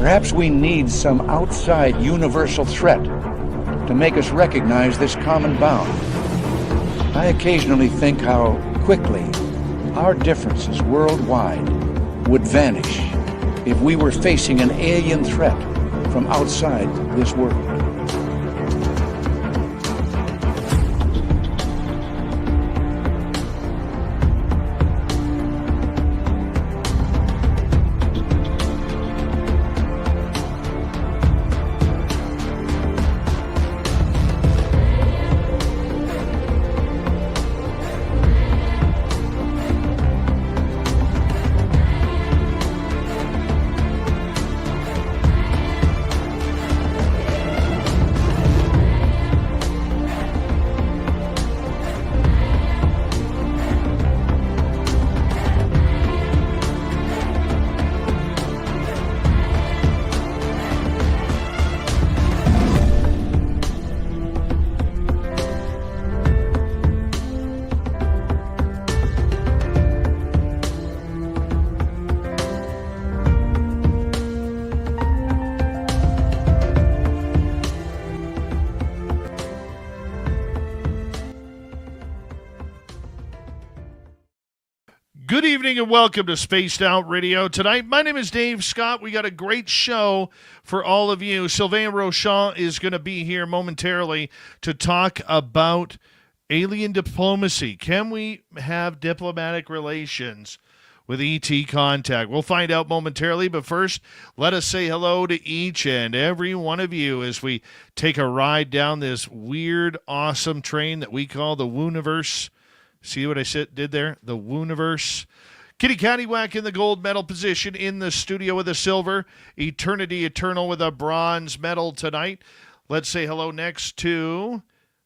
Perhaps we need some outside universal threat to make us recognize this common bound. I occasionally think how quickly our differences worldwide would vanish if we were facing an alien threat from outside this world. Good evening and welcome to Spaced Out Radio tonight. My name is Dave Scott. We got a great show for all of you. Sylvain Rochon is going to be here momentarily to talk about alien diplomacy. Can we have diplomatic relations with ET contact? We'll find out momentarily, but first, let us say hello to each and every one of you as we take a ride down this weird, awesome train that we call the Wooniverse. See what I did there? The Wooniverse. Kitty Caddywhack in the gold medal position in the studio with a silver. Eternity Eternal with a bronze medal tonight. Let's say hello next to,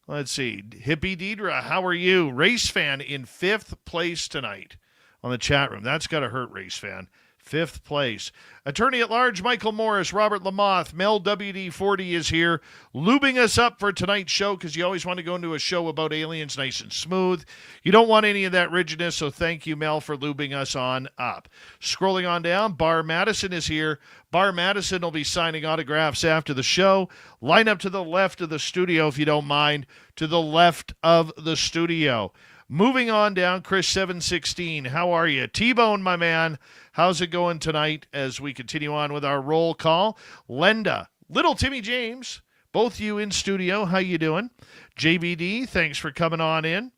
Hippie Deidre. How are you? Race fan in 5th place tonight on the chat room. That's got to hurt, race fan. 5th place. Attorney at Large Michael Morris, Robert Lamoth, Mel WD40 is here, lubing us up for tonight's show because you always want to go into a show about aliens nice and smooth. You don't want any of that rigidness, so thank you, Mel, for lubing us on up. Scrolling on down, Bar Madison is here. Bar Madison will be signing autographs after the show. Line up to the left of the studio if you don't mind, to the left of the studio. Moving on down, Chris 716, how are you? T-Bone, my man, how's it going tonight as we continue on with our roll call? Lenda, Little Timmy James, both you in studio, how you doing? JBD, thanks for coming on in.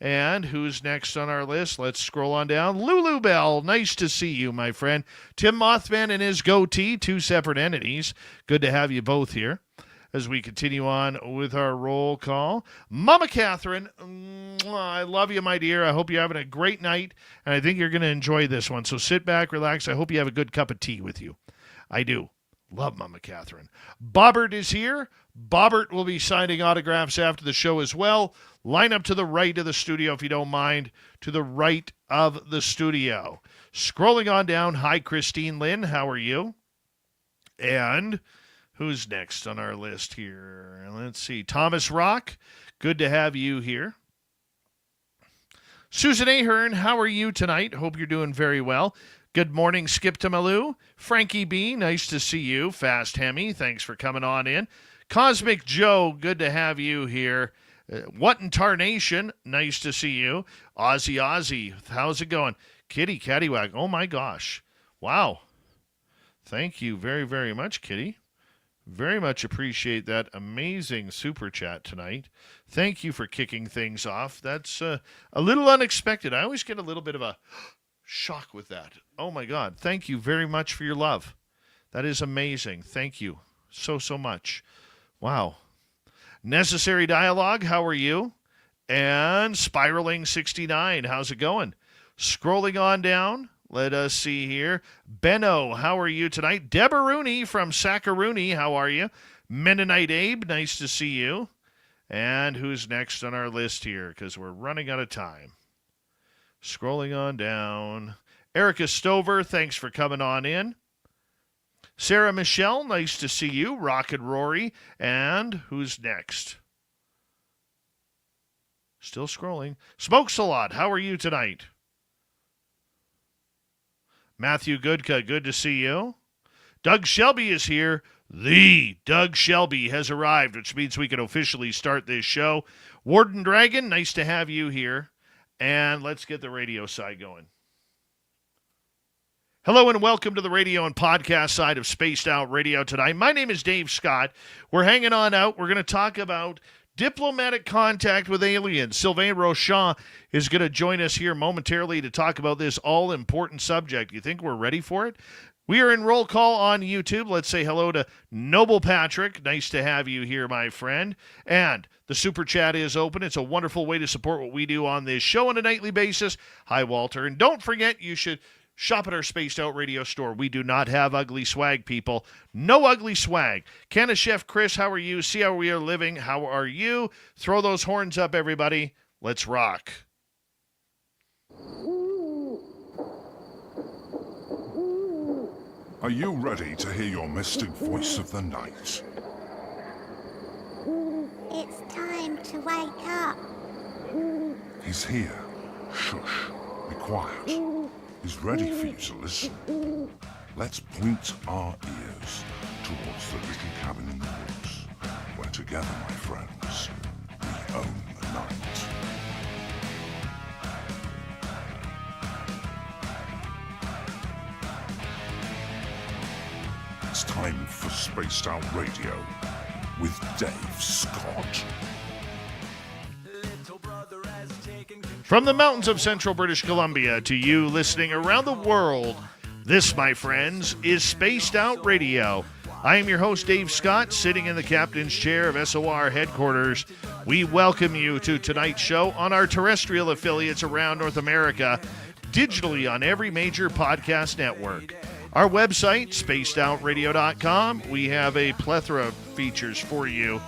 And who's next on our list? Let's scroll on down. Lulu Bell, nice to see you, my friend. Tim Mothman and his goatee, 2 separate entities. Good to have you both here as we continue on with our roll call. Mama Catherine, I love you, my dear. I hope you're having a great night, and I think you're going to enjoy this one. So sit back, relax. I hope you have a good cup of tea with you. I do. Love Mama Catherine. Bobbert is here. Bobbert will be signing autographs after the show as well. Line up to the right of the studio, if you don't mind, to the right of the studio. Scrolling on down, hi, Christine Lynn. How are you? And who's next on our list here? Let's see. Thomas Rock, good to have you here. Susan Ahern, how are you tonight? Hope you're doing very well. Good morning, Skip to Malou. Frankie B, nice to see you. Fast Hemi, thanks for coming on in. Cosmic Joe, good to have you here. What in Tarnation, nice to see you. Ozzy, how's it going? Kitty Caddywhack, oh my gosh. Wow. Thank you very, very much, Kitty. Very much appreciate that amazing super chat tonight. Thank you for kicking things off. That's a little unexpected. I always get a little bit of a shock with that. Oh, my God. Thank you very much for your love. That is amazing. Thank you so, so much. Wow. Necessary Dialogue, how are you? And Spiraling 69, how's it going? Scrolling on down. Let us see here. Benno, how are you tonight? Deborah Rooney from Sackaroony, how are you? Mennonite Abe, nice to see you. And who's next on our list here? Because we're running out of time. Scrolling on down. Erica Stover, thanks for coming on in. Sarah Michelle, nice to see you. Rocket Rory. And who's next? Still scrolling. Smokes a lot, how are you tonight? Matthew Goodka, good to see you. Doug Shelby is here. The Doug Shelby has arrived, which means we can officially start this show. Warden Dragon, nice to have you here. And let's get the radio side going. Hello and welcome to the radio and podcast side of Spaced Out Radio tonight. My name is Dave Scott. We're hanging on out. We're going to talk about diplomatic contact with aliens. Sylvain Rochon is going to join us here momentarily to talk about this all-important subject. You think we're ready for it? We are in roll call on YouTube. Let's say hello to Noble Patrick. Nice to have you here, my friend. And the super chat is open. It's a wonderful way to support what we do on this show on a nightly basis. Hi, Walter. And don't forget, you should shop at our Spaced Out Radio store. We do not have ugly swag, people. No ugly swag. Canna Chef Chris, how are you? See how we are living. How are you? Throw those horns up, everybody. Let's rock. Are you ready to hear your mystic voice of the night? It's time to wake up. He's here. Shush. Be quiet. He's ready for you to listen. Let's point our ears towards the little cabin in the woods, where together, my friends, we own the night. It's time for Spaced Out Radio with Dave Scott. From the mountains of central British Columbia to you listening around the world, this, my friends, is Spaced Out Radio. I am your host, Dave Scott, sitting in the captain's chair of SOR headquarters. We welcome you to tonight's show on our terrestrial affiliates around North America, digitally on every major podcast network. Our website, spacedoutradio.com, we have a plethora of features for you.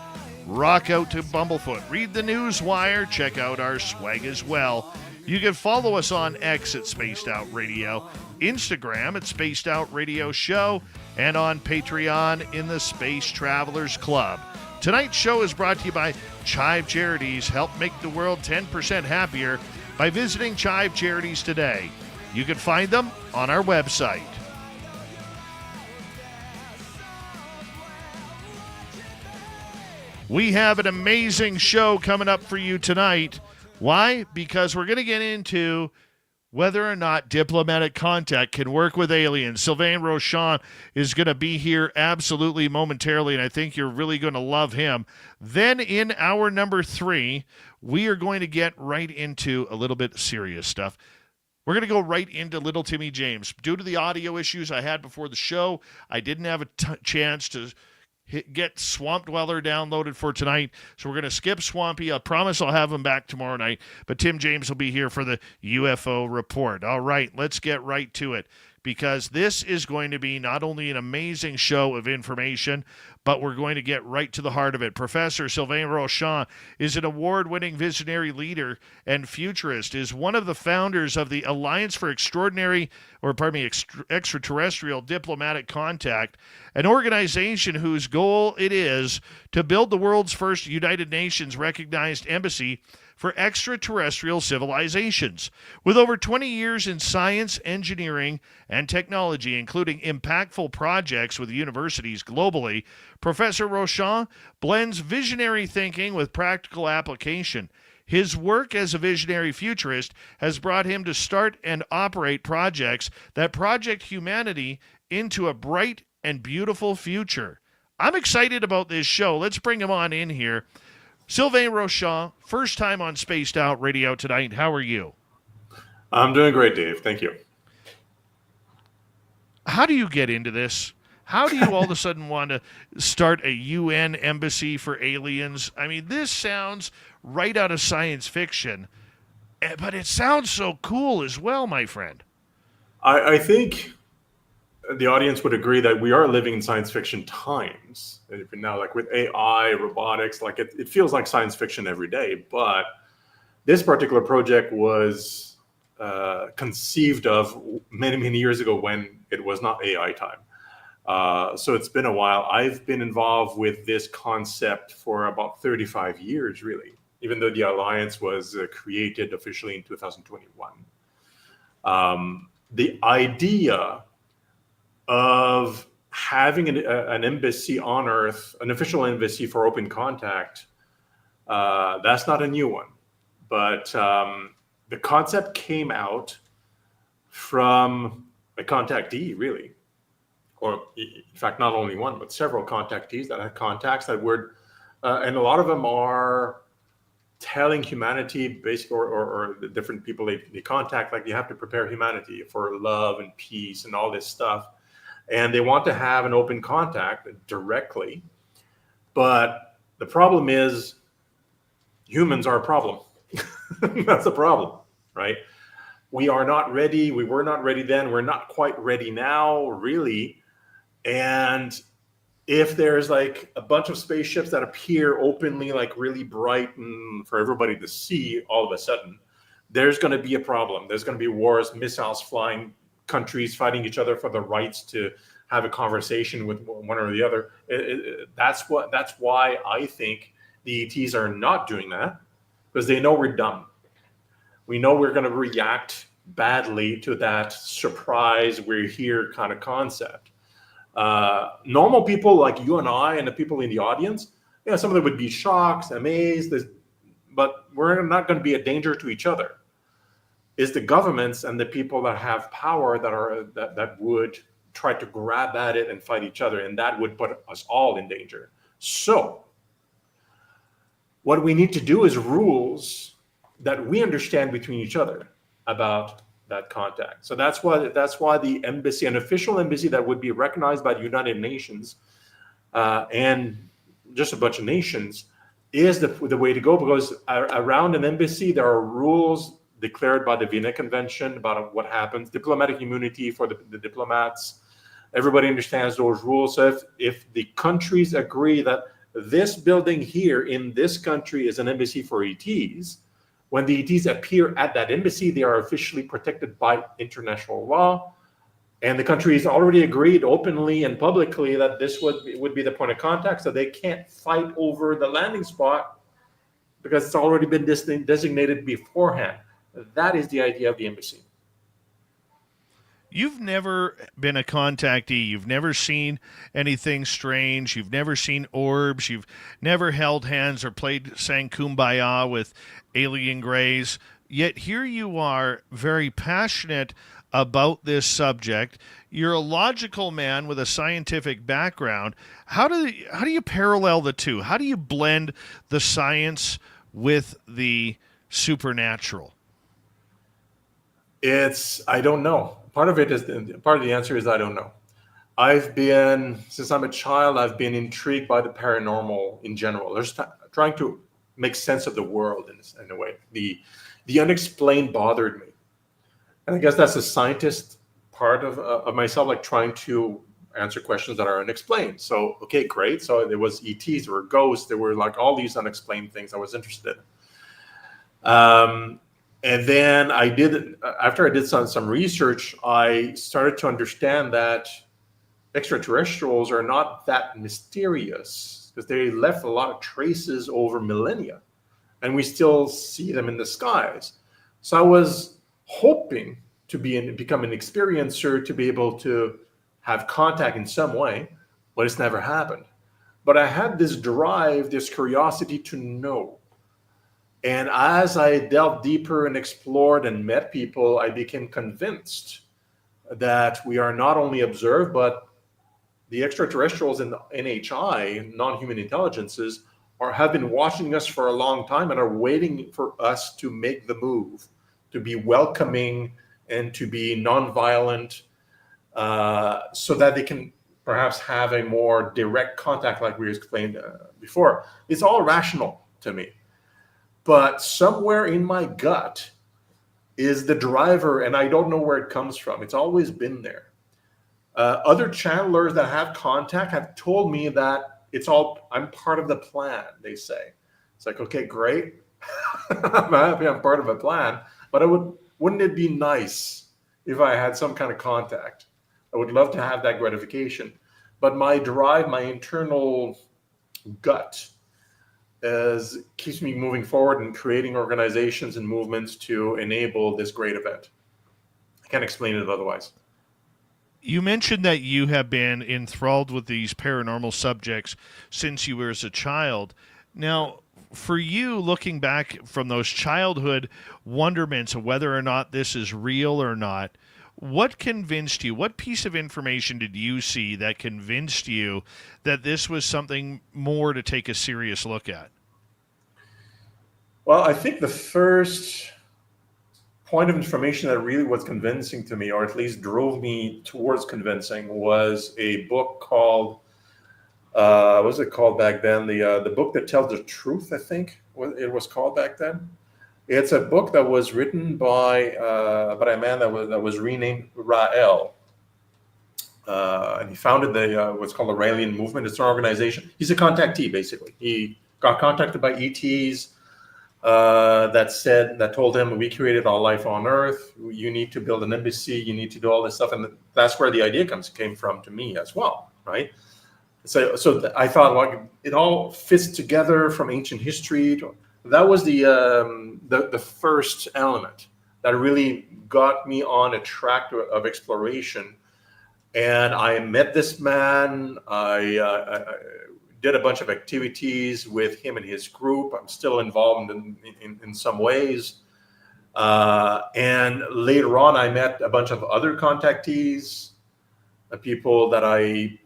Rock out to Bumblefoot, read the news wire, check out our swag as well. You can follow us on X at Spaced Out Radio, Instagram at Spaced Out Radio Show, and on Patreon in the Space Travelers Club. Tonight's show is brought to you by Chive Charities. Help make the world 10% happier by visiting Chive Charities today. You can find them on our website. We have an amazing show coming up for you tonight. Why? Because we're going to get into whether or not diplomatic contact can work with aliens. Sylvain Rochon is going to be here absolutely momentarily, and I think you're really going to love him. Then in hour number 3, we are going to get right into a little bit serious stuff. We're going to go right into Little Timmy James. Due to the audio issues I had before the show, I didn't have a chance to get Swamp Dweller downloaded for tonight, so we're going to skip Swampy. I promise I'll have him back tomorrow night, but Tim James will be here for the UFO report. All right, let's get right to it, because this is going to be not only an amazing show of information, but we're going to get right to the heart of it. Professor Sylvain Rochon is an award-winning visionary leader and futurist, is one of the founders of the Alliance for Extraterrestrial Diplomatic Contact, an organization whose goal it is to build the world's first United Nations recognized embassy for extraterrestrial civilizations. With over 20 years in science, engineering, and technology, including impactful projects with universities globally, Professor Rochon blends visionary thinking with practical application. His work as a visionary futurist has brought him to start and operate projects that project humanity into a bright and beautiful future. I'm excited about this show. Let's bring him on in here. Sylvain Rochon, first time on Spaced Out Radio tonight. How are you? I'm doing great, Dave. Thank you. How do you get into this? How do you all of a sudden want to start a UN embassy for aliens? I mean, this sounds right out of science fiction, but it sounds so cool as well, my friend. I think the audience would agree that we are living in science fiction times. Now, like with AI, robotics, like it feels like science fiction every day. But this particular project was conceived of many, many years ago when it was not AI time. So it's been a while. I've been involved with this concept for about 35 years, really, even though the alliance was created officially in 2021. The idea of having an embassy on Earth, an official embassy for open contact, that's not a new one. But the concept came out from a contactee, really. Or in fact, not only one, but several contactees that had contacts that were, and a lot of them are telling humanity, basically, or the different people they contact, like you have to prepare humanity for love and peace and all this stuff. And they want to have an open contact directly. But the problem is humans are a problem. That's a problem, right? We are not ready. We were not ready then. We're not quite ready now, really. And if there's like a bunch of spaceships that appear openly, like really bright and for everybody to see all of a sudden, there's going to be a problem. There's going to be wars, missiles flying, countries fighting each other for the rights to have a conversation with one or the other. That's why I think the ETs are not doing that, because they know we're dumb. We know we're going to react badly to that surprise, we're here kind of concept. Normal people like you and I and the people in the audience, some of them would be shocked, amazed, but we're not going to be a danger to each other. It's the governments and the people that have power that would try to grab at it and fight each other, and that would put us all in danger. So what we need to do is rules that we understand between each other about that contact. So that's why the embassy, an official embassy that would be recognized by the United Nations and just a bunch of nations, is the way to go, because around an embassy there are rules declared by the Vienna Convention about what happens, diplomatic immunity for the diplomats. Everybody understands those rules. So if the countries agree that this building here in this country is an embassy for ETs, when the ETs appear at that embassy, they are officially protected by international law. And the countries already agreed openly and publicly that this would be the point of contact, so they can't fight over the landing spot because it's already been designated beforehand. That is the idea of the embassy. You've never been a contactee. You've never seen anything strange. You've never seen orbs. You've never held hands or sang Kumbaya with alien greys. Yet here you are, very passionate about this subject. You're a logical man with a scientific background. How do you parallel the two? How do you blend the science with the supernatural? I don't know. Part of the answer is I don't know. Since I'm a child, I've been intrigued by the paranormal in general. There's trying to make sense of the world in a way. The unexplained bothered me. And I guess that's the scientist part of myself, like trying to answer questions that are unexplained. So, okay, great. So there was ETs, there were ghosts, there were like all these unexplained things I was interested in. And then after I did some research, I started to understand that extraterrestrials are not that mysterious, because they left a lot of traces over millennia, and we still see them in the skies. So I was hoping to become an experiencer, to be able to have contact in some way, but it's never happened. But I had this drive, this curiosity to know. And as I delved deeper and explored and met people, I became convinced that we are not only observed, but the extraterrestrials in the NHI, non-human intelligences, have been watching us for a long time and are waiting for us to make the move, to be welcoming and to be non-violent, so that they can perhaps have a more direct contact, like we explained before. It's all rational to me. But somewhere in my gut is the driver, and I don't know where it comes from. It's always been there. Other channelers that have contact have told me that I'm part of the plan, they say. It's like, okay, great. I'm happy I'm part of a plan, but wouldn't it be nice if I had some kind of contact? I would love to have that gratification. But my drive, my internal gut, keeps me moving forward and creating organizations and movements to enable this great event. I can't explain it otherwise. You mentioned that you have been enthralled with these paranormal subjects since you were as a child. Now, for you, looking back from those childhood wonderments of whether or not this is real or not, what convinced you? What piece of information did you see that convinced you that this was something more to take a serious look at? Well, I think the first point of information that really was convincing to me, or at least drove me towards convincing, was a book called what was it called back then? The book that tells the truth, I think it was called back then. It's a book that was written by a man that was renamed Rael, and he founded the what's called the Raelian Movement. It's an organization. He's a contactee, basically. He got contacted by ETs. That told him, we created all life on Earth. You need to build an embassy. You need to do all this stuff, and that's where the idea came from to me as well, right? So I thought, like, it all fits together from ancient history. That was the first element that really got me on a track of exploration. And I met this man. I did a bunch of activities with him and his group. I'm still involved in some ways. And later on, I met a bunch of other contactees, people that I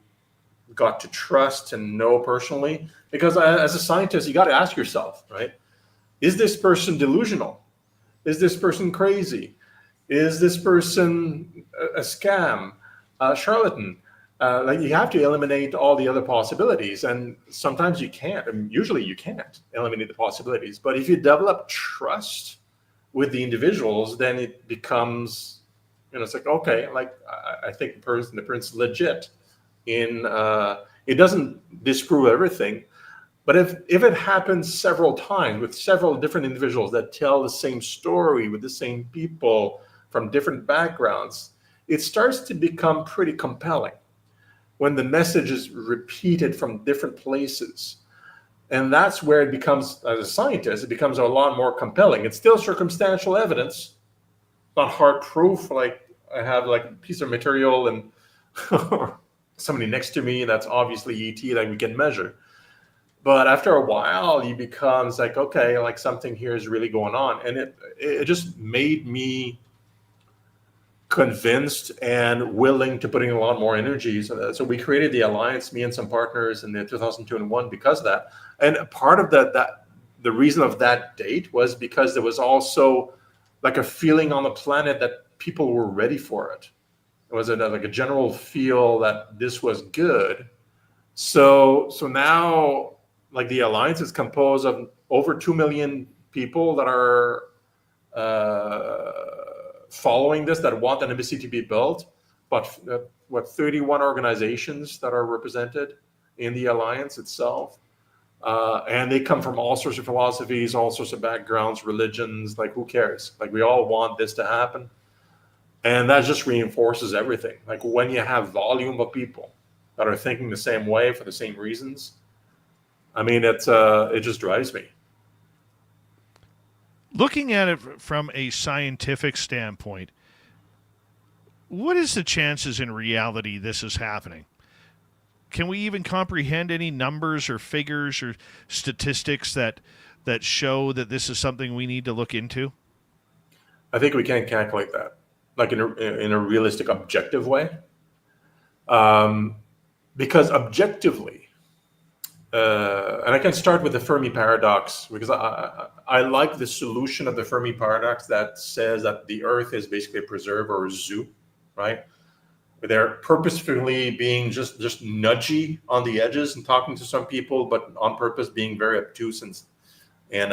got to trust and know personally. Because as a scientist, you got to ask yourself, right? Is this person delusional? Is this person crazy? Is this person a scam, a charlatan? Like, you have to eliminate all the other possibilities, and sometimes you can't. And usually you can't eliminate the possibilities. But if you develop trust with the individuals, then it becomes, it's like, okay, like, I think the person's legit. It doesn't disprove everything, but if it happens several times with several different individuals that tell the same story with the same people from different backgrounds, it starts to become pretty compelling when the message is repeated from different places. And that's where it becomes, as a scientist, it becomes a lot more compelling. It's still circumstantial evidence, not hard proof. Like, I have like a piece of material and somebody next to me that's obviously ET that we can measure. But after a while, it becomes like, okay, like, something here is really going on. And it just made me convinced and willing to put in a lot more energy. So we created the alliance, me and some partners, in the 2001 because of that. And part of the reason of that date was because there was also like a feeling on the planet that people were ready for it. It was like a general feel that this was good. So now, like, the alliance is composed of over 2 million people that are following this, that want an embassy to be built, but 31 organizations that are represented in the alliance itself. And they come from all sorts of philosophies, all sorts of backgrounds, religions. Like, who cares? Like, we all want this to happen. And that just reinforces everything. Like, when you have volume of people that are thinking the same way for the same reasons, I mean, it just drives me. Looking at it from a scientific standpoint, what is the chances in reality this is happening? Can we even comprehend any numbers or figures or statistics that show that this is something we need to look into? I think we can't calculate that, like, in a realistic, objective way. Because objectively, and I can start with the Fermi paradox, because I like the solution of the Fermi paradox that says that the Earth is basically a preserve or a zoo, right? They're purposefully being just nudgy on the edges and talking to some people, but on purpose being very obtuse and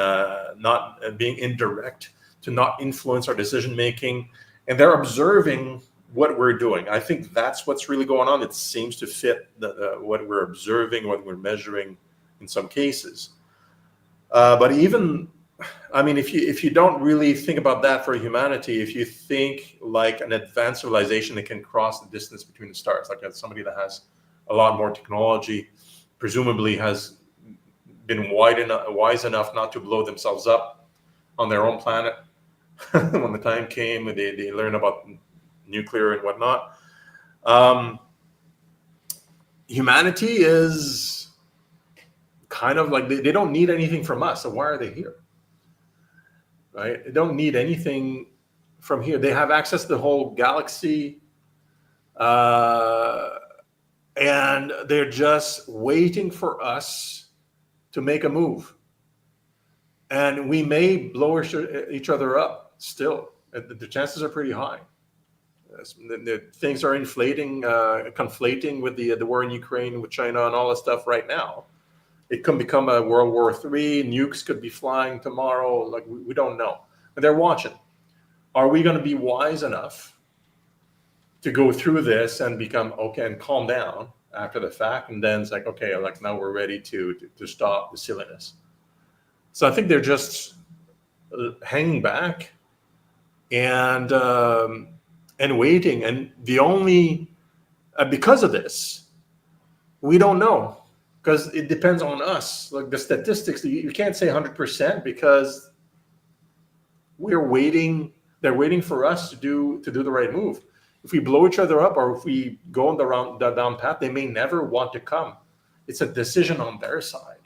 not being indirect to not influence our decision making. And they're observing what we're doing. I think that's what's really going on. It seems to fit what we're observing, what we're measuring in some cases. But even, I mean, if you don't really think about that for humanity, if you think like an advanced civilization that can cross the distance between the stars, like somebody that has a lot more technology, presumably has been wise enough not to blow themselves up on their own planet when the time came, they learn about nuclear and whatnot. Um, Humanity is kind of like they don't need anything from us. So why are they here? Right? They don't need anything from here. They have access to the whole galaxy. And they're just waiting for us to make a move. And we may blow each other up still. The chances are pretty high. Things are conflating with the war in Ukraine, with China and all that stuff right now. It can become a World War III. Nukes could be flying tomorrow. Like we don't know. But they're watching. Are we going to be wise enough to go through this and become okay and calm down after the fact? And then it's like, okay, like now we're ready to stop the silliness. So I think they're just hanging back and waiting. And the only, because of this, we don't know, because it depends on us. Like the statistics, you can't say 100% because we're waiting. They're waiting for us to do the right move. If we blow each other up or if we go on the down path, they may never want to come. It's a decision on their side.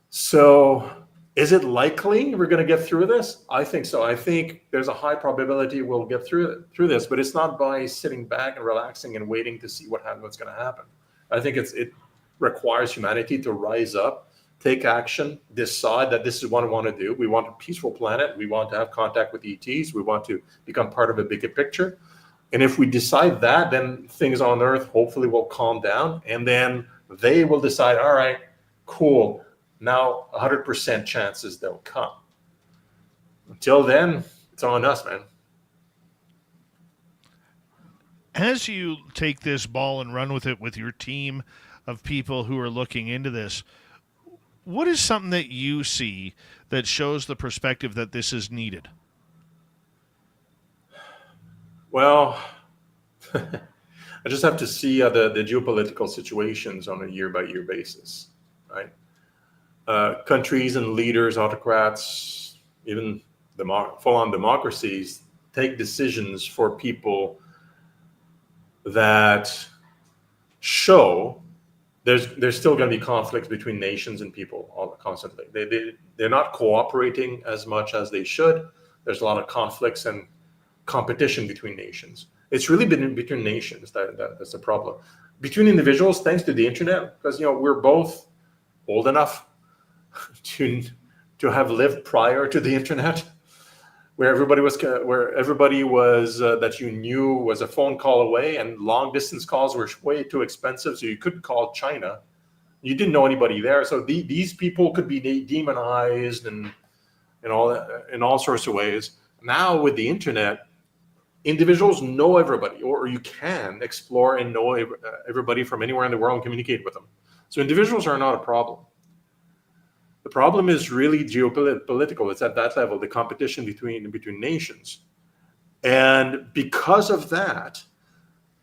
So is it likely we're going to get through this? I think so. I think there's a high probability we'll get through this, but it's not by sitting back and relaxing and waiting to see what's going to happen. I think it requires humanity to rise up, take action, decide that this is what we want to do. We want a peaceful planet. We want to have contact with ETs. We want to become part of a bigger picture. And if we decide that, then things on Earth hopefully will calm down. And then they will decide, all right, cool. Now 100% chances they'll come. Until then, it's on us, man. As you take this ball and run with it with your team of people who are looking into this, what is something that you see that shows the perspective that this is needed? Well, I just have to see the geopolitical situations on a year-by-year basis, right? Countries and leaders, autocrats, even full-on democracies take decisions for people that show there's still going to be conflicts between nations and people constantly. They're not cooperating as much as they should. There's a lot of conflicts and competition between nations. It's really been between nations that's the problem. Between individuals, thanks to the internet, because we're both old enough to have lived prior to the internet, where everybody was that you knew was a phone call away, and long distance calls were way too expensive, so you couldn't call China. You didn't know anybody there, so these people could be demonized and all that, in all sorts of ways. Now with the internet, individuals know everybody, or you can explore and know everybody from anywhere in the world and communicate with them. So individuals are not a problem. The problem is really geopolitical. It's at that level, the competition between nations. And because of that,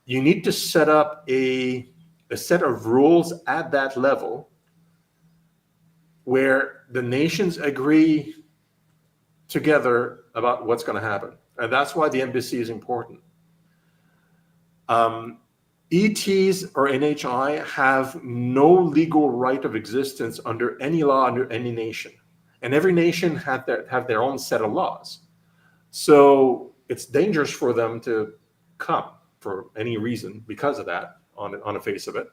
you need to set up a set of rules at that level where the nations agree together about what's going to happen. And that's why the embassy is important. ETs or NHI have no legal right of existence under any law, under any nation. And every nation have their own set of laws. So it's dangerous for them to come for any reason because of that, on the face of it.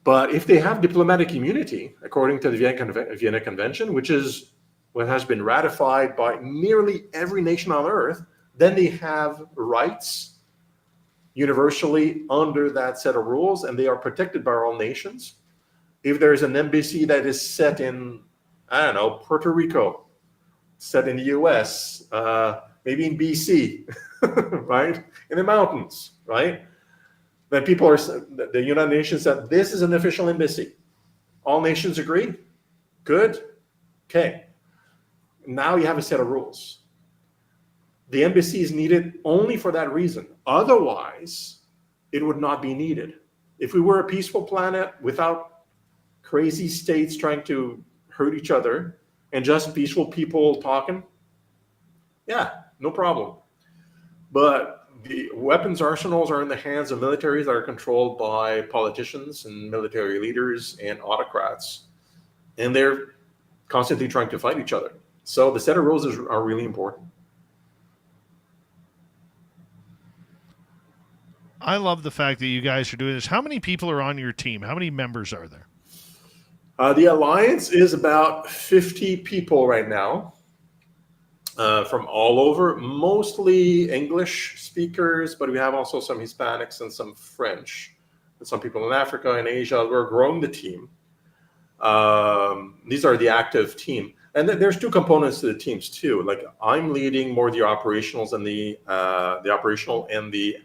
But if they have diplomatic immunity, according to the Vienna Convention, which is what has been ratified by nearly every nation on Earth, then they have rights universally under that set of rules, and they are protected by all nations. If there's an embassy that is set in, I don't know, Puerto Rico, set in the US, maybe in BC, right? In the mountains, right? Then the United Nations said, this is an official embassy. All nations agree? Good? Okay. Now you have a set of rules. The embassy is needed only for that reason. Otherwise, it would not be needed. If we were a peaceful planet without crazy states trying to hurt each other and just peaceful people talking, yeah, no problem. But the weapons arsenals are in the hands of militaries that are controlled by politicians and military leaders and autocrats, and they're constantly trying to fight each other. So the set of rules are really important. I love the fact that you guys are doing this. How many people are on your team? How many members are there? The alliance is about 50 people right now, from all over, mostly English speakers, but we have also some Hispanics and some French, and some people in Africa and Asia. We're growing the team. These are the active team. And then there's two components to the teams too. Like I'm leading more the operationals and the operational and the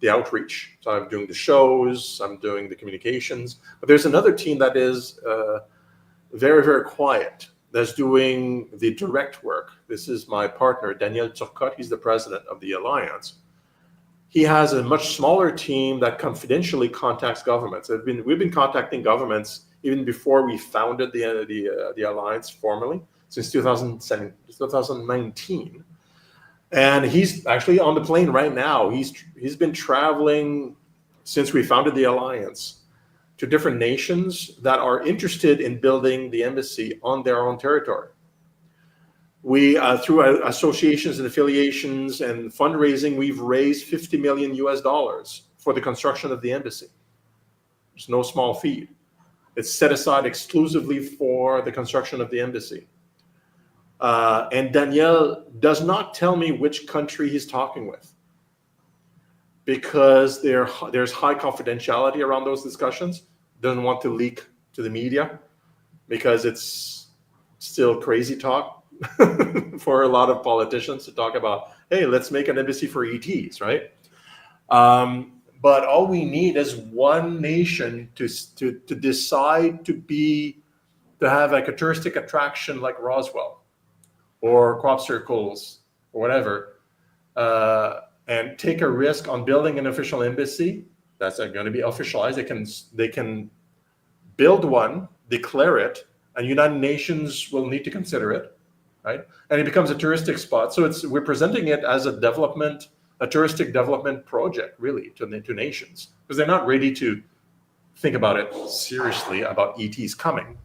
outreach. So I'm doing the shows, I'm doing the communications. But there's another team that is very, very quiet, that's doing the direct work. This is my partner, Daniel Turcotte. He's the president of the alliance. He has a much smaller team that confidentially contacts governments. We've been contacting governments even before we founded the alliance formally, since 2019. And he's actually on the plane right now. He's been traveling since we founded the alliance to different nations that are interested in building the embassy on their own territory. We, through associations and affiliations and fundraising, we've raised $50 million for the construction of the embassy. It's no small feat. It's set aside exclusively for the construction of the embassy. And Daniel does not tell me which country he's talking with, because there's high confidentiality around those discussions. Doesn't want to leak to the media because it's still crazy talk for a lot of politicians to talk about, hey, let's make an embassy for ETs, right? But all we need is one nation to decide to have like a touristic attraction like Roswell or crop circles or whatever, and take a risk on building an official embassy that's going to be officialized. They can build one, declare it, and United Nations will need to consider it, right? And it becomes a touristic spot. So we're presenting it as a touristic development project, really, to nations, because they're not ready to think about it seriously about ETs coming.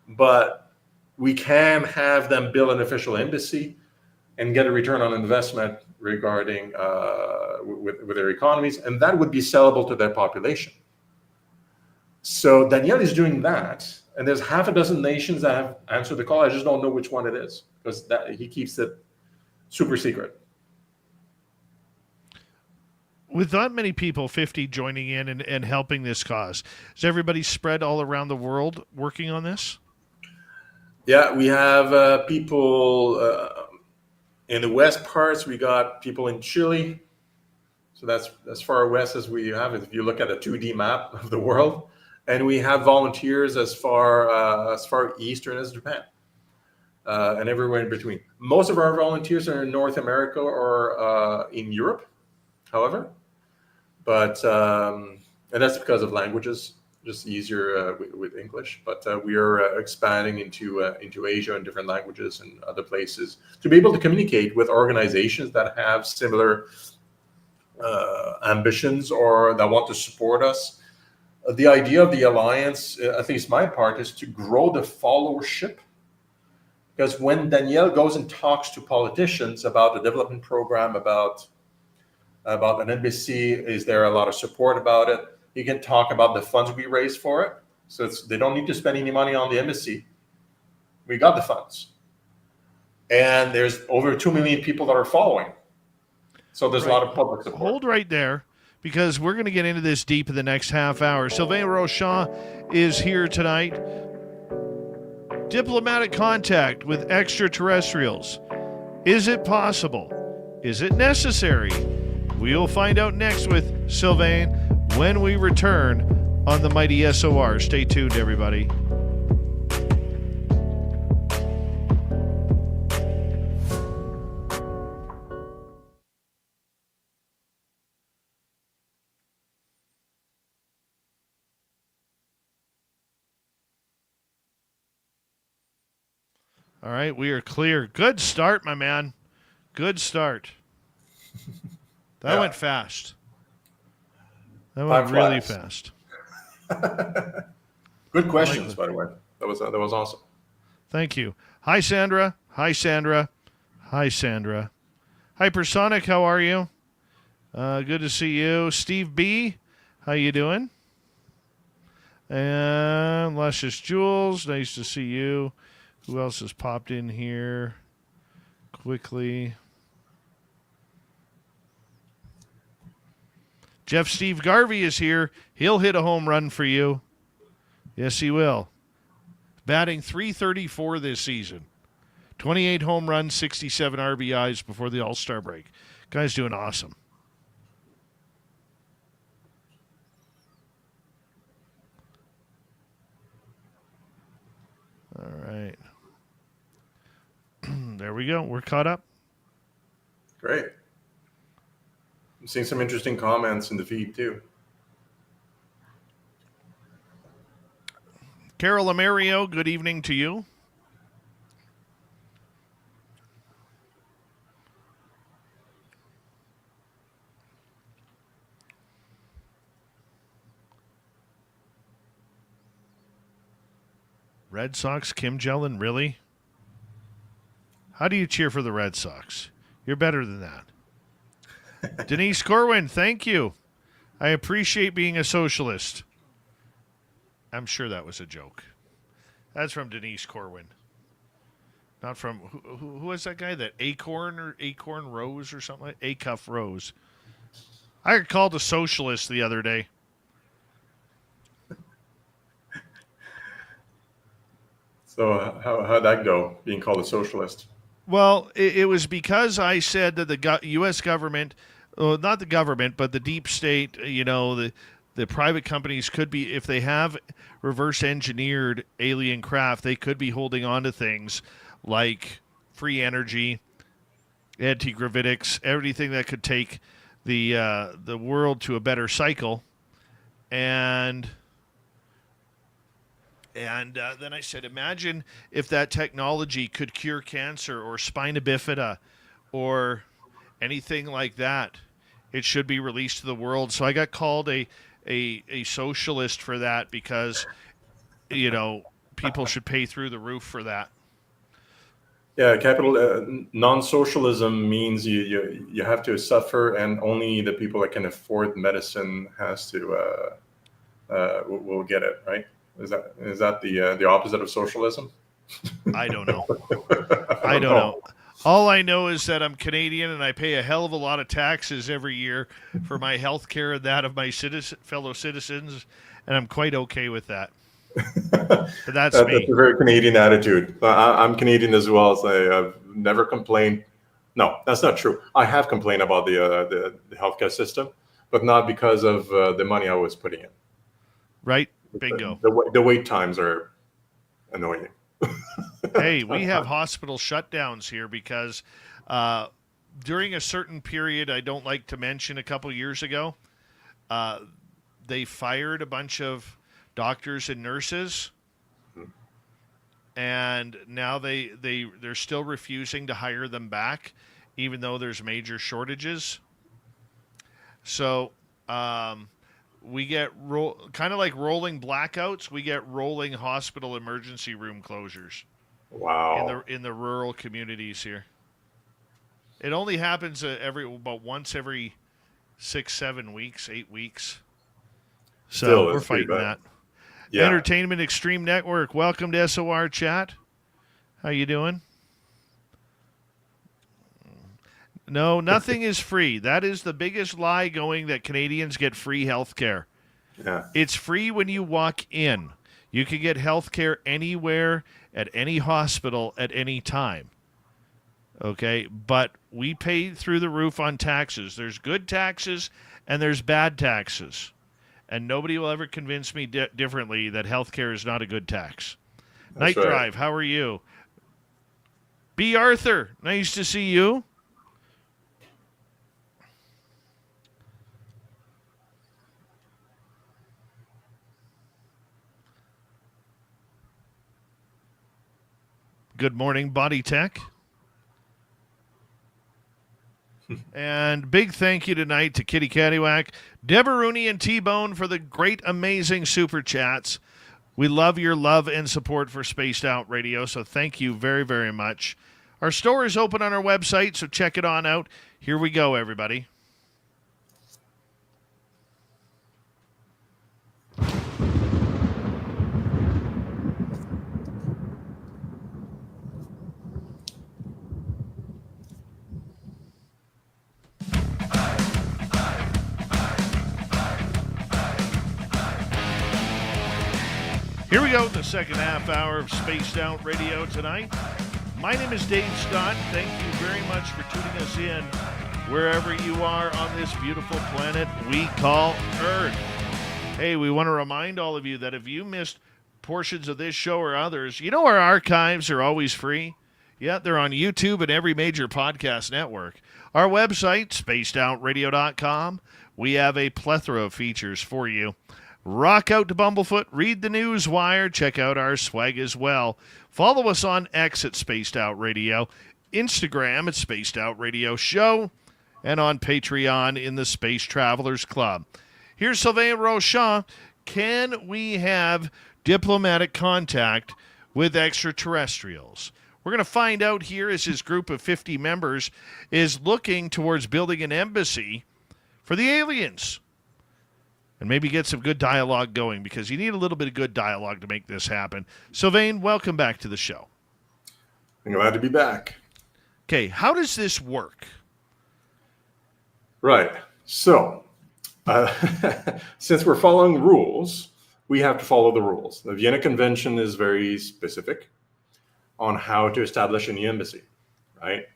But we can have them build an official embassy and get a return on investment regarding with their economies, and that would be sellable to their population. So Daniel is doing that, and there's half a dozen nations that have answered the call. I just don't know which one it is, because he keeps it super secret. With that many people, 50 joining in and helping this cause, is everybody spread all around the world working on this? Yeah, we have people in the west parts. We got people in Chile. So that's as far west as we have if you look at a 2D map of the world. And we have volunteers as far eastern as Japan, and everywhere in between. Most of our volunteers are in North America or in Europe, however. But and that's because of languages, just easier with English. But we are expanding into Asia and different languages and other places to be able to communicate with organizations that have similar ambitions or that want to support us. The idea of the alliance, at least my part, is to grow the followership. Because when Danielle goes and talks to politicians about the development program, about an embassy, is there a lot of support about it? He can talk about the funds we raise for it. So they don't need to spend any money on the embassy. We got the funds. And there's over 2 million people that are following. So there's a lot of public support. Hold right there, because we're going to get into this deep in the next half hour. Sylvain Rochon is here tonight. Diplomatic contact with extraterrestrials. Is it possible? Is it necessary? We'll find out next with Sylvain when we return on the Mighty SOR. Stay tuned, everybody. All right, we are clear. Good start, my man. Good start. That went fast. That Time went really flies. fast. Good questions, that. by the way. That was awesome. Thank you. Hi, Sandra. Hi, Sandra. Hi, Sandra. Hypersonic, how are you? Good to see you. Steve B, how you doing? And Luscious Jules, nice to see you. Who else has popped in here quickly? Jeff Steve Garvey is here. He'll hit a home run for you. Yes, he will. Batting .334 this season. 28 home runs, 67 RBIs before the All-Star break. Guy's doing awesome. All right. There we go. We're caught up. Great. I'm seeing some interesting comments in the feed, too. Carol Amerio, good evening to you. Red Sox, Kim Jellin, really? How do you cheer for the Red Sox? You're better than that. Denise Corwin, thank you. I appreciate being a socialist. I'm sure that was a joke. That's from Denise Corwin. Not from, who was that guy? That Acorn Rose or something like Acuff Rose. I got called a socialist the other day. So how'd that go, being called a socialist? Well, it was because I said that the U.S. government, not the government, but the deep state, the private companies could be, if they have reverse engineered alien craft, they could be holding on to things like free energy, anti-gravitics, everything that could take the world to a better cycle. And then I said, imagine if that technology could cure cancer or spina bifida or anything like that. It should be released to the world. So I got called a socialist for that because, people should pay through the roof for that. Yeah, non-socialism means you have to suffer, and only the people that can afford medicine will get it, right? Is that the opposite of socialism? I don't know. I don't know. All I know is that I'm Canadian and I pay a hell of a lot of taxes every year for my health care and that of my fellow citizens, and I'm quite okay with that. But that's me. That's a very Canadian attitude. I'm Canadian as well, so I've never complained. No, that's not true. I have complained about the healthcare system, but not because of the money I was putting in. Right? Bingo. The wait times are annoying. Hey, we have hospital shutdowns here because during a certain period I don't like to mention a couple years ago, they fired a bunch of doctors and nurses, and now they're still refusing to hire them back, even though there's major shortages. So we get kind of like rolling blackouts. We get rolling hospital emergency room closures. Wow. In the rural communities here. It only happens about once every 6-7 weeks, 8 weeks. So we're fighting that. Yeah. Entertainment Extreme Network. Welcome to SOR Chat. How you doing? No, nothing is free. That is the biggest lie going, that Canadians get free health care. Yeah. It's free when you walk in. You can get health care anywhere, at any hospital, at any time. Okay? But we pay through the roof on taxes. There's good taxes and there's bad taxes. And nobody will ever convince me differently that health care is not a good tax. That's Night right. Drive, how are you? B. Arthur, nice to see you. Good morning, Body Tech. And big thank you tonight to Kitty Caddywhack, Deborah Rooney, and T-Bone for the great, amazing super chats. We love your love and support for Spaced Out Radio, so thank you very, very much. Our store is open on our website, so check it on out. Here we go, everybody. Here we go, the second half hour of Spaced Out Radio tonight. My name is Dave Scott. Thank you very much for tuning us in wherever you are on this beautiful planet we call Earth. Hey, we want to remind all of you that if you missed portions of this show or others, you know our archives are always free. Yeah, they're on YouTube and every major podcast network. Our website, spacedoutradio.com, we have a plethora of features for you. Rock out to Bumblefoot, read the news wire, check out our swag as well. Follow us on X at Spaced Out Radio, Instagram at Spaced Out Radio Show, and on Patreon in the Space Travelers Club. Here's Sylvain Rochon. Can we have diplomatic contact with extraterrestrials? We're going to find out here as his group of 50 members is looking towards building an embassy for the aliens. And maybe get some good dialogue going, because you need a little bit of good dialogue to make this happen. Sylvain, welcome back to the show. I'm glad to be back. Okay, how does this work? Right. So, since we're following rules, we have to follow the rules. The Vienna Convention is very specific on how to establish a new embassy, right?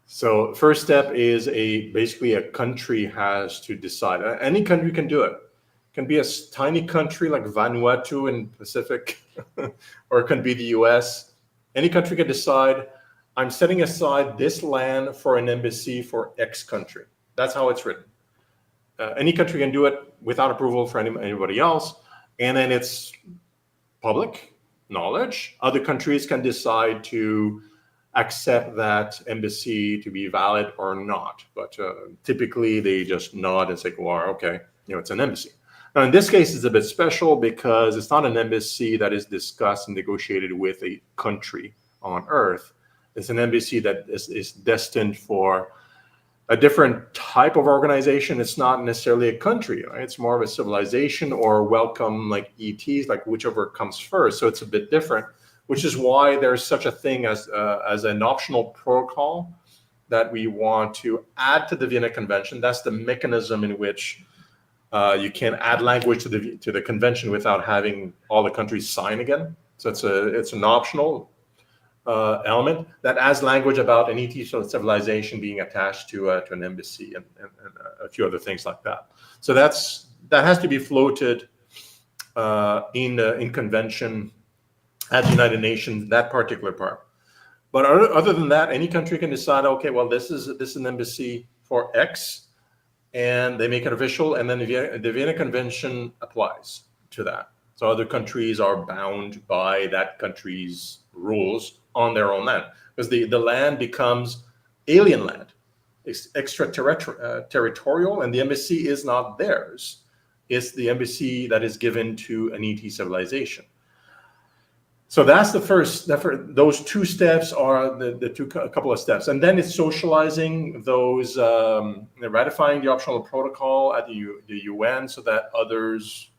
So, first step is basically a country has to decide. Any country can do it. It can be a tiny country like Vanuatu in Pacific, or it can be the US. Any country can decide, I'm setting aside this land for an embassy for X country. That's how it's written. Any country can do it without approval for anybody else, and then it's public knowledge. Other countries can decide to accept that embassy to be valid or not, but typically they just nod and say, well, okay, it's an embassy. Now, in this case, it's a bit special because it's not an embassy that is discussed and negotiated with a country on Earth. It's an embassy that is destined for a different type of organization. It's not necessarily a country, right? It's more of a civilization or welcome like ETs, like whichever comes first. So it's a bit different, which is why there's such a thing as an optional protocol that we want to add to the Vienna Convention. That's the mechanism in which you can add language to the convention without having all the countries sign again. So it's an optional element that adds language about an ET civilization being attached to an embassy and a few other things like that. So that has to be floated in convention at the United Nations, that particular part. But other than that, any country can decide, okay, well, this is an embassy for X, and they make it official, and then the Vienna Convention applies to that. So other countries are bound by that country's rules on their own land, because the land becomes alien land. It's extraterritorial, and the embassy is not theirs. It's the embassy that is given to an ET civilization. So that's the first. Those two steps are a couple of steps, and then it's socializing those, ratifying the optional protocol at the UN, so that others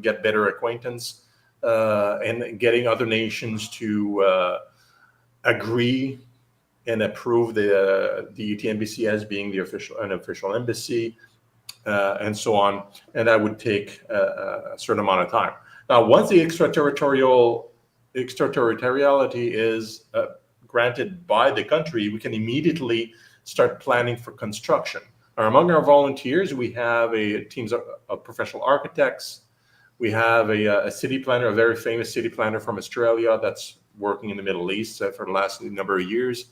get better acquaintance, and getting other nations to agree and approve the ET embassy as being an official embassy, and so on. And that would take a certain amount of time. Now, once the extraterritoriality is granted by the country, we can immediately start planning for construction. Among our volunteers, we have teams of professional architects. We have a city planner, a very famous city planner from Australia that's working in the Middle East for the last number of years,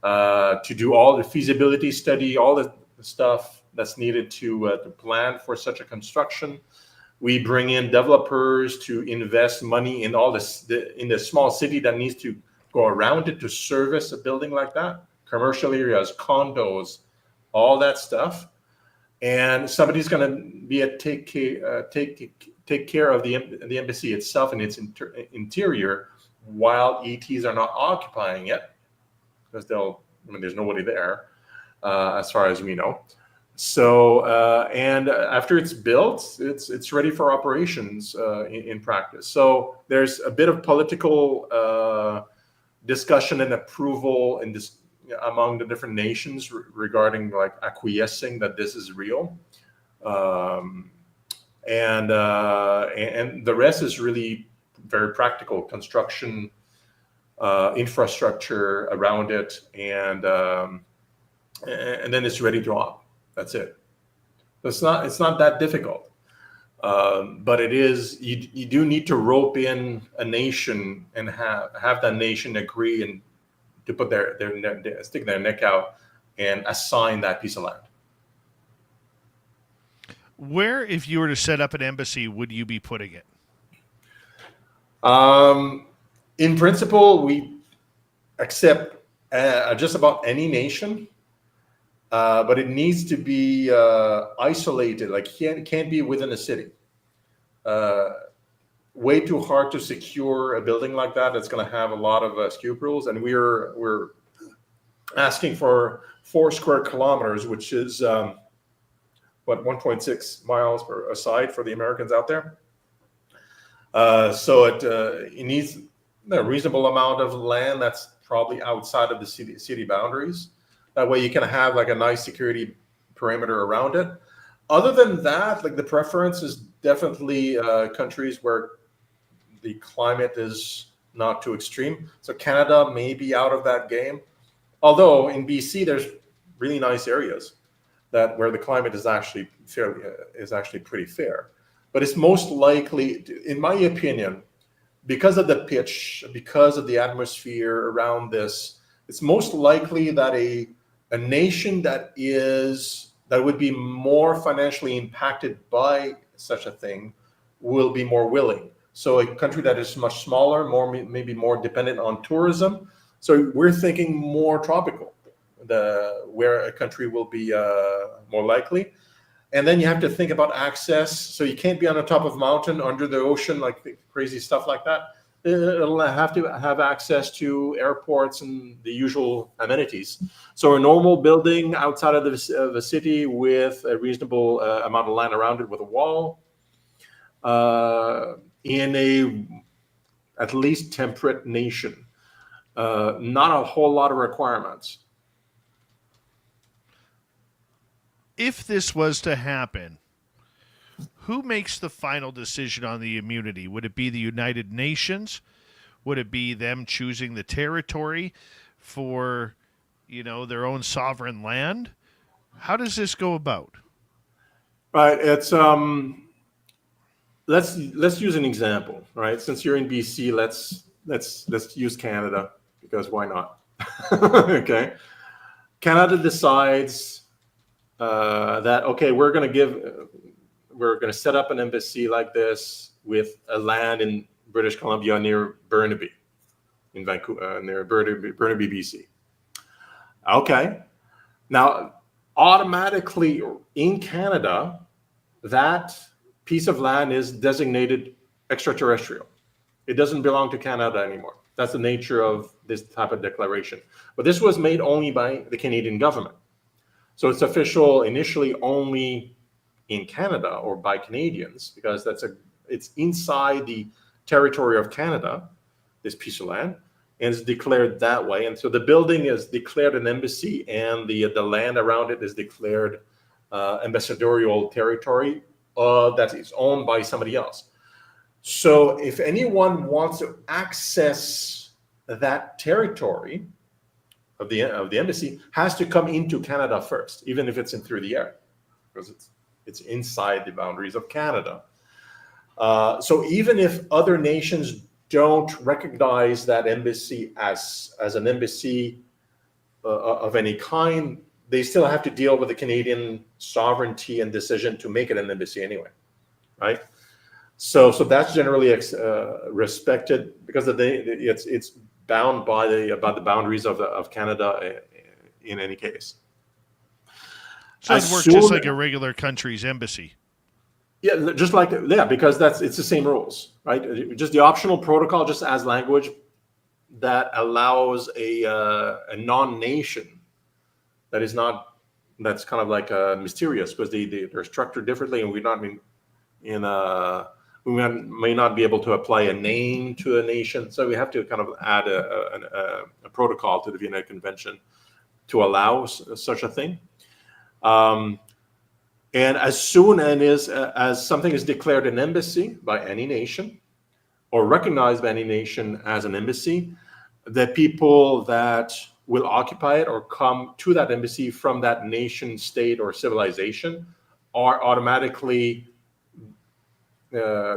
to do all the feasibility study, all the stuff that's needed to plan for such a construction. We bring in developers to invest money in in the small city that needs to go around it to service a building like that. Commercial areas, condos, all that stuff, and somebody's going to be take care of the embassy itself and its interior while ETs are not occupying it, because there's nobody there, as far as we know. So and after it's built, it's ready for operations in practice. So there's a bit of political discussion and approval among the different nations regarding like acquiescing that this is real, and the rest is really very practical construction, infrastructure around it, and then it's ready to op. That's it. It's not that difficult, but it is. You do need to rope in a nation and have that nation agree and to put stick their neck out and assign that piece of land. Where, if you were to set up an embassy, would you be putting it? In principle, we accept just about any nation. But it needs to be isolated, like can't be within a city. Way too hard to secure a building like that. It's going to have a lot of scruples, and we're asking for 4 square kilometers, which is 1.6 miles per aside for the Americans out there. So it needs a reasonable amount of land that's probably outside of the city boundaries. That way you can have like a nice security perimeter around it. Other than that, like the preference is definitely countries where the climate is not too extreme. So Canada may be out of that game. Although in BC, there's really nice areas where the climate is actually pretty fair. But it's most likely, in my opinion, because of the pitch, because of the atmosphere around this, it's most likely that a nation that would be more financially impacted by such a thing will be more willing. So a country that is much smaller, maybe more dependent on tourism. So we're thinking more tropical, where a country will be more likely. And then you have to think about access. So you can't be on the top of a mountain under the ocean, like crazy stuff like that. It'll have to have access to airports and the usual amenities. So a normal building outside of the city with a reasonable amount of land around it with a wall, in a at least temperate nation. Not a whole lot of requirements. If this was to happen, who makes the final decision on the immunity? Would it be the United Nations? Would it be them choosing the territory for, their own sovereign land? How does this go about? Right. It's let's use an example. Right. Since you're in BC, let's use Canada, because why not? Okay. Canada decides that we're going to set up an embassy like this with a land in British Columbia near Burnaby, in Vancouver, near Burnaby, BC. Okay. Now, automatically in Canada, that piece of land is designated extraterrestrial. It doesn't belong to Canada anymore. That's the nature of this type of declaration. But this was made only by the Canadian government. So it's official initially only in Canada or by Canadians, because it's inside the territory of Canada, this piece of land, and it's declared that way. And so the building is declared an embassy, and the land around it is declared ambassadorial territory that is owned by somebody else. So if anyone wants to access that territory of the embassy, has to come into Canada first, even if it's through the air, because it's inside the boundaries of Canada. So even if other nations don't recognize that embassy as an embassy of any kind, they still have to deal with the Canadian sovereignty and decision to make it an embassy anyway, right? So that's generally respected, because it's bound by the boundaries of Canada in any case. So as it works soon, just like a regular country's embassy. yeah, just like, yeah, because it's the same rules, right? Just the optional protocol just adds language that allows a non-nation that is not, that's kind of like mysterious, because they're structured differently, and we're not we may not be able to apply a name to a nation, so we have to kind of add a protocol to the Vienna Convention to allow such a thing. And as soon as something is declared an embassy by any nation, or recognized by any nation as an embassy, the people that will occupy it or come to that embassy from that nation, state, or civilization are automatically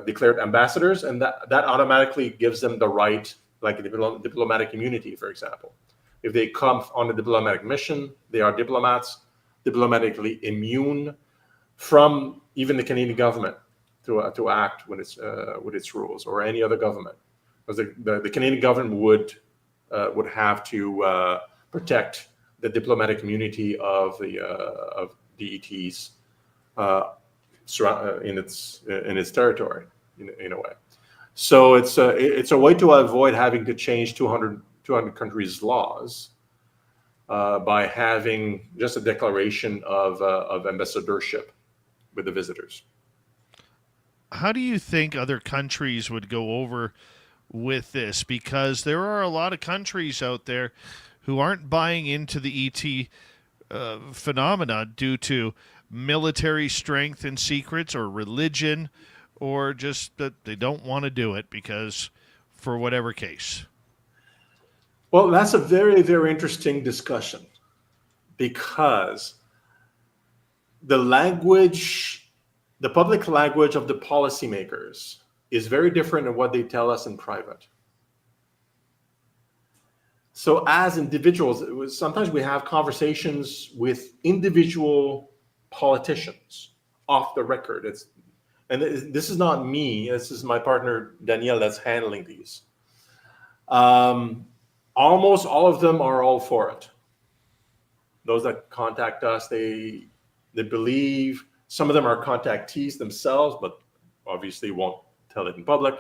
declared ambassadors, and that automatically gives them the right, like diplomatic immunity, for example. If they come on a diplomatic mission, they are diplomats, diplomatically immune from even the Canadian government to act with its rules, or any other government, because the Canadian government would have to protect the diplomatic immunity of the ETs in its territory, in a way. So it's a way to avoid having to change 200 countries' laws by having just a declaration of ambassadorship with the visitors. How do you think other countries would go over with this? Because there are a lot of countries out there who aren't buying into the ET phenomena due to military strength and secrets, or religion, or just that they don't want to do it because for whatever case. Well, that's a very, very interesting discussion, because the public language of the policymakers is very different than what they tell us in private. So as individuals, sometimes we have conversations with individual politicians off the record. This is not me. This is my partner Danielle that's handling these. Almost all of them are all for it. Those that contact us, they believe. Some of them are contactees themselves, but obviously won't tell it in public.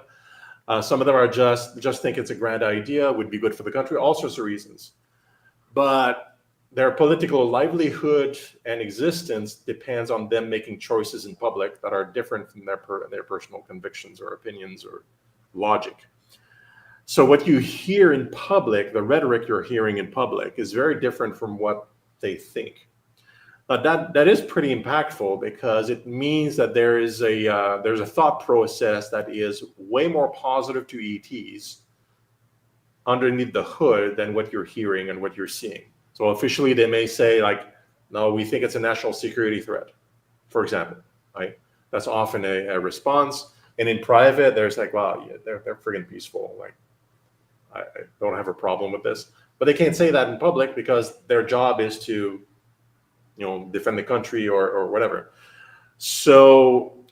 Some of them are just think it's a grand idea, would be good for the country, all sorts of reasons. But their political livelihood and existence depends on them making choices in public that are different from their personal convictions or opinions or logic. So what you hear in public, the rhetoric you're hearing in public, is very different from what they think. But that is pretty impactful, because it means that there's a thought process that is way more positive to ETs underneath the hood than what you're hearing and what you're seeing. So officially, they may say, like, no, we think it's a national security threat, for example, right? That's often a response. And in private, there's like, wow, yeah, they're friggin' peaceful. Like, I don't have a problem with this. But they can't say that in public, because their job is to, defend the country or whatever. So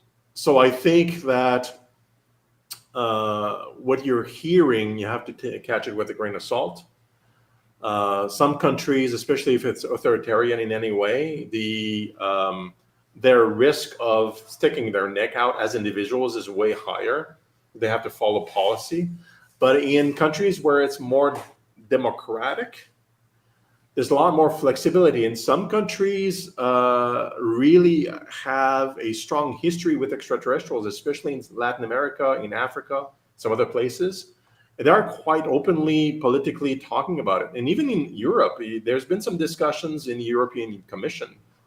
I think that what you're hearing, you have to catch it with a grain of salt. Some countries, especially if it's authoritarian in any way, their risk of sticking their neck out as individuals is way higher. They have to follow policy. But in countries where it's more democratic, there's a lot more flexibility. And some countries really have a strong history with extraterrestrials, especially in Latin America, in Africa, some other places. They are quite openly politically talking about it. And even in Europe, there's been some discussions in the European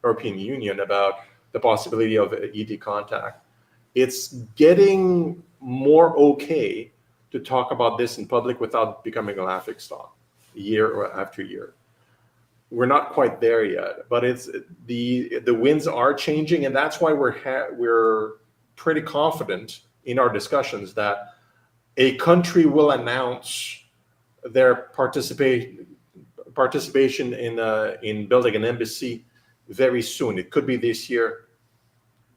Union about the possibility of ET contact. It's getting more okay to talk about this in public without becoming a laughingstock year after year. We're not quite there yet, but it's the winds are changing, and that's why we're pretty confident in our discussions that a country will announce their participation in building an embassy very soon. It could be this year,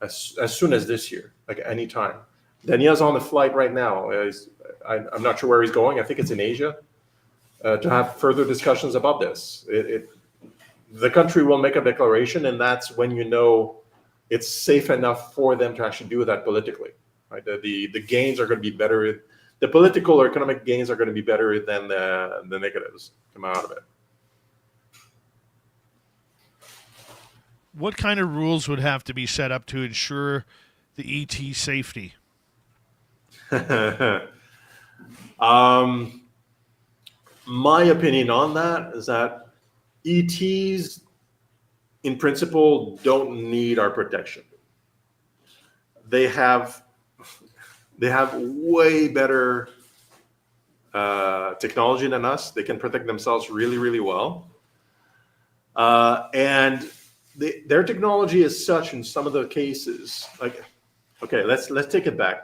as soon as this year, like any time. Daniel's on the flight right now. I'm not sure where he's going. I think it's in Asia, to have further discussions about this. the country will make a declaration, and that's when you know it's safe enough for them to actually do that politically. Right? The gains are going to be better. The political or economic gains are going to be better than the negatives come out of it. What kind of rules would have to be set up to ensure the ET safety? My opinion on that is that ETs, in principle, don't need our protection. They have way better technology than us. They can protect themselves really, really well. And their technology is such in some of the cases, like, okay, let's take it back.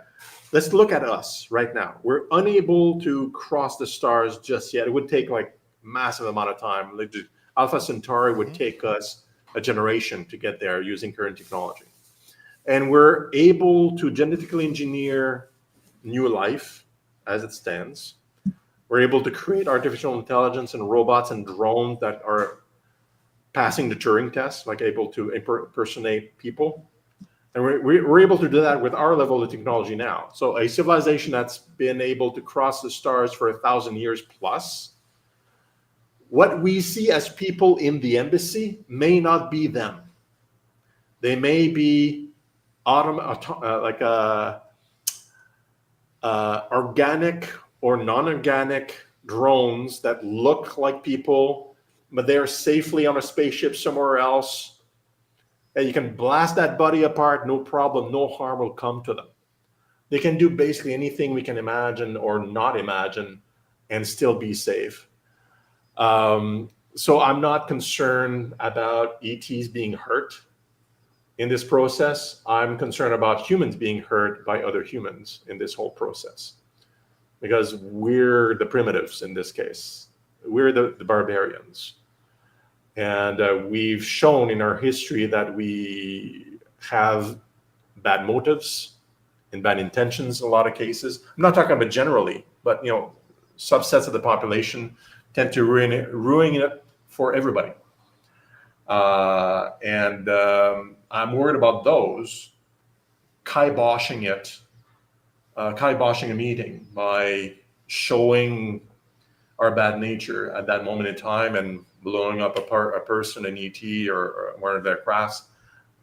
Let's look at us right now. We're unable to cross the stars just yet. It would take like massive amount of time. Like Alpha Centauri would take us a generation to get there using current technology. And we're able to genetically engineer new life as it stands. We're able to create artificial intelligence and robots and drones that are passing the Turing test, like able to impersonate people. And we're able to do that with our level of technology now. So a civilization that's been able to cross the stars for 1,000 years plus, what we see as people in the embassy may not be them. They may be organic or non-organic drones that look like people, but they're safely on a spaceship somewhere else. And you can blast that body apart, no problem, no harm will come to them. They can do basically anything we can imagine or not imagine and still be safe. So I'm not concerned about ETs being hurt in this process. I'm concerned about humans being hurt by other humans in this whole process, because we're the primitives in this case. We're the barbarians. And we've shown in our history that we have bad motives and bad intentions in a lot of cases. I'm not talking about generally, but subsets of the population tend to ruin it for everybody. And I'm worried about those kiboshing a meeting by showing our bad nature at that moment in time and blowing up a person, an ET, or one of their crafts.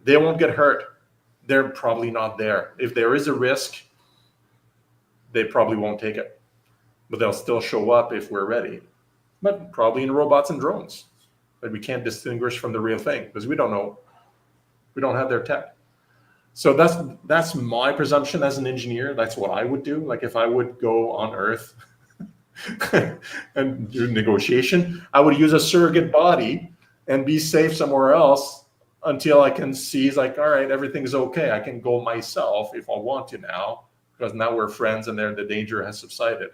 They won't get hurt. They're probably not there. If there is a risk, they probably won't take it. But they'll still show up if we're ready. But probably in robots and drones that we can't distinguish from the real thing because we don't know. We don't have their tech. So that's my presumption as an engineer. That's what I would do. Like if I would go on Earth and do negotiation, I would use a surrogate body and be safe somewhere else until I can see, it's like, all right, everything's okay. I can go myself if I want to now, because now we're friends and the danger has subsided.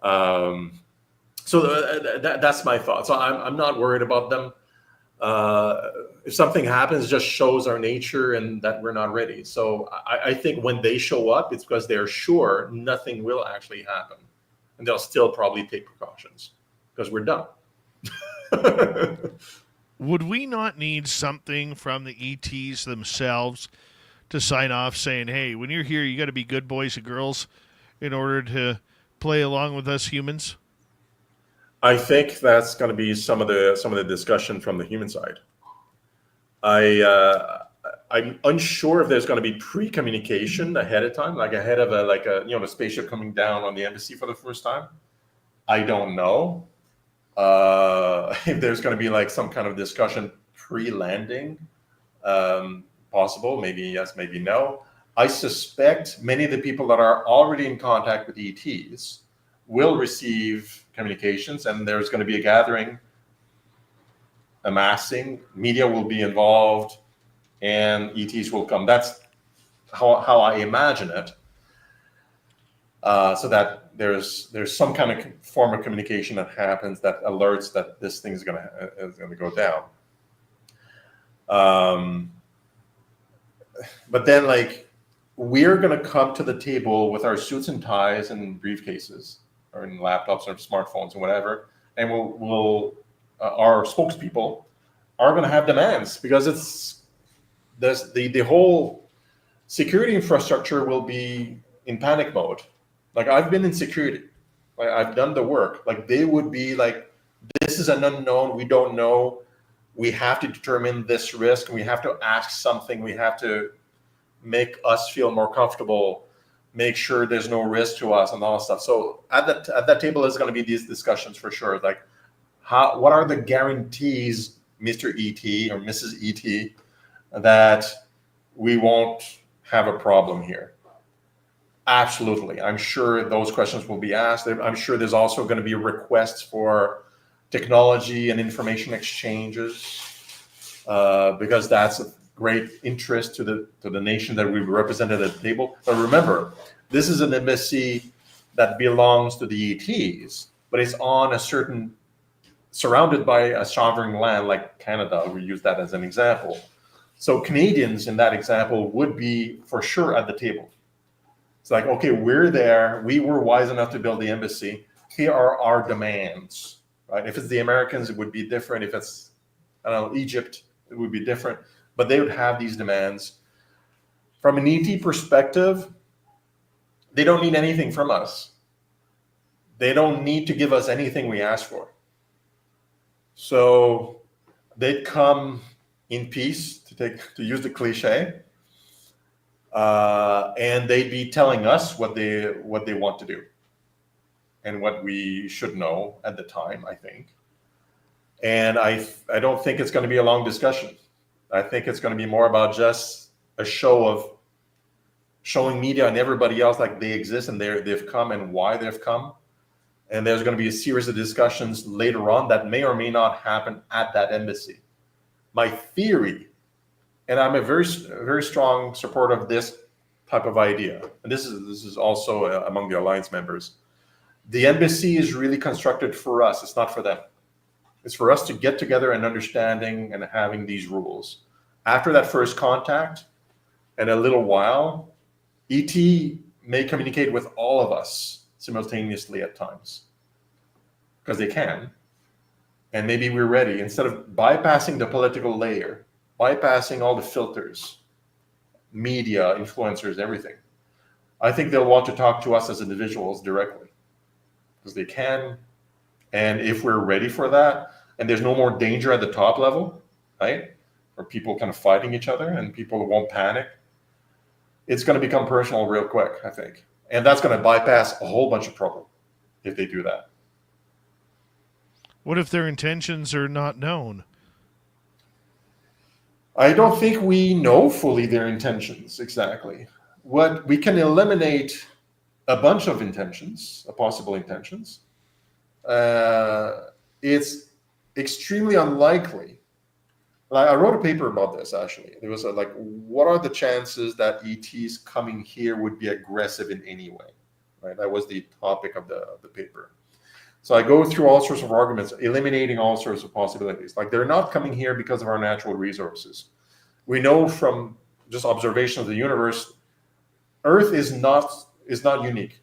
So that's my thought. So I'm not worried about them. If something happens, it just shows our nature and that we're not ready. So I think when they show up, it's because they're sure nothing will actually happen. And they'll still probably take precautions because we're done. Would we not need something from the ETs themselves to sign off saying, hey, when you're here, you got to be good boys and girls in order to play along with us humans? I think that's going to be some of the discussion from the human side. I'm unsure if there's going to be pre-communication ahead of time, like ahead of a spaceship coming down on the embassy for the first time. I don't know if there's going to be like some kind of discussion pre-landing. Possible, maybe yes, maybe no. I suspect many of the people that are already in contact with ETs will receive communications, and there's going to be a gathering, amassing. Media will be involved, and ETs will come. That's how I imagine it. So that there's some kind of form of communication that happens that alerts that this thing is going to go down. But then, like, we're going to come to the table with our suits and ties and briefcases, or in laptops or smartphones and whatever, and we'll our spokespeople are going to have demands because it's the whole security infrastructure will be in panic mode. Like I've been in security, like I've done the work. Like they would be like, this is an unknown. We don't know. We have to determine this risk. We have to ask something. We have to make us feel more comfortable, make sure there's no risk to us and all that stuff. So at that table is going to be these discussions for sure. Like what are the guarantees, Mr. ET or Mrs. ET, that we won't have a problem here? Absolutely. I'm sure those questions will be asked. I'm sure there's also going to be requests for technology and information exchanges because that's of great interest to the nation that we represented at the table. But remember, this is an embassy that belongs to the ETs, but it's on a certain, surrounded by a sovereign land like Canada. We use that as an example. So Canadians in that example would be for sure at the table. It's like, okay, we're there. We were wise enough to build the embassy. Here are our demands, right? If it's the Americans, it would be different. If it's, I don't know, Egypt, it would be different. But they would have these demands. From an ET perspective, they don't need anything from us. They don't need to give us anything we ask for. So they'd come in peace, to use the cliche, and they'd be telling us what they want to do and what we should know at the time, I think. And I don't think it's going to be a long discussion. I think it's going to be more about just a show of showing media and everybody else like they exist and they've come and why they've come. And there's going to be a series of discussions later on that may or may not happen at that embassy. My theory, and I'm a very, very strong supporter of this type of idea, and this is also among the alliance members, the embassy is really constructed for us. It's not for them. It's for us to get together and understanding and having these rules. After that first contact, and a little while, ET may communicate with all of us simultaneously at times, because they can. And maybe we're ready. Instead of bypassing the political layer, bypassing all the filters, media, influencers, everything, I think they'll want to talk to us as individuals directly, because they can. And if we're ready for that, and there's no more danger at the top level, right, or people kind of fighting each other and people won't panic, it's going to become personal real quick, I think. And that's going to bypass a whole bunch of trouble if they do that. What if their intentions are not known? I don't think we know fully their intentions exactly. What we can eliminate a bunch of intentions, possible intentions. It's extremely unlikely. I wrote a paper about this, actually. It was like, what are the chances that ETs coming here would be aggressive in any way? Right? That was the topic of the paper. So I go through all sorts of arguments, eliminating all sorts of possibilities. Like, they're not coming here because of our natural resources. We know from just observation of the universe, Earth is not unique.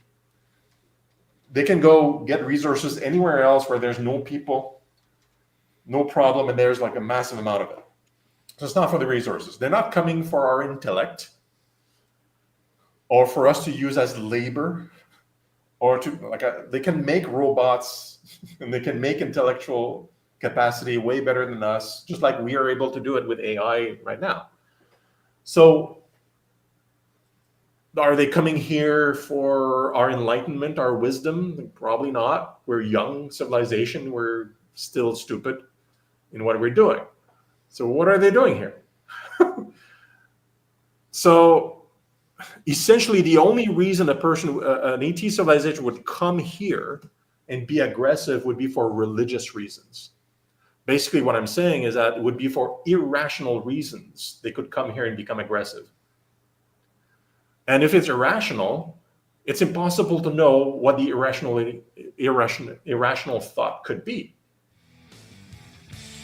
They can go get resources anywhere else where there's no people, no problem, and there's like a massive amount of it. So it's not for the resources. They're not coming for our intellect or for us to use as labor, or to they can make robots and they can make intellectual capacity way better than us, just like we are able to do it with AI right now. So are they coming here for our enlightenment, our wisdom? Probably not. We're young civilization. We're still stupid in what we're doing. So what are they doing here? So essentially, the only reason an ET civilization would come here and be aggressive would be for religious reasons. Basically, what I'm saying is that it would be for irrational reasons. They could come here and become aggressive. And if it's irrational, it's impossible to know what the irrational thought could be.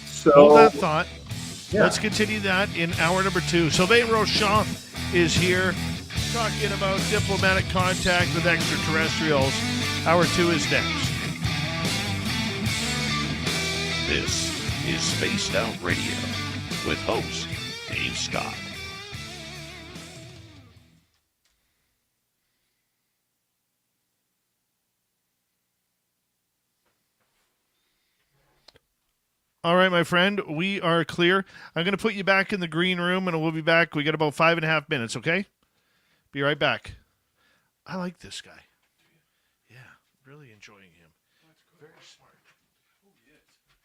So, hold that thought. Yeah. Let's continue that in hour number 2. Sylvain Rochon is here talking about diplomatic contact with extraterrestrials. Hour 2 is next. This is Spaced Out Radio with host Dave Scott. All right, my friend, we are clear. I'm going to put you back in the green room, and we'll be back. We got about 5.5 minutes, okay? Be right back. I like this guy. Yeah, really enjoying him. Very smart. Very smart.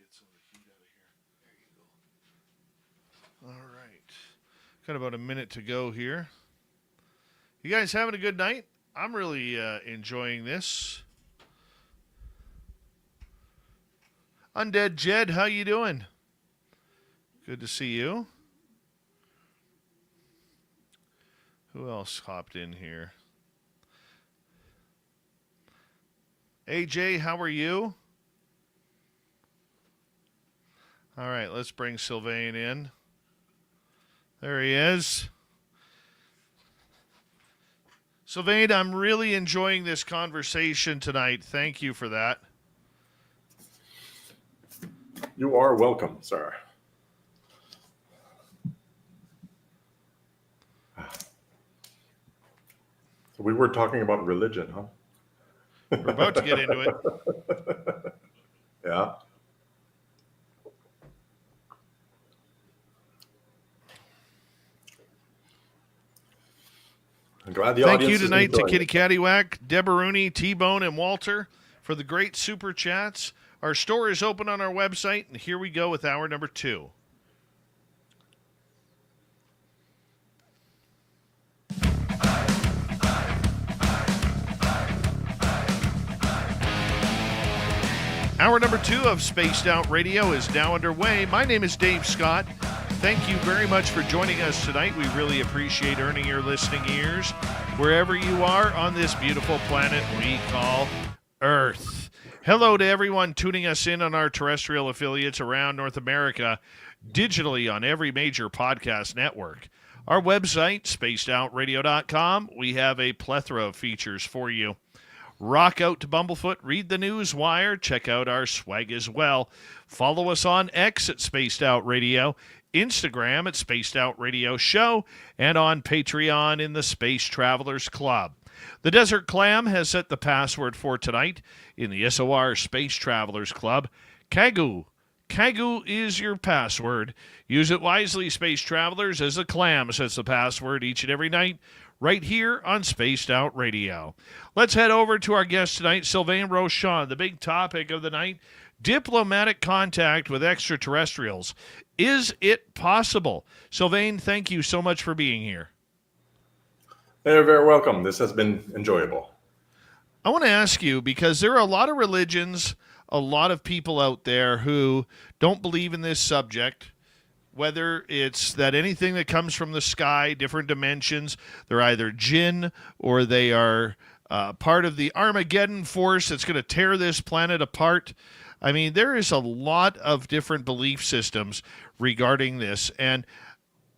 get some of the heat out of here. There you go. All right. Got about a minute to go here. You guys having a good night? I'm really enjoying this. Undead Jed, how you doing? Good to see you. Who else hopped in here? AJ, how are you? All right, let's bring Sylvain in. There he is. Sylvain, I'm really enjoying this conversation tonight. Thank you for that. You are welcome, sir. So we were talking about religion, huh? We're about to get into it. Yeah. I'm glad the Thank audience you is tonight to enjoying Kitty it. Cattywack, Deboruni, T-Bone, and Walter for the great super chats. Our store is open on our website, and here we go with hour number 2. Hour number 2 of Spaced Out Radio is now underway. My name is Dave Scott. Thank you very much for joining us tonight. We really appreciate earning your listening ears wherever you are on this beautiful planet we call Earth. Hello to everyone tuning us in on our terrestrial affiliates around North America, digitally on every major podcast network. Our website, spacedoutradio.com, we have a plethora of features for you. Rock out to Bumblefoot, read the news wire, check out our swag as well. Follow us on X at Spaced Out Radio, Instagram at Spaced Out Radio Show, and on Patreon in the Space Travelers Club. The Desert Clam has set the password for tonight in the SOR Space Travelers Club. Kagu. Kagu is your password. Use it wisely, Space Travelers, as the Clam sets the password each and every night right here on Spaced Out Radio. Let's head over to our guest tonight, Sylvain Rochon. The big topic of the night, diplomatic contact with extraterrestrials. Is it possible? Sylvain, thank you so much for being here. You're very welcome. This has been enjoyable. I want to ask you, because there are a lot of religions, a lot of people out there who don't believe in this subject, whether it's that anything that comes from the sky, different dimensions, they're either jinn or they are part of the Armageddon force that's going to tear this planet apart. I mean, there is a lot of different belief systems regarding this, and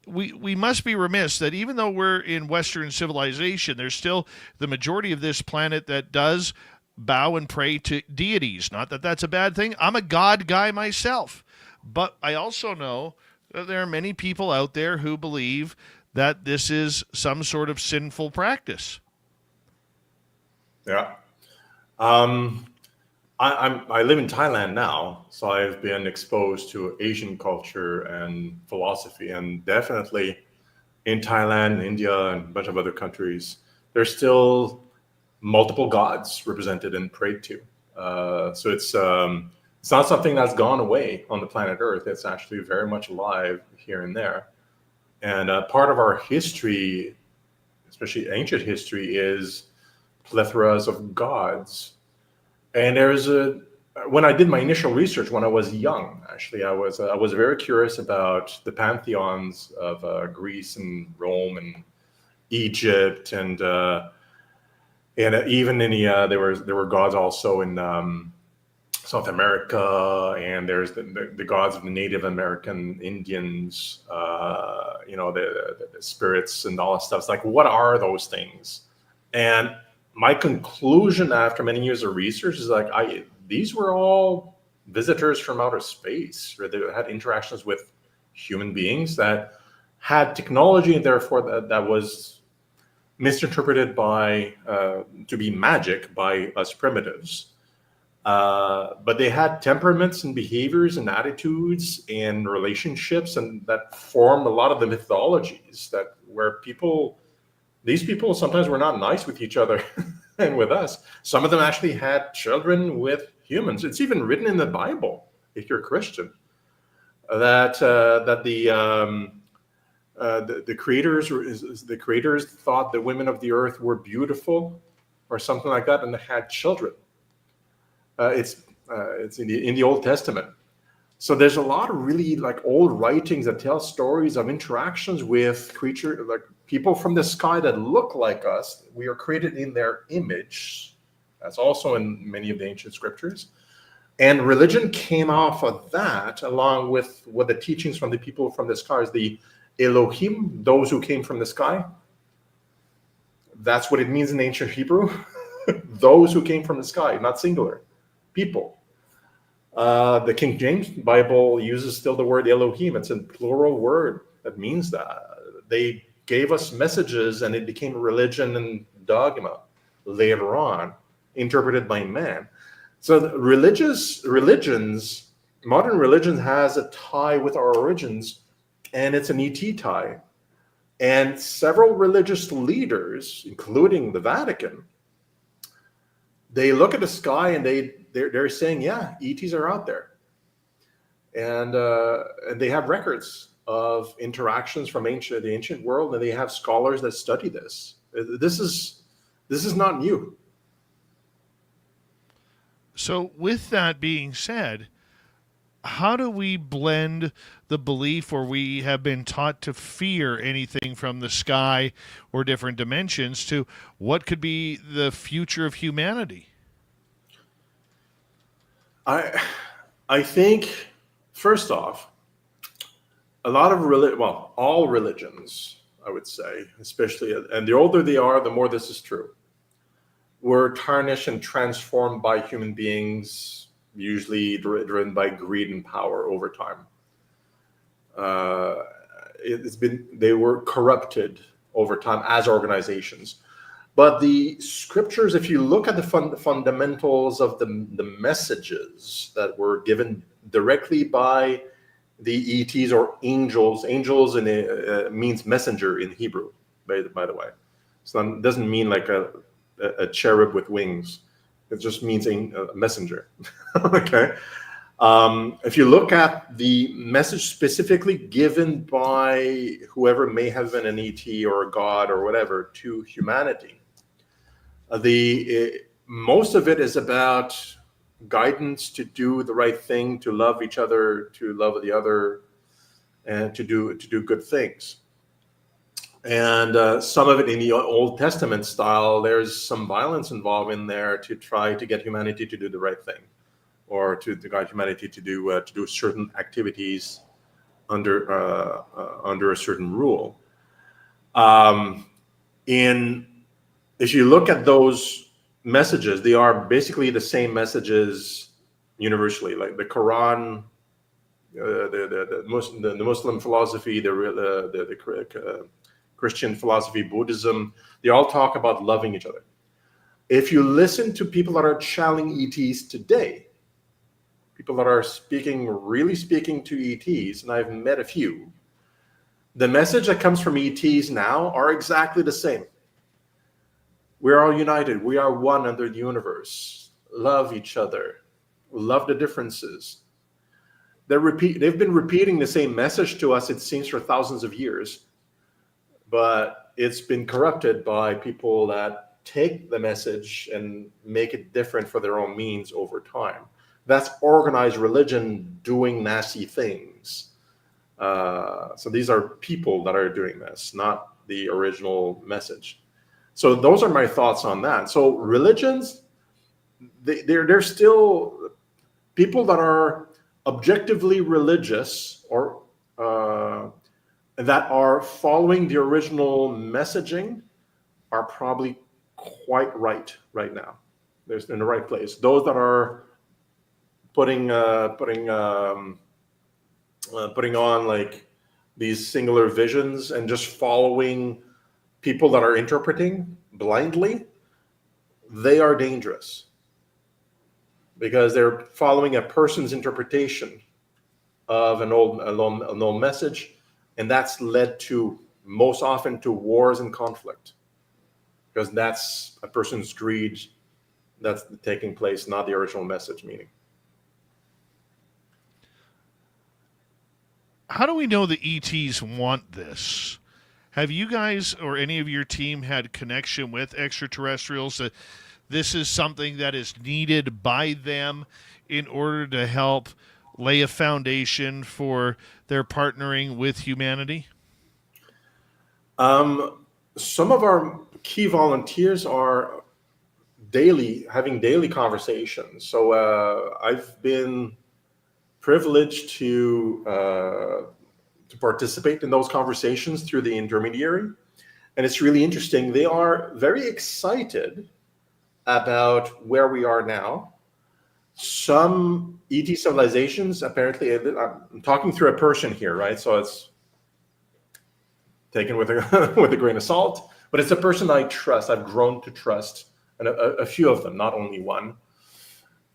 we must be remiss that even though we're in Western civilization, there's still the majority of this planet that does bow and pray to deities. Not that that's a bad thing. I'm a God guy myself, but I also know that there are many people out there who believe that this is some sort of sinful practice. Yeah. I live in Thailand now, so I've been exposed to Asian culture and philosophy, and definitely in Thailand, India, and a bunch of other countries, there's still multiple gods represented and prayed to. So it's not something that's gone away on the planet Earth. It's actually very much alive here and there. And part of our history, especially ancient history, is plethoras of gods. And when I did my initial research when I was young, actually, I was very curious about the pantheons of Greece and Rome and Egypt, and even in there were gods also in South America, and there's the gods of the Native American Indians, the spirits and all that stuff. It's like, what are those things? And my conclusion after many years of research is like, these were all visitors from outer space, or they had interactions with human beings that had technology, and therefore that was misinterpreted to be magic by us primitives. But they had temperaments and behaviors and attitudes and relationships, and that formed a lot of the mythologies where these people sometimes were not nice with each other and with us. Some of them actually had children with humans. It's even written in the Bible if you're a Christian, that the creators thought the women of the earth were beautiful, or something like that, and they had children. It's in the Old Testament. So there's a lot of really like old writings that tell stories of interactions with creatures, like people from the sky that look like us. We are created in their image. That's also in many of the ancient scriptures. And religion came off of that, along with what the teachings from the people from the skies, the Elohim, those who came from the sky. That's what it means in ancient Hebrew. Those who came from the sky, not singular, people. The King James Bible uses still the word Elohim. It's a plural word that means that. They gave us messages, and it became religion and dogma later on, interpreted by man. So modern religion has a tie with our origins, and it's an ET tie. And several religious leaders, including the Vatican, they look at the sky and they're saying, yeah, ETs are out there, and they have records of interactions from the ancient world, and they have scholars that study this. This is not new. So, with that being said, how do we blend the belief, or we have been taught to fear anything from the sky or different dimensions, to what could be the future of humanity? I think, first off, a lot of all religions, I would say, especially, and the older they are, the more this is true, were tarnished and transformed by human beings, usually driven by greed and power over time. They were corrupted over time as organizations. But the scriptures, if you look at the fundamentals of the messages that were given directly by the ETs or angels means messenger in Hebrew, by the way. So it doesn't mean like a cherub with wings. It just means a messenger. Okay. If you look at the message specifically given by whoever may have been an ET or a god or whatever to humanity, most of it is about guidance to do the right thing, to love each other, to love the other, and to do good things. And some of it in the Old Testament style, there's some violence involved in there to try to get humanity to do the right thing, or to guide humanity to do certain activities under a certain rule. If you look at those messages, they are basically the same messages universally, like the Quran, the Muslim philosophy, the Christian philosophy, Buddhism. They all talk about loving each other. If you listen to people that are channeling ETs today, people that are really speaking to ETs, and I've met a few, the message that comes from ETs now are exactly the same. We are all united. We are one under the universe. Love each other. Love the differences. They've been repeating the same message to us, it seems, for thousands of years. But it's been corrupted by people that take the message and make it different for their own means over time. That's organized religion doing nasty things. So these are people that are doing this, not the original message. So those are my thoughts on that. So religions, they're still people that are objectively religious, or that are following the original messaging, are probably quite right now. They're in the right place. Those that are putting on like these singular visions and just following people that are interpreting blindly, they are dangerous, because they're following a person's interpretation of an old message, and that's led to, most often, to wars and conflict, because that's a person's greed that's taking place, not the original message meaning. how do we know the ETs want this? Have you guys or any of your team had connection with extraterrestrials that this is something that is needed by them in order to help lay a foundation for their partnering with humanity? Some of our key volunteers are having daily conversations. So I've been privileged to participate in those conversations through the intermediary. And it's really interesting. They are very excited about where we are now. Some ET civilizations, apparently, I'm talking through a person here, right? So it's taken with a, with a grain of salt, but it's a person I trust. I've grown to trust, and a few of them, not only one.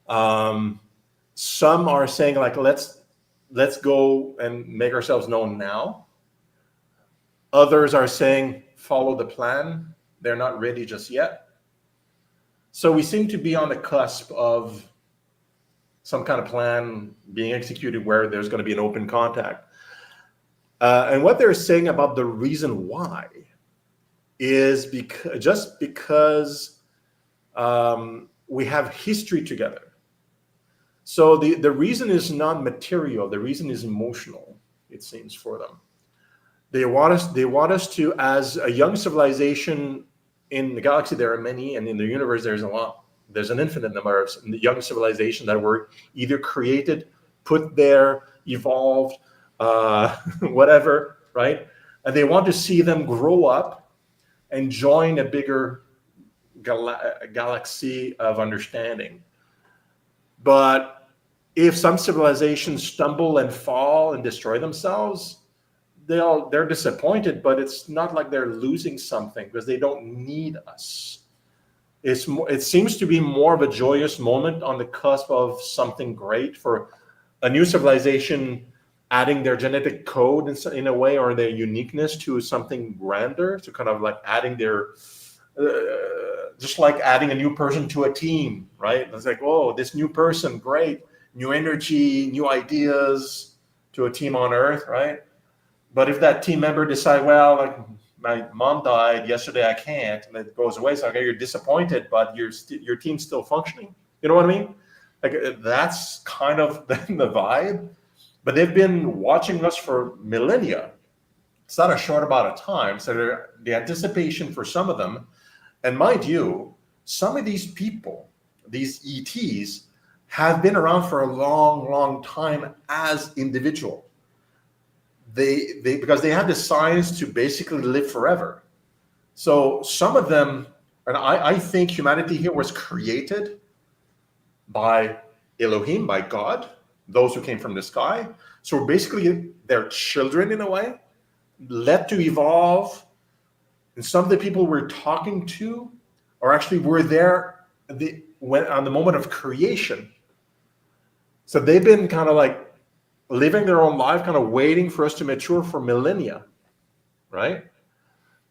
Some are saying, like, let's go and make ourselves known now. Others are saying, follow the plan. They're not ready just yet. So we seem to be on the cusp of some kind of plan being executed where there's going to be an open contact. And what they're saying about the reason why is because we have history together. So the reason is not material. The reason is emotional, it seems, for them. They want us to, as a young civilization in the galaxy, there are many, and in the universe, there's a lot. There's an infinite number of young civilizations that were either created, put there, evolved, whatever, right? And they want to see them grow up and join a bigger galaxy of understanding. But if some civilizations stumble and fall and destroy themselves, they're disappointed, but it's not like they're losing something because they don't need us. It seems to be more of a joyous moment on the cusp of something great for a new civilization adding their genetic code in a way, or their uniqueness to something grander, to kind of like adding their, just like adding a new person to a team, right? It's like, oh, this new person, great, new energy, new ideas to a team on Earth, right? But if that team member decide, well, like my mom died yesterday, I can't, and it goes away. So okay, you're disappointed, but your team's still functioning. You know what I mean? Like that's kind of the vibe. But they've been watching us for millennia. It's not a short amount of time. So the anticipation for some of them, and mind you, some of these people, these ETs, have been around for a long, long time as individuals. Because they have the science to basically live forever. So some of them, and I think humanity here was created by Elohim, by God, those who came from the sky. So basically they're children in a way, led to evolve. And some of the people we're talking to were there on the moment of creation. So they've been kind of like living their own life, kind of waiting for us to mature for millennia, right?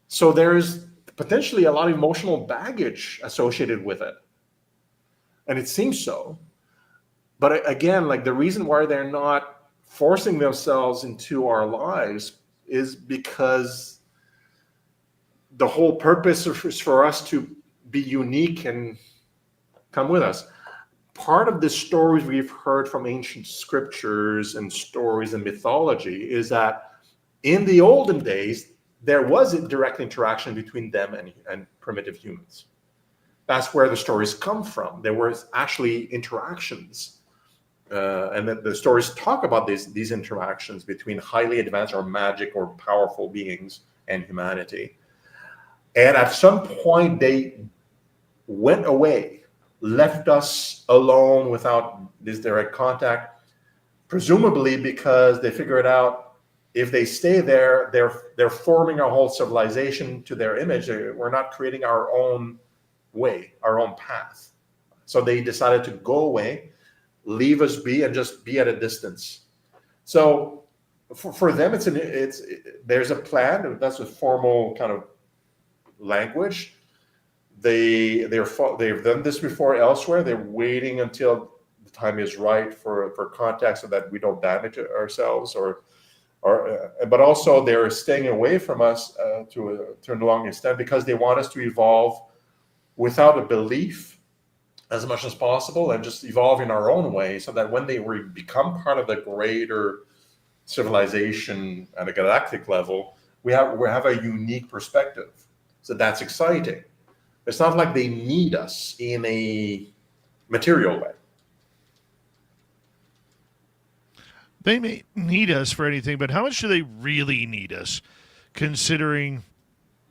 So there's potentially a lot of emotional baggage associated with it. And it seems so. But again, like the reason why they're not forcing themselves into our lives is because the whole purpose is for us to be unique and come with us. Part of the stories we've heard from ancient scriptures and stories and mythology is that in the olden days, there was a direct interaction between them and primitive humans. That's where the stories come from. There was actually interactions. And then the stories talk about these interactions between highly advanced or magic or powerful beings and humanity. And at some point, they went away, left us alone without this direct contact, presumably because they figured out if they stay there, they're forming a whole civilization to their image. We're not creating our own way, our own path. So they decided to go away, leave us be, and just be at a distance. So for them, there's a plan. That's a formal kind of language. They've done this before elsewhere. They're waiting until the time is right for contact so that we don't damage ourselves or but also they're staying away from us to a long extent because they want us to evolve without a belief as much as possible and just evolve in our own way, so that when they become part of the greater civilization at a galactic level, we have a unique perspective. So that's exciting. It's not like they need us in a material way. They may need us for anything, but how much do they really need us, considering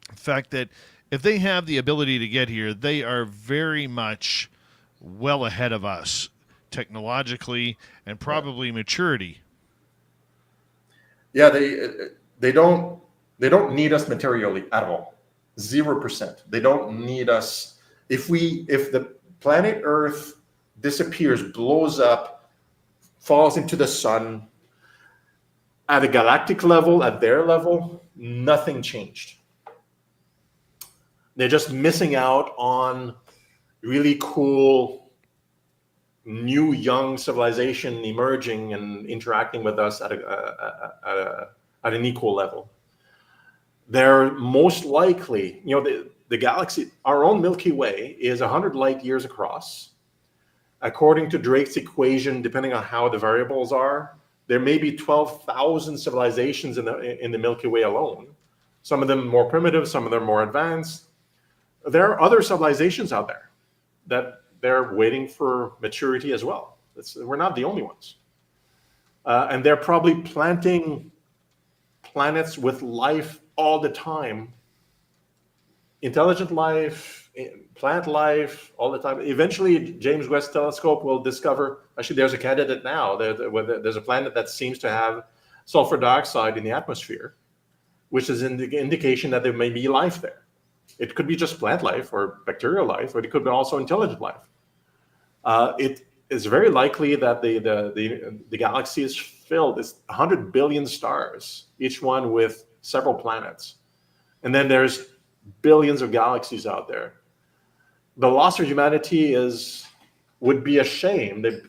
the fact that if they have the ability to get here, they are very much well ahead of us technologically and probably maturity. Yeah, they don't need us materially at all. 0%. They don't need us. If the planet Earth disappears, blows up, falls into the sun, at a galactic level, at their level, nothing changed. They're just missing out on really cool new young civilization emerging and interacting with us at an equal level. They're most likely, the galaxy, our own Milky Way is 100 light years across. According to Drake's equation, depending on how the variables are, there may be 12,000 civilizations in the Milky Way alone. Some of them more primitive, some of them more advanced. There are other civilizations out there that they're waiting for maturity as well. We're not the only ones. And they're probably planting planets with life all the time. Intelligent life, plant life, all the time. Eventually, James Webb Telescope will discover, actually there's a candidate now, there's a planet that seems to have sulfur dioxide in the atmosphere, which is an indication that there may be life there. It could be just plant life or bacterial life, but it could be also intelligent life. It is very likely that the galaxy is filled. It's 100 billion stars, each one with several planets. And then there's billions of galaxies out there. The loss of humanity would be a shame. They'd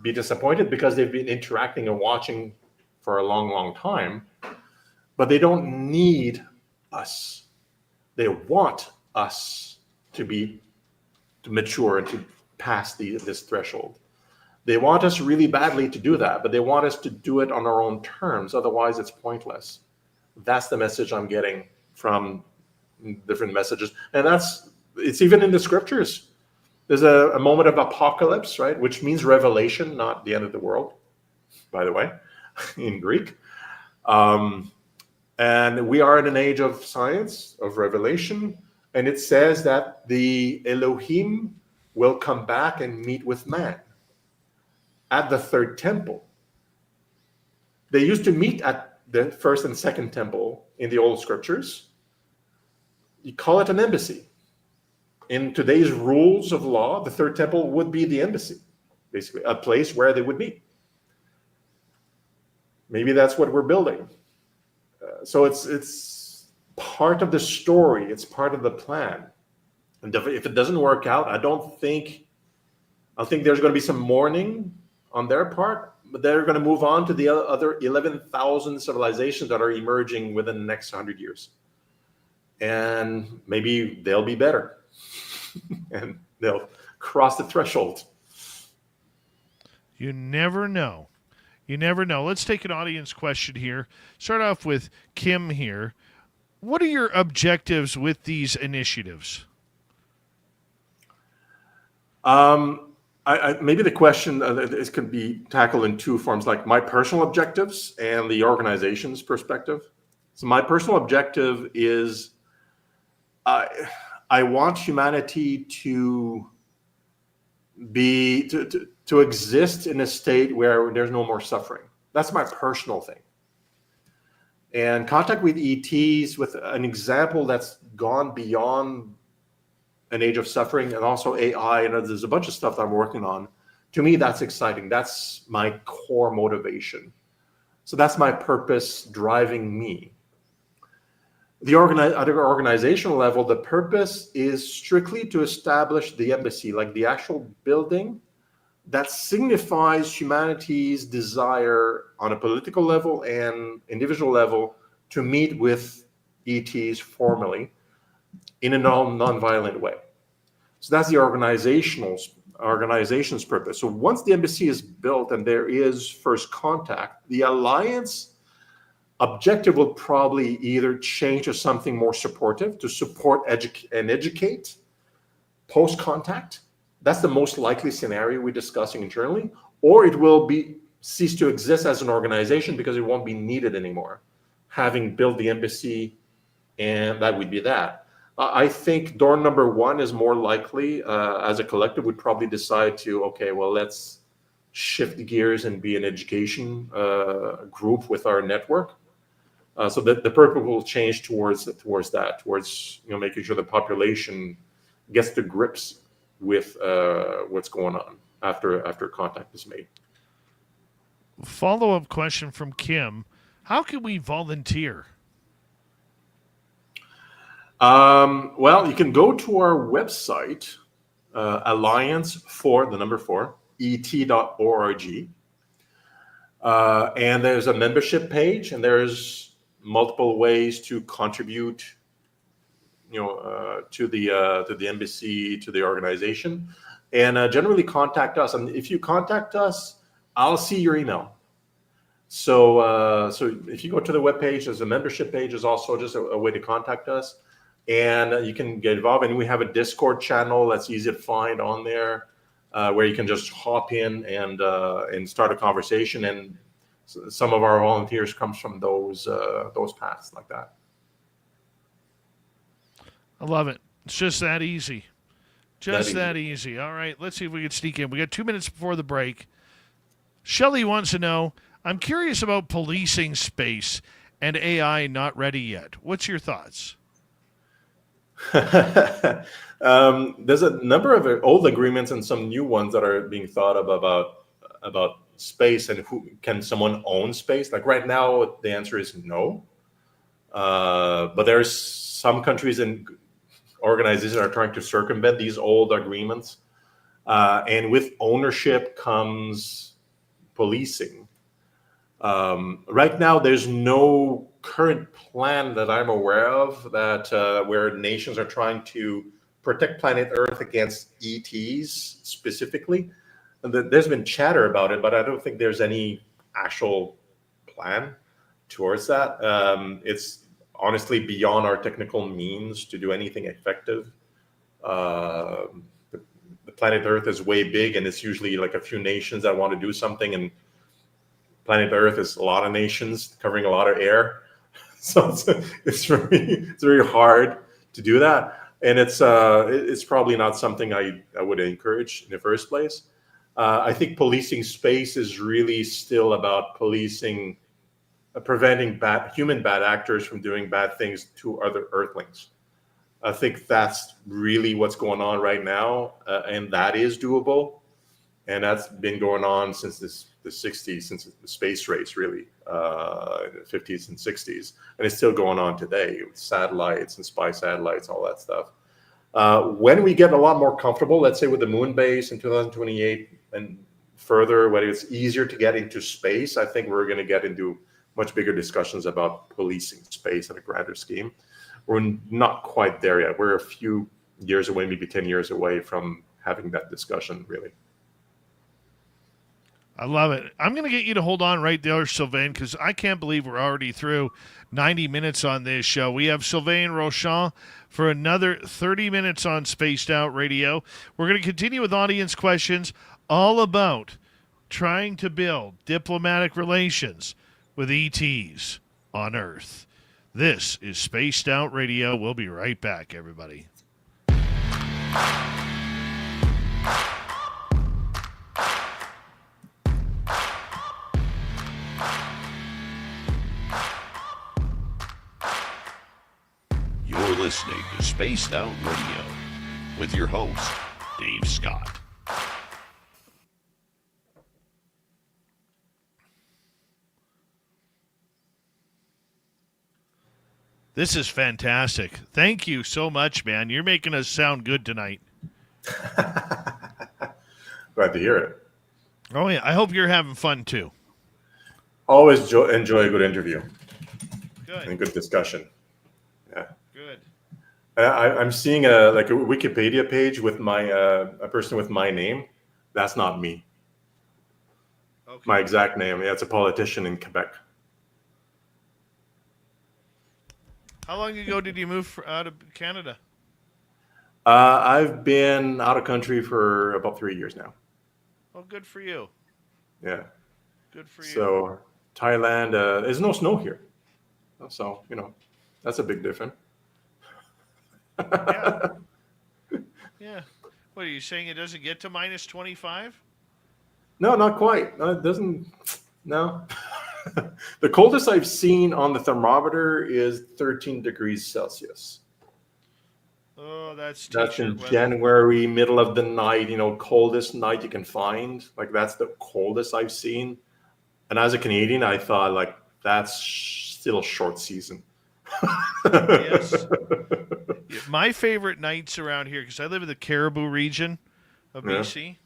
be disappointed because they've been interacting and watching for a long, long time. But they don't need us. They want us to mature and to pass this threshold. They want us really badly to do that, but they want us to do it on our own terms. Otherwise, it's pointless. That's the message I'm getting from different messages. And it's even in the scriptures. There's a moment of apocalypse, right? Which means revelation, not the end of the world, by the way, in Greek. And we are in an age of science, of revelation. And it says that the Elohim will come back and meet with man at the third temple. They used to meet at the first and second temple in the old scriptures. You call it an embassy. In today's rules of law, the third temple would be the embassy, basically, a place where they would meet. Maybe that's what we're building. So it's part of the story. It's part of the plan. And if it doesn't work out, I think there's going to be some mourning on their part, but they're going to move on to the other 11,000 civilizations that are emerging within the next 100 years. And maybe they'll be better and they'll cross the threshold. You never know. You never know. Let's take an audience question here. Start off with Kim here. What are your objectives with these initiatives? Maybe the question this could be tackled in two forms, like my personal objectives and the organization's perspective. So my personal objective is I want humanity to exist in a state where there's no more suffering. That's my personal thing. And contact with ETs, with an example that's gone beyond an age of suffering, and also AI, and there's a bunch of stuff that I'm working on. To me, that's exciting. That's my core motivation. So that's my purpose driving me. At the organizational level, the purpose is strictly to establish the embassy, like the actual building, that signifies humanity's desire on a political level and individual level to meet with ETs formally in a non-violent way. So that's the organization's purpose. So once the embassy is built and there is first contact, the alliance objective will probably either change to something more supportive to support and educate post-contact. That's the most likely scenario we're discussing internally, or it will cease to exist as an organization because it won't be needed anymore, having built the embassy, and that would be that. I think door number one is more likely, as a collective, would probably decide to, okay, well, let's shift gears and be an education group with our network. So that the purpose will change towards that, making sure the population gets to grips with what's going on after contact is made. Follow-up question from Kim. How can we volunteer? Well, you can go to our website, alliance4et.org. And there's a membership page, and there's multiple ways to contribute, to the embassy, to the organization, and generally contact us. And if you contact us, I'll see your email. So if you go to the webpage, there's a membership page. There's also just a way to contact us, and you can get involved. And we have a Discord channel that's easy to find on there, where you can just hop in and start a conversation. And some of our volunteers comes from those paths like that. I love it. It's just that easy. Just that easy. All right, let's see if we can sneak in. We got 2 minutes before the break. Shelley wants to know, I'm curious about policing space and AI not ready yet. What's your thoughts? There's a number of old agreements and some new ones that are being thought of about space and who can someone own space. Like right now, the answer is no. But there's some countries and organizations that are trying to circumvent these old agreements. And with ownership comes policing. Right now, there's no current plan that I'm aware of that where nations are trying to protect planet Earth against ETs specifically. There's been chatter about it, but I don't think there's any actual plan towards that. It's honestly beyond our technical means to do anything effective. The planet Earth is way big, and it's usually like a few nations that want to do something, and planet Earth is a lot of nations covering a lot of air. So it's very hard to do that, and it's probably not something I would encourage in the first place. I think policing space is really still about policing, preventing human bad actors from doing bad things to other Earthlings. I think that's really what's going on right now, and that is doable, and that's been going on since the 60s, since the space race, really, in the 50s and 60s, and it's still going on today with satellites and spy satellites, all that stuff. When we get a lot more comfortable, let's say with the moon base in 2028 and further, when it's easier to get into space, I think we're going to get into much bigger discussions about policing space at a grander scheme. We're not quite there yet. We're a few years away, maybe 10 years away from having that discussion, really. I love it. I'm going to get you to hold on right there, Sylvain, because I can't believe we're already through 90 minutes on this show. We have Sylvain Rochon for another 30 minutes on Spaced Out Radio. We're going to continue with audience questions all about trying to build diplomatic relations with ETs on Earth. This is Spaced Out Radio. We'll be right back, everybody. You're listening to Spaced Out Radio with your host, Dave Scott. This is fantastic. Thank you so much, man. You're making us sound good tonight. Glad to hear it. Oh yeah, I hope you're having fun too. Always enjoy a good interview Good. and good discussion. Yeah. Good. I'm seeing a Wikipedia page with a person with my name. That's not me. Okay. My exact name. Yeah, it's a politician in Quebec. How long ago did you move out of Canada? I've been out of country for about 3 years now. Oh, good for you. Yeah. Good for you. So Thailand, there's no snow here. So, that's a big difference. Yeah. Yeah. What are you saying? It doesn't get to minus 25? No, not quite. No, it doesn't. No. The coldest I've seen on the thermometer is 13 degrees Celsius. Oh, that's in weather. January, middle of the night, coldest night you can find. Like, that's the coldest I've seen. And as a Canadian, I thought, like, that's still short season. Yes. My favorite nights around here, because I live in the Caribou region of BC,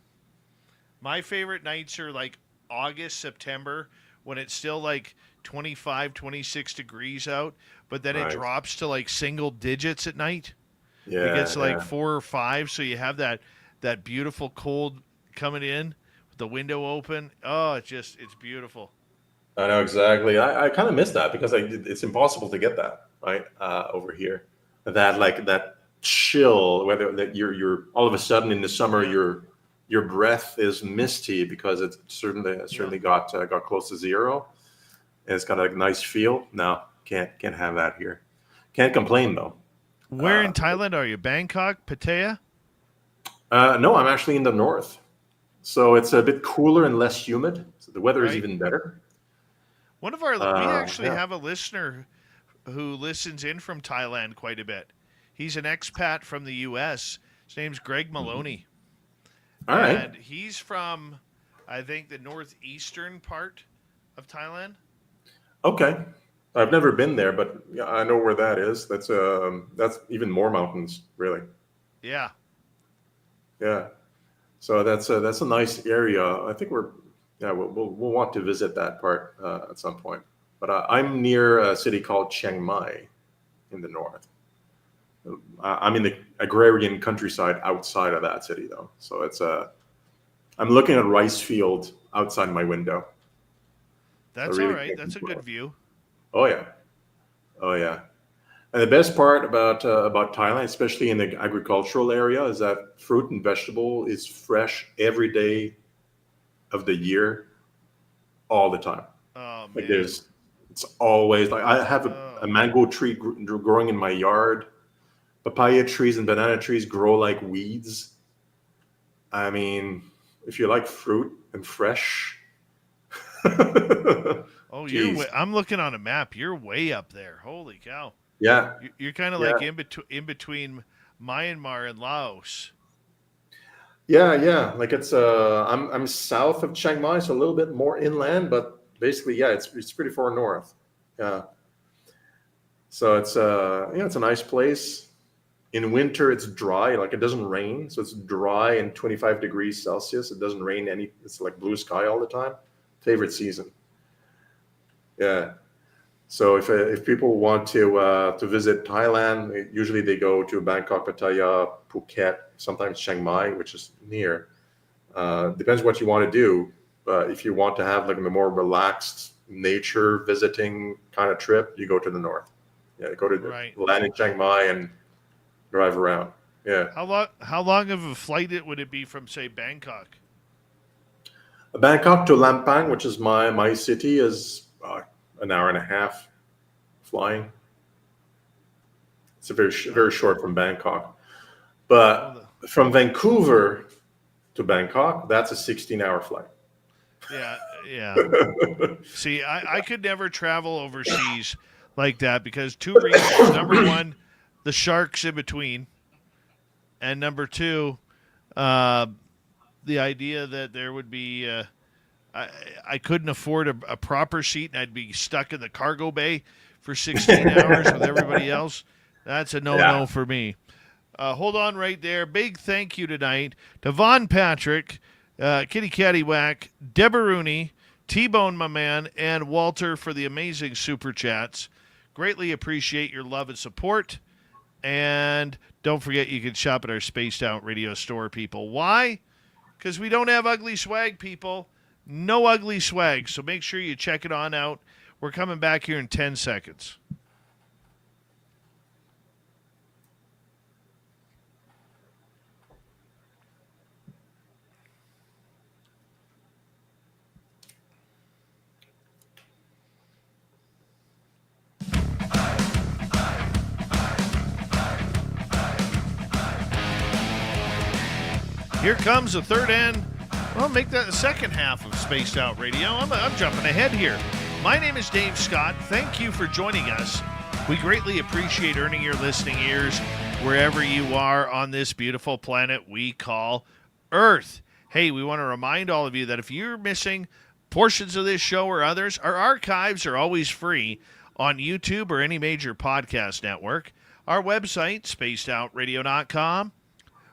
my favorite nights are like August, September, when it's still like 25, 26 degrees out, but then it drops to like single digits at night. Yeah, it gets to like 4 or 5, so you have that beautiful cold coming in with the window open. Oh, it's beautiful. I know exactly. I kind of miss that because it's impossible to get that right over here. That chill, whether that you're all of a sudden in the summer your breath is misty because it's certainly got close to zero, and it's got a nice feel. No, can't have that here. Can't complain though. Where in Thailand are you? Bangkok, Pattaya? No, I'm actually in the north, so it's a bit cooler and less humid. So the weather is even better. One of our we actually have a listener who listens in from Thailand quite a bit. He's an expat from the U.S. His name's Greg Maloney. All right. And he's from, I think, the northeastern part of Thailand. Okay. I've never been there, but yeah, I know where that is. That's even more mountains, really. Yeah. Yeah. So that's a nice area. I think we'll want to visit that part at some point. But I'm near a city called Chiang Mai in the north. I'm in the agrarian countryside outside of that city, though. So I'm looking at rice field outside my window. That's all right. That's a good view. Oh yeah, And the best part about Thailand, especially in the agricultural area, is that fruit and vegetable is fresh every day of the year, all the time. Oh man! Like it's always like I have a mango tree growing in my yard. Papaya trees and banana trees grow like weeds. I mean, if you like fruit and fresh. Oh, I'm looking on a map. You're way up there. Holy cow! Yeah, you're kind of like in between Myanmar and Laos. Yeah. Like it's I'm south of Chiang Mai, so a little bit more inland, but basically, yeah, it's pretty far north. Yeah. So it's it's a nice place. In winter, it's dry. Like it doesn't rain, so it's dry and 25 degrees Celsius. It doesn't rain any. It's like blue sky all the time. Favorite season. Yeah. So if people want to visit Thailand, usually they go to Bangkok, Pattaya, Phuket, sometimes Chiang Mai, which is near. Depends what you want to do. But if you want to have like a more relaxed nature visiting kind of trip, you go to the north. Yeah, go to land in Chiang Mai and drive around. Yeah. How long of a flight would it be from, say, Bangkok? Bangkok to Lampang, which is my city, is an hour and a half flying. It's a very short from Bangkok. But from Vancouver to Bangkok, that's a 16-hour flight. Yeah. See, I could never travel overseas like that because 2 reasons. Number one, the sharks in between. And number two, the idea that there would be I couldn't afford a proper seat and I'd be stuck in the cargo bay for 16 hours with everybody else. That's a no-no for me. Hold on right there. Big thank you tonight to Von Patrick, Kitty Cattywhack, Debaruni, T-Bone, my man, and Walter for the amazing super chats. Greatly appreciate your love and support. And don't forget you can shop at our Spaced Out Radio store, people. Why? Because we don't have ugly swag, people. No ugly swag. So make sure you check it on out. We're coming back here in 10 seconds. Here comes the third and, well, make that the second half of Spaced Out Radio. I'm jumping ahead here. My name is Dave Scott. Thank you for joining us. We greatly appreciate earning your listening ears wherever you are on this beautiful planet we call Earth. Hey, we want to remind all of you that if you're missing portions of this show or others, our archives are always free on YouTube or any major podcast network. Our website, spacedoutradio.com.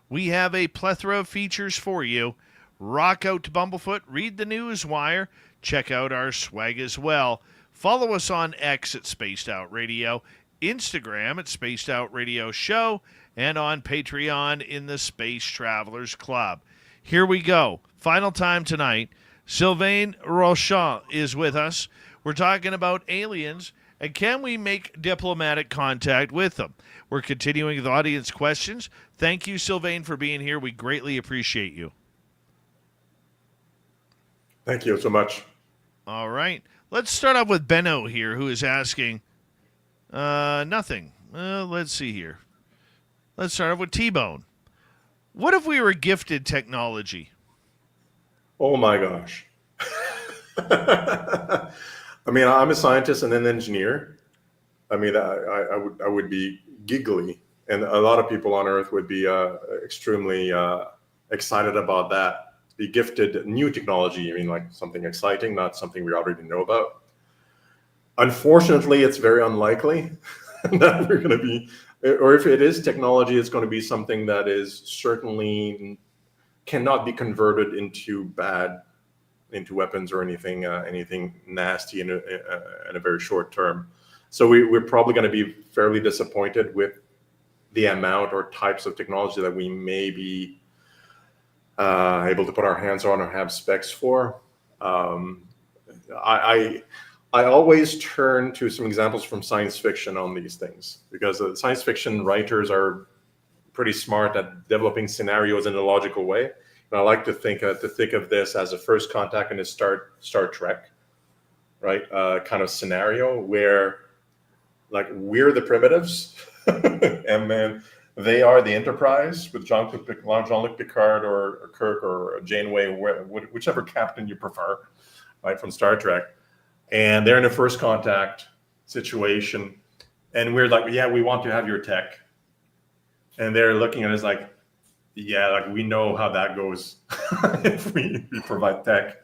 We have a plethora of features for you. Rock out to Bumblefoot, read the news wire, check out our swag as well. Follow us on X at Spaced Out Radio, Instagram at Spaced Out Radio Show, and on Patreon in the Space Travelers Club. Here we go. Final time tonight. Sylvain Rochon is with us. We're talking about aliens, and can we make diplomatic contact with them? We're continuing with audience questions. Thank you, Sylvain, for being here. We greatly appreciate you. Thank you so much. All right. Let's start off with Benno here, who is asking nothing. Let's see here. Let's start off with T-Bone. What if we were gifted technology? Oh my gosh. I mean, I'm a scientist and an engineer. I mean, I would be giggly, and a lot of people on Earth would be extremely excited about that. Be gifted new technology. I mean, like something exciting, not something we already know about. Unfortunately, it's very unlikely that we're going to be, or if it is technology, it's going to be something that is certainly cannot be converted into weapons or anything nasty in a very short term. So we're probably going to be fairly disappointed with the amount or types of technology that we may be able to put our hands on or have specs for. I always turn to some examples from science fiction on these things, because the science fiction writers are pretty smart at developing scenarios in a logical way. And I like to think of this as a first contact in a Star Trek, right? Kind of scenario where, like, we're the primitives, and then they are the Enterprise with Jean-Luc Picard or Kirk or Janeway, whichever captain you prefer, right, from Star Trek. And they're in a first contact situation, and we're like, yeah, we want to have your tech. And they're looking at us like, yeah, like we know how that goes if we provide tech.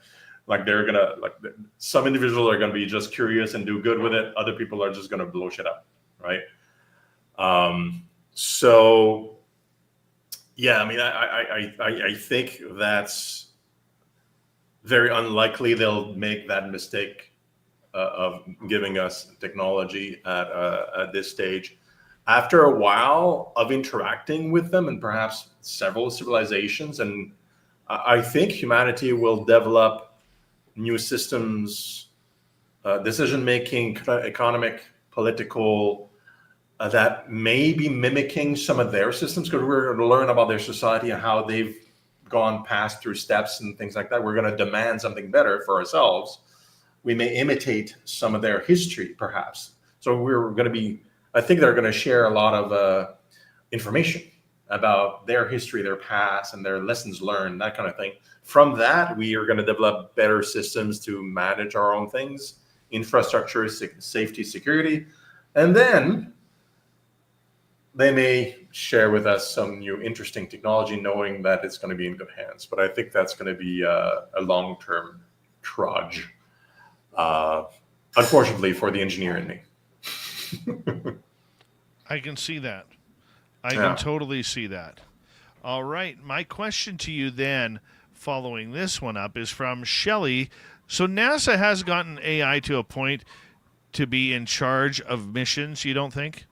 Like they're gonna, like some individuals are gonna be just curious and do good with it. Other people are just gonna blow shit up, right? So yeah, I mean, I think that's very unlikely they'll make that mistake of giving us technology at this stage. After a while of interacting with them, and perhaps several civilizations, and I think humanity will develop new systems, decision-making, economic, political, that may be mimicking some of their systems, because we're going to learn about their society and how they've gone past through steps and things like that. We're going to demand something better for ourselves. We may imitate some of their history, perhaps. So we're going to be, I think they're going to share a lot of information about their history, their past, and their lessons learned, that kind of thing. From that, we are going to develop better systems to manage our own things, infrastructure, safety, security. And then they may share with us some new interesting technology, knowing that it's going to be in good hands. But I think that's going to be a long-term trudge, unfortunately for the engineer in me. I can see that. I can totally see that. All right. My question to you then, following this one up is from Shelley. So NASA has gotten AI to a point to be in charge of missions, you don't think?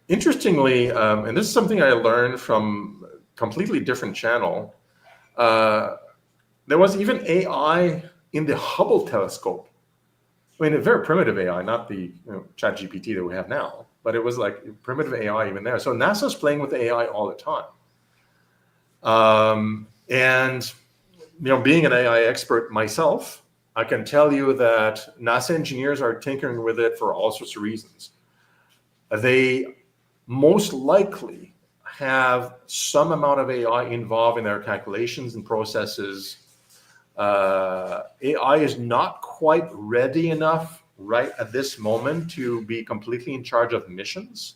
Interestingly, and this is something I learned from a completely different channel, there was even AI in the Hubble telescope. I mean, a very primitive AI, not the Chat GPT that we have now, but it was like primitive AI even there. So NASA's playing with AI all the time. And being an AI expert myself, I can tell you that NASA engineers are tinkering with it for all sorts of reasons. They most likely have some amount of AI involved in their calculations and processes. AI is not quite ready enough right at this moment to be completely in charge of missions.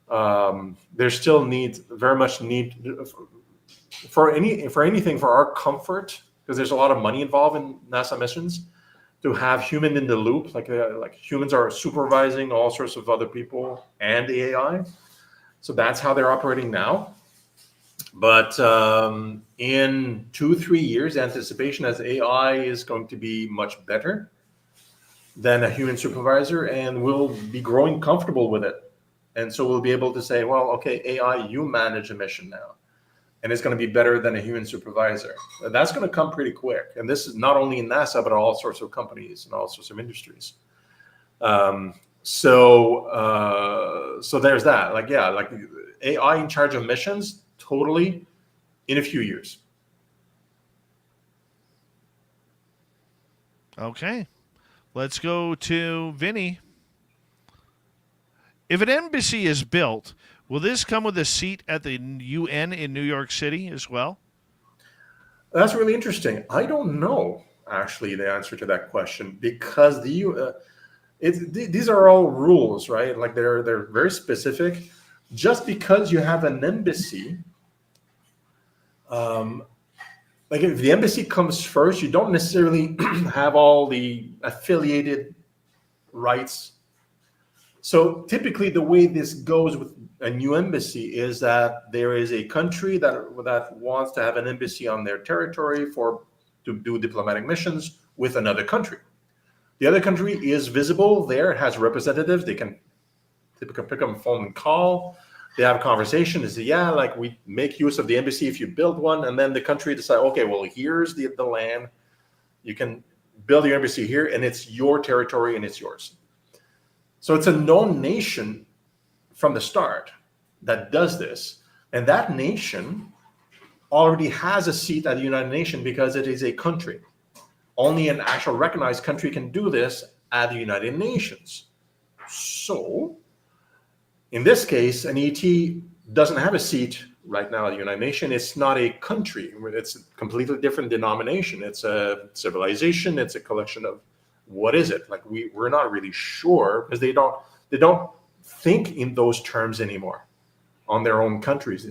There still very much need for anything for our comfort, because there's a lot of money involved in NASA missions, to have human in the loop, like humans are supervising all sorts of other people and the AI. So that's how they're operating now. But in 2-3 years, anticipation as AI is going to be much better than a human supervisor, and we'll be growing comfortable with it. And so we'll be able to say, well, okay, AI, you manage a mission now. And it's going to be better than a human supervisor. That's going to come pretty quick. And this is not only in NASA, but all sorts of companies and all sorts of industries. So there's that. Like AI in charge of missions, totally, in a few years. Okay. Let's go to Vinny. If an embassy is built, will this come with a seat at the UN in New York City as well? That's really interesting. I don't know, actually, the answer to that question, because these are all rules, right? Like they're very specific. Just because you have an embassy, like if the embassy comes first, you don't necessarily have all the affiliated rights. So typically the way this goes with a new embassy is that there is a country that wants to have an embassy on their territory to do diplomatic missions with another country. The other country is visible there, has representatives. They can typically pick up a phone and call. They have a conversation. They say, yeah, like we make use of the embassy if you build one. And then the country decide, okay, well, here's the land. You can build your embassy here, and it's your territory and it's yours. So it's a known nation from the start that does this. And that nation already has a seat at the United Nations because it is a country. Only an actual recognized country can do this at the United Nations. So in this case, an ET doesn't have a seat right now at the United Nations. It's not a country. It's a completely different denomination. It's a civilization. It's a collection of, what is it? Like we're not really sure, because they don't think in those terms anymore on their own countries,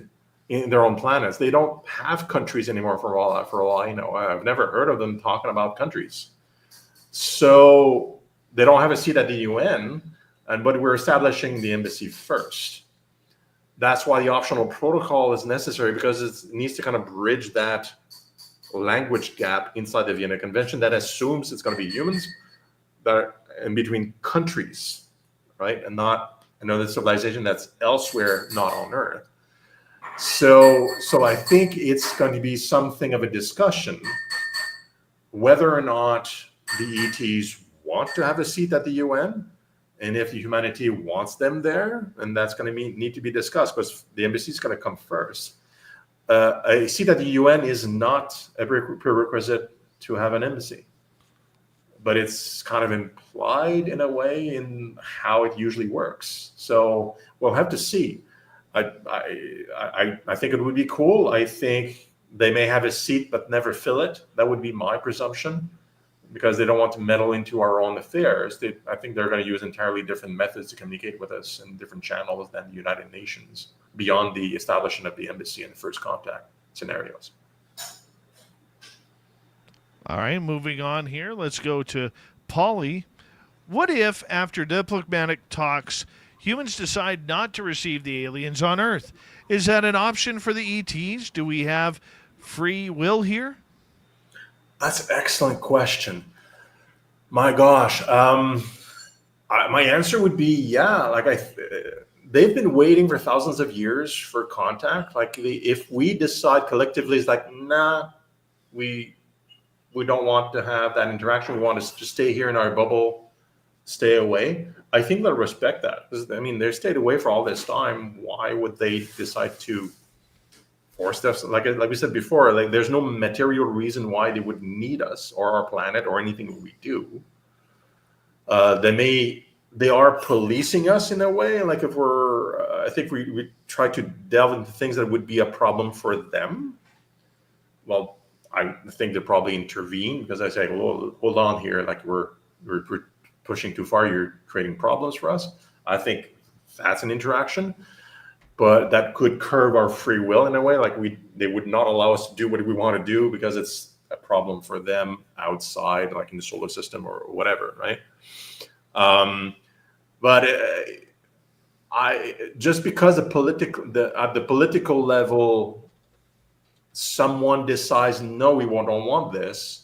in their own planets. They don't have countries anymore for all I know. I've never heard of them talking about countries. So they don't have a seat at the UN, but we're establishing the embassy first. That's why the optional protocol is necessary, because it needs to kind of bridge that language gap inside the Vienna Convention that assumes it's going to be humans that are in between countries, right? And not another civilization that's elsewhere, not on Earth. So I think it's going to be something of a discussion whether or not the ETs want to have a seat at the UN, and if humanity wants them there, and that's going to need to be discussed, because the embassy is going to come first. A seat at the UN is not a prerequisite to have an embassy, but it's kind of implied in a way in how it usually works. So we'll have to see. I think it would be cool. I think they may have a seat but never fill it. That would be my presumption, because they don't want to meddle into our own affairs. I think they're going to use entirely different methods to communicate with us and different channels than the United Nations, beyond the establishment of the embassy and first contact scenarios. All right, moving on here. Let's go to Polly. What if, after diplomatic talks, humans decide not to receive the aliens on Earth Is that an option for the ETs? Do we have free will here? That's an excellent question. My gosh. My answer would be yeah. They've been waiting for thousands of years for contact. If we decide collectively, it's like, nah, we don't want to have that interaction. We want to just stay here in our bubble, stay away. I think they'll respect that. I mean, they stayed away for all this time. Why would they decide to force us? Like we said before, there's no material reason why they would need us or our planet or anything we do. They are policing us in a way. Like if I think we try to delve into things that would be a problem for them. Well, I think they probably intervene because I say, well, hold on here. Like we're pushing too far. You're creating problems for us. I think that's an interaction, but that could curb our free will in a way. Like they would not allow us to do what we want to do because it's a problem for them outside, like in the solar system or whatever, right? But just because at the political level, someone decides, no, we don't want this,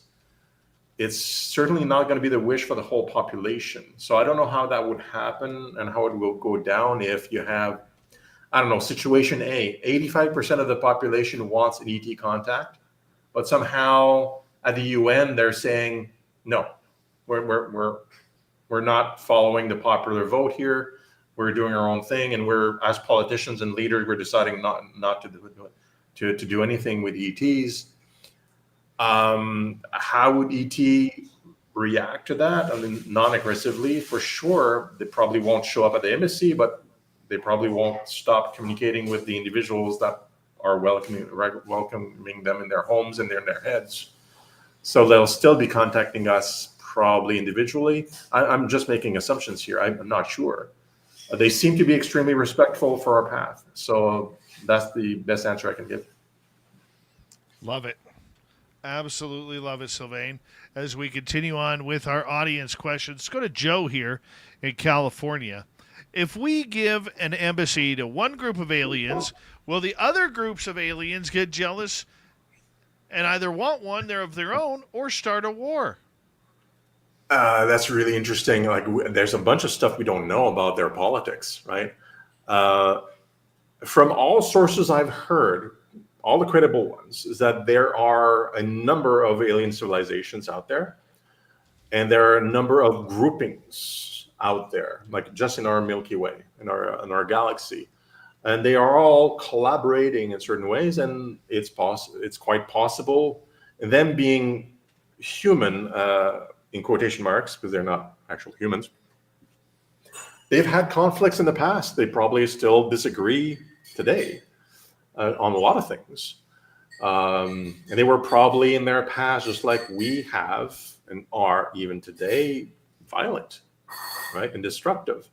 it's certainly not going to be the wish for the whole population. So I don't know how that would happen and how it will go down if you have, I don't know, situation A, 85% of the population wants an ET contact, but somehow at the UN, they're saying, no, we're not following the popular vote here. We're doing our own thing, and we're, as politicians and leaders, we're deciding not to do anything with ETs. How would ET react to that? I mean, non-aggressively, for sure. They probably won't show up at the embassy, but they probably won't stop communicating with the individuals that are welcoming them in their homes and in their heads. So they'll still be contacting us probably individually. I'm just making assumptions here. I'm not sure. They seem to be extremely respectful for our path. So that's the best answer I can give. Love it. Absolutely love it, Sylvain. As we continue on with our audience questions, let's go to Joe here in California. If we give an embassy to one group of aliens, will the other groups of aliens get jealous and either want one of their own or start a war? That's really interesting. There's a bunch of stuff we don't know about their politics, right? From all sources I've heard, all the credible ones, is that there are a number of alien civilizations out there, and there are a number of groupings out there, like just in our Milky Way, in our galaxy, and they are all collaborating in certain ways, and it's quite possible, them being human, in quotation marks, because they're not actual humans, they've had conflicts in the past. They probably still disagree today on a lot of things. And they were probably in their past, just like we have and are even today, violent, right, and destructive.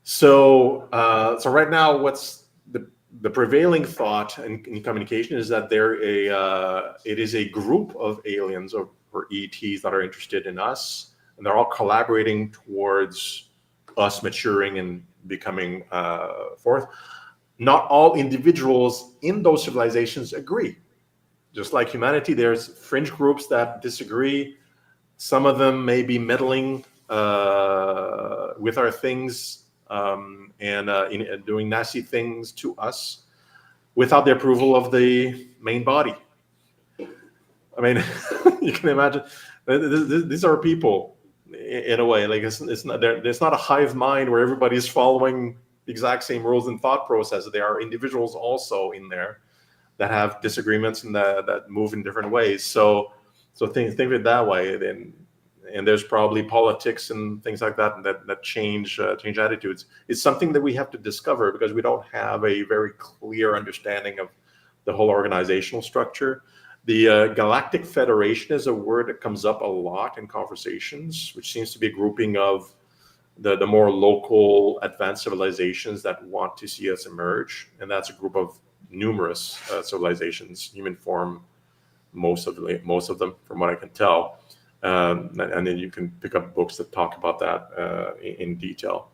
So right now, what's the prevailing thought in communication is that it is a group of aliens or ETs that are interested in us, and they're all collaborating towards us maturing and becoming forth. Not all individuals in those civilizations agree. Just like humanity, there's fringe groups that disagree. Some of them may be meddling with our things and doing nasty things to us without the approval of the main body. I mean, you can imagine these are people in a way. Like it's not there's not a hive mind where everybody's following the exact same rules and thought process. There are individuals also in there that have disagreements and that move in different ways. So think of it that way. Then, and there's probably politics and things like that change attitudes. It's something that we have to discover because we don't have a very clear understanding of the whole organizational structure. The Galactic Federation is a word that comes up a lot in conversations, which seems to be a grouping of the more local advanced civilizations that want to see us emerge. And that's a group of numerous civilizations, human form, most of them, from what I can tell. And then you can pick up books that talk about that in detail.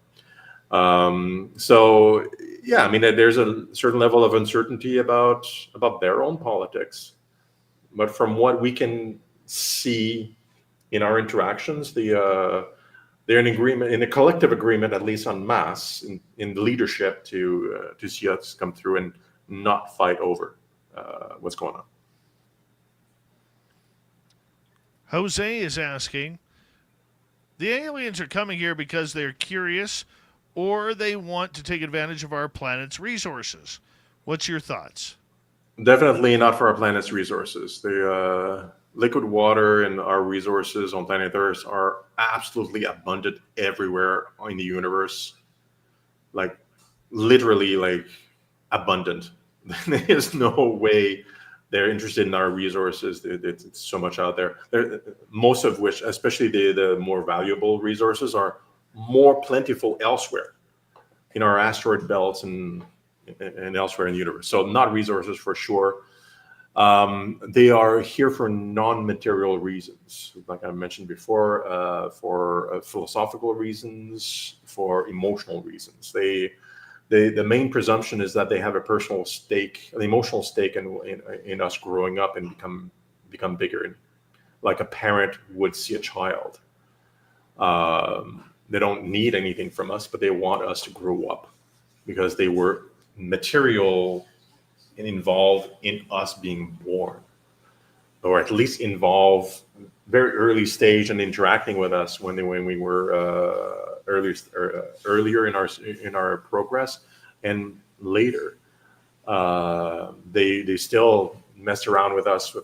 So Yeah, I mean, there's a certain level of uncertainty about their own politics, but from what we can see in our interactions, they're in agreement, in a collective agreement, at least en masse, in the leadership to see us come through and not fight over what's going on. Jose is asking, the aliens are coming here because they're curious or they want to take advantage of our planet's resources. What's your thoughts? Definitely not for our planet's resources. The liquid water and our resources on planet Earth are absolutely abundant everywhere in the universe. Like, literally, like, abundant. There's no way they're interested in our resources. It's so much out there. Most of which, especially the more valuable resources, are more plentiful elsewhere in our asteroid belts and elsewhere in the universe. So not resources for sure. They are here for non-material reasons, like I mentioned before, for philosophical reasons, for emotional reasons. The main presumption is that they have a personal stake, an emotional stake in us growing up and become bigger, like a parent would see a child. They don't need anything from us, but they want us to grow up because they were material and involved in us being born, or at least involved very early stage and interacting with us when we were earlier in our progress, and later they still messed around with us.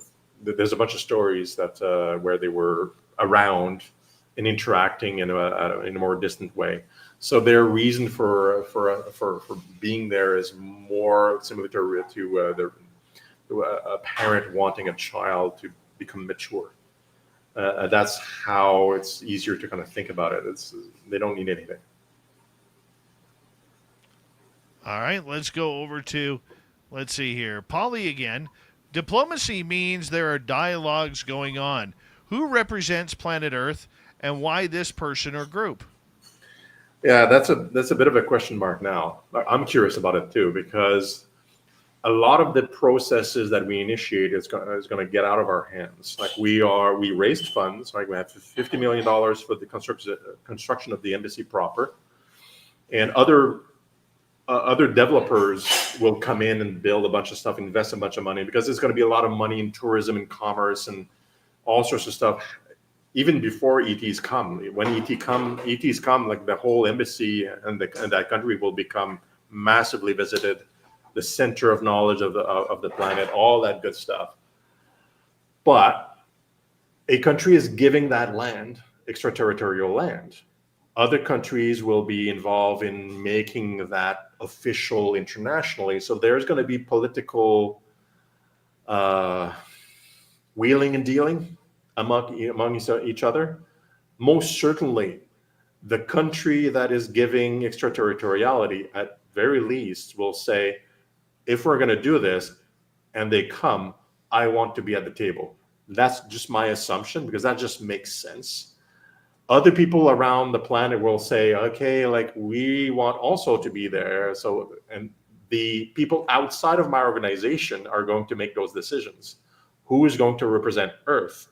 There's a bunch of stories that where they were around and interacting in a more distant way. So their reason for being there is more similar to a parent wanting a child to become mature. That's how it's easier to kind of think about it. They don't need anything. All right, let's go over to, let's see here, Polly again. Diplomacy means there are dialogues going on. Who represents planet Earth and why this person or group? Yeah, that's a bit of a question mark now. I'm curious about it too, because a lot of the processes that we initiate is going to get out of our hands. Like we raised funds, right? We have $50 million for the construction of the embassy proper, and other developers will come in and build a bunch of stuff, invest a bunch of money, because there's going to be a lot of money in tourism and commerce and all sorts of stuff. Even before ETs come, when ETs come, like the whole embassy and that country will become massively visited, the center of knowledge of the planet, all that good stuff. But a country is giving that land, extraterritorial land. Other countries will be involved in making that official internationally. So there's going to be political wheeling and dealing among each other. Most certainly, the country that is giving extraterritoriality, at very least, will say, if we're going to do this and they come, I want to be at the table. That's just my assumption, because that just makes sense. Other people around the planet will say, okay, like, we want also to be there. So, and the people outside of my organization are going to make those decisions. Who is going to represent Earth?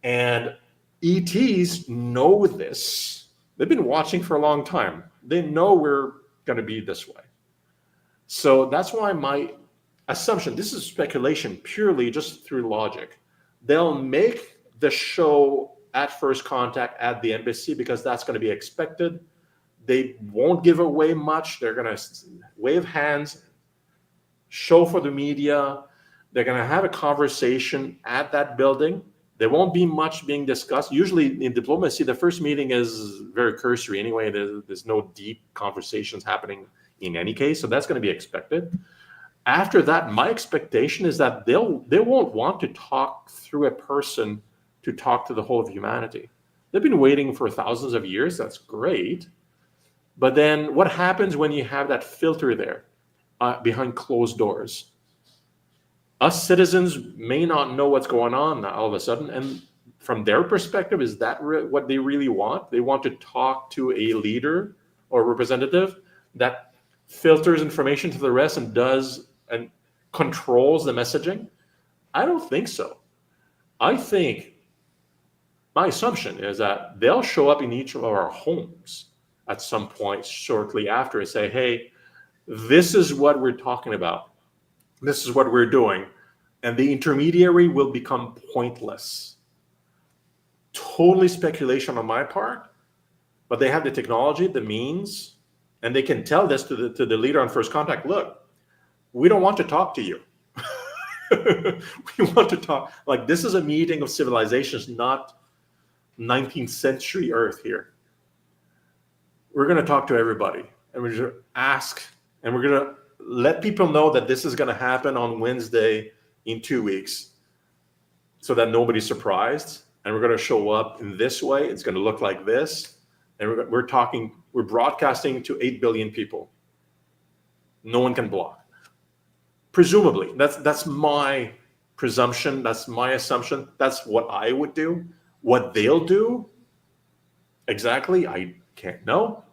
And ETs know this. They've been watching for a long time. They know we're going to be this way. So that's why my assumption, this is speculation purely just through logic, they'll make the show at first contact at the embassy because that's going to be expected. They won't give away much. They're going to wave hands, show for the media. They're going to have a conversation at that building. There won't be much being discussed. Usually in diplomacy, the first meeting is very cursory anyway. There's no deep conversations happening in any case. So that's going to be expected. After that, my expectation is that they won't want to talk through a person to talk to the whole of humanity. They've been waiting for thousands of years. That's great. But then what happens when you have that filter there behind closed doors? Us citizens may not know what's going on all of a sudden. And from their perspective, is that what they really want? They want to talk to a leader or representative that filters information to the rest and does and controls the messaging? I don't think so. I think my assumption is that they'll show up in each of our homes at some point shortly after and say, hey, this is what we're talking about. This is what we're doing. And the intermediary will become pointless. Totally speculation on my part, but they have the technology, the means, and they can tell this to the leader on first contact. Look, we don't want to talk to you. We want to talk. Like, this is a meeting of civilizations, not 19th century Earth here. We're going to talk to everybody, and we're going to ask, and we're going to let people know that this is going to happen on Wednesday in 2 weeks, so that nobody's surprised. And we're going to show up in this way. It's going to look like this, and we're broadcasting to 8 billion people. No one can block. Presumably, that's my presumption. That's my assumption. That's what I would do. What they'll do exactly, I can't know.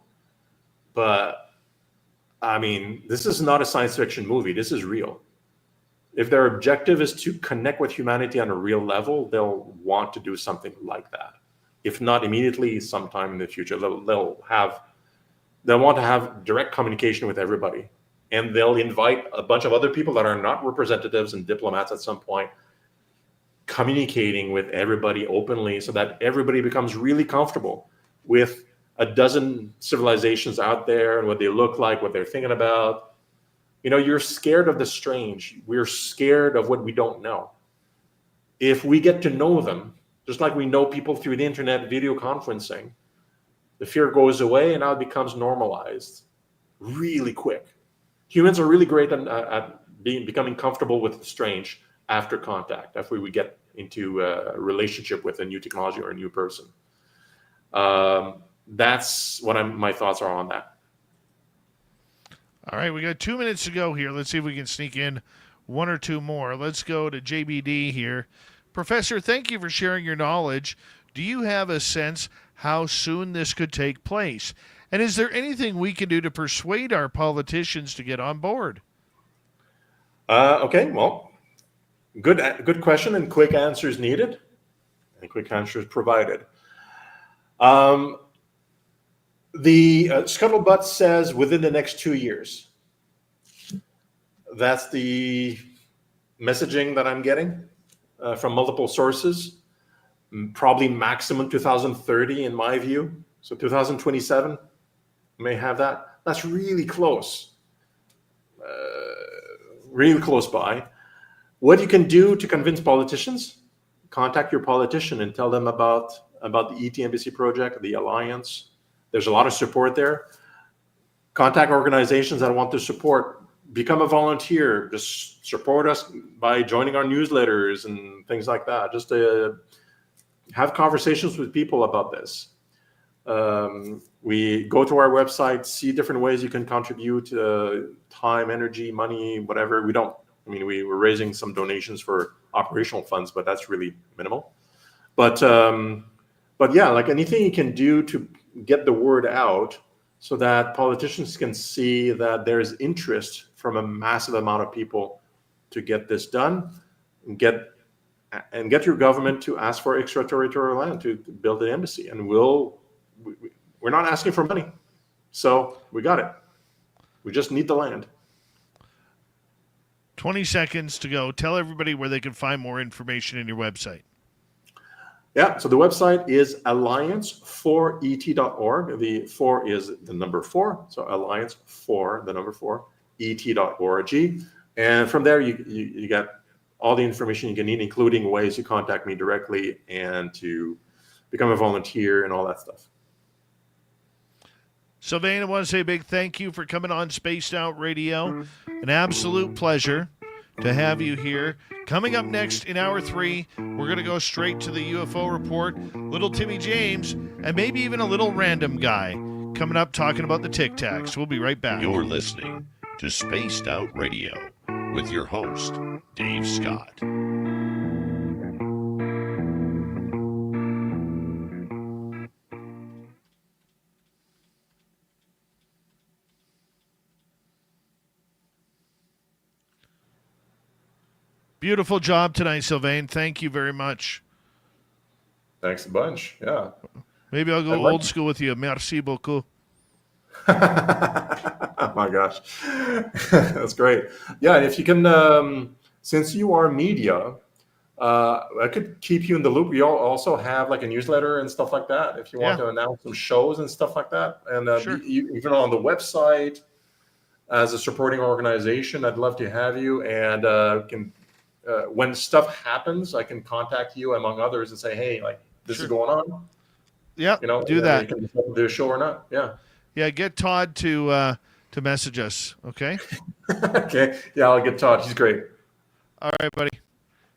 But I mean, this is not a science fiction movie. This is real. If their objective is to connect with humanity on a real level, they'll want to do something like that. If not immediately, sometime in the future, they'll want to have direct communication with everybody. And they'll invite a bunch of other people that are not representatives and diplomats at some point, communicating with everybody openly so that everybody becomes really comfortable with a dozen civilizations out there and what they look like, what they're thinking about. You know, you're scared of the strange. We're scared of what we don't know. If we get to know them, just like we know people through the internet, video conferencing, the fear goes away and now it becomes normalized really quick. Humans are really great at becoming comfortable with the strange after contact, after we get into a relationship with a new technology or a new person. That's what my thoughts are on that. All right, we got 2 minutes to go here. Let's see if we can sneak in one or two more. Let's go to JBD here. Professor, thank you for sharing your knowledge. Do you have a sense how soon this could take place? And is there anything we can do to persuade our politicians to get on board? Okay, well, good question, and quick answers needed, and quick answers provided. The scuttlebutt says within the next 2 years. That's the messaging that I'm getting from multiple sources. Probably maximum 2030 in my view. So 2027 may have that. That's really close. Really close by. What you can do to convince politicians, contact your politician and tell them about the ET Embassy project, the Alliance. There's a lot of support there. Contact organizations that want to support. Become a volunteer. Just support us by joining our newsletters and things like that. Just have conversations with people about this. We go to our website, see different ways you can contribute, time, energy, money, whatever. We're raising some donations for operational funds, but that's really minimal. But yeah, like anything you can do to get the word out so that politicians can see that there's interest from a massive amount of people to get this done, and get your government to ask for extraterritorial land to build an embassy. And we're not asking for money, so we got it. We just need the land. 20 seconds to go. Tell everybody where they can find more information in your website. Yeah, so the website is alliance4et.org. The 4 is the number 4, so alliance4, the number 4, et.org. And from there, you get all the information you can need, including ways to contact me directly and to become a volunteer and all that stuff. Sylvain, I want to say a big thank you for coming on Spaced Out Radio. An absolute pleasure to have you here. Coming up next in hour 3, we're going to go straight to the UFO report. Little Timmy James, and maybe even a little random guy coming up talking about the Tic Tacs. We'll be right back. You're listening to Spaced Out Radio with your host, Dave Scott. Beautiful job tonight, Sylvain. Thank you very much. Thanks a bunch. Yeah. Maybe I'll go And what- old school with you. Merci beaucoup. Oh my gosh, that's great. Yeah, and if you can, since you are media, I could keep you in the loop. We also have like a newsletter and stuff like that. If you want Yeah. to announce some shows and stuff like that, and Sure. even on the website as a supporting organization, I'd love to have you. And when stuff happens, I can contact you among others and say, hey, like this Sure. is going on. Yeah, You know, do and that. you can do a show or not. Yeah. Yeah, get Todd to message us, okay? Okay. Yeah, I'll get Todd. He's great. All right, buddy.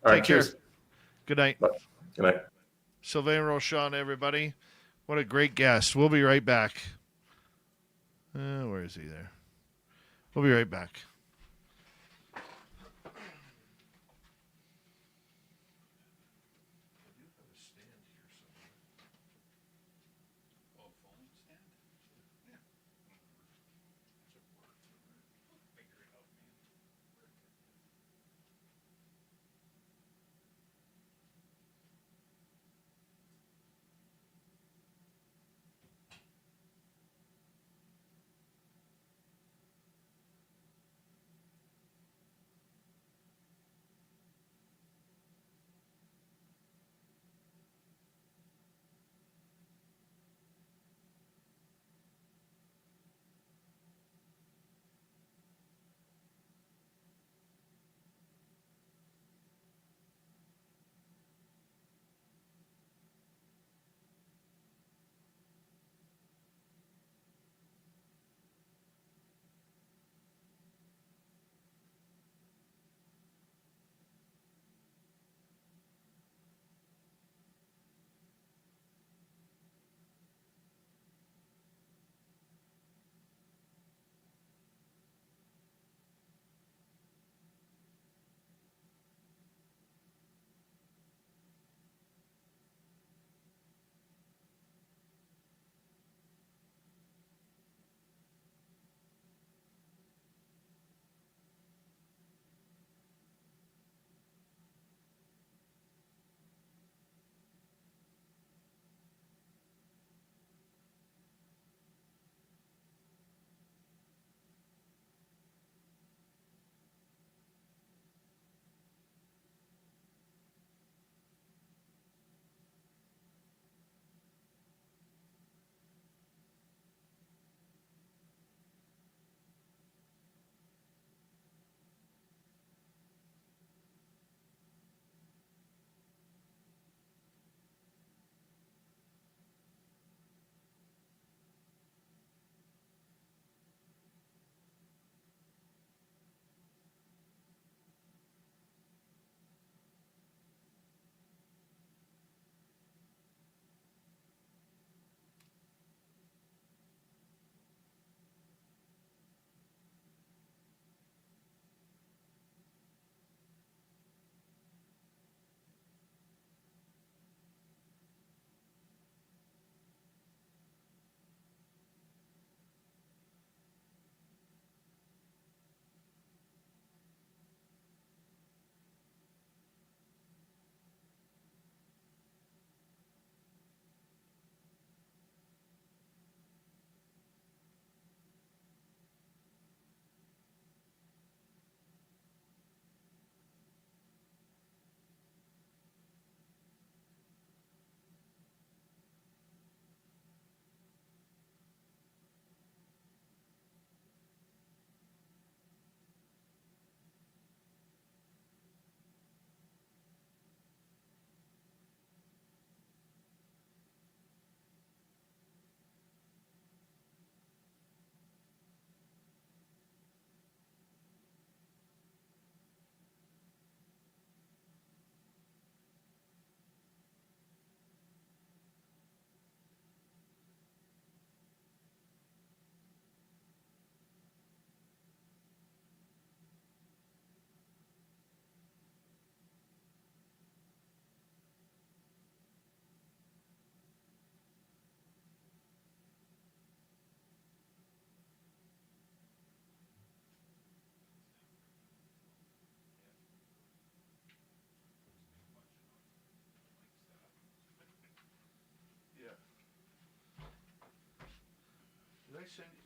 All right. Take care. Cheers. Good night. Bye. Good night. Sylvain Rochon, everybody. What a great guest. We'll be right back. Where is he there? We'll be right back.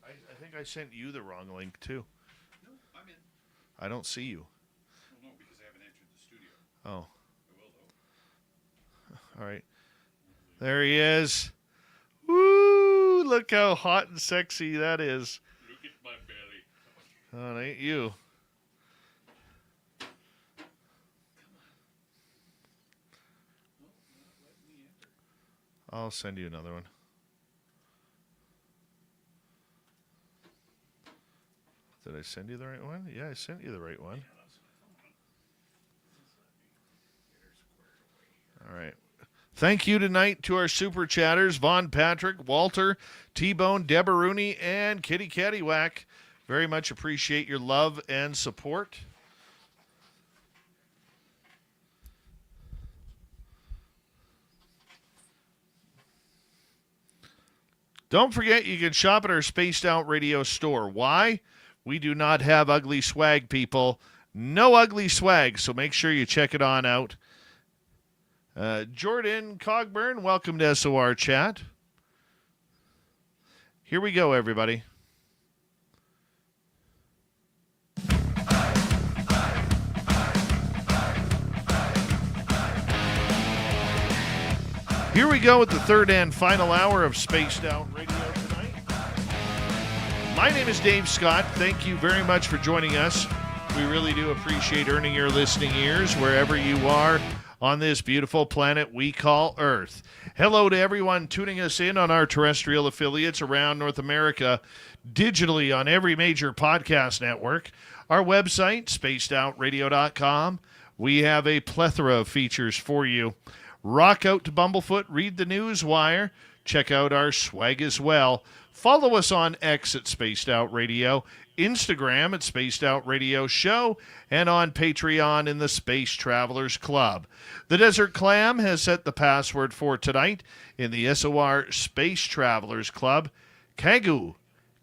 I think I sent you the wrong link too. No, I'm in. I don't see you. Well, no, because I haven't entered the studio. Oh, I will, though. all right. There he is. Woo! Look how hot and sexy that is. Look at my belly. Oh, it ain't you. I'll send you another one. Did I send you the right one? Yeah, I sent you the right one. All right. Thank you tonight to our super chatters, Von Patrick, Walter, T-Bone, Deborah Rooney, and Kitty Caddywhack. Very much appreciate your love and support. Don't forget you can shop at our Spaced Out Radio store. Why? We do not have ugly swag, people. No ugly swag, so make sure you check it on out. Jordan Cogburn, welcome to SOR Chat. Here we go, everybody. Here we go with the third and final hour of Spaced Out Radio tonight. My name is Dave Scott. Thank you very much for joining us. We really do appreciate earning your listening ears wherever you are on this beautiful planet we call Earth. Hello to everyone tuning us in on our terrestrial affiliates around North America, digitally on every major podcast network. Our website, spacedoutradio.com. We have a plethora of features for you. Rock out to Bumblefoot, read the news wire, check out our swag as well. Follow us on X at Spaced Out Radio, Instagram at Spaced Out Radio Show, and on Patreon in the Space Travelers Club. The Desert Clam has set the password for tonight in the SOR Space Travelers Club. Kagoo.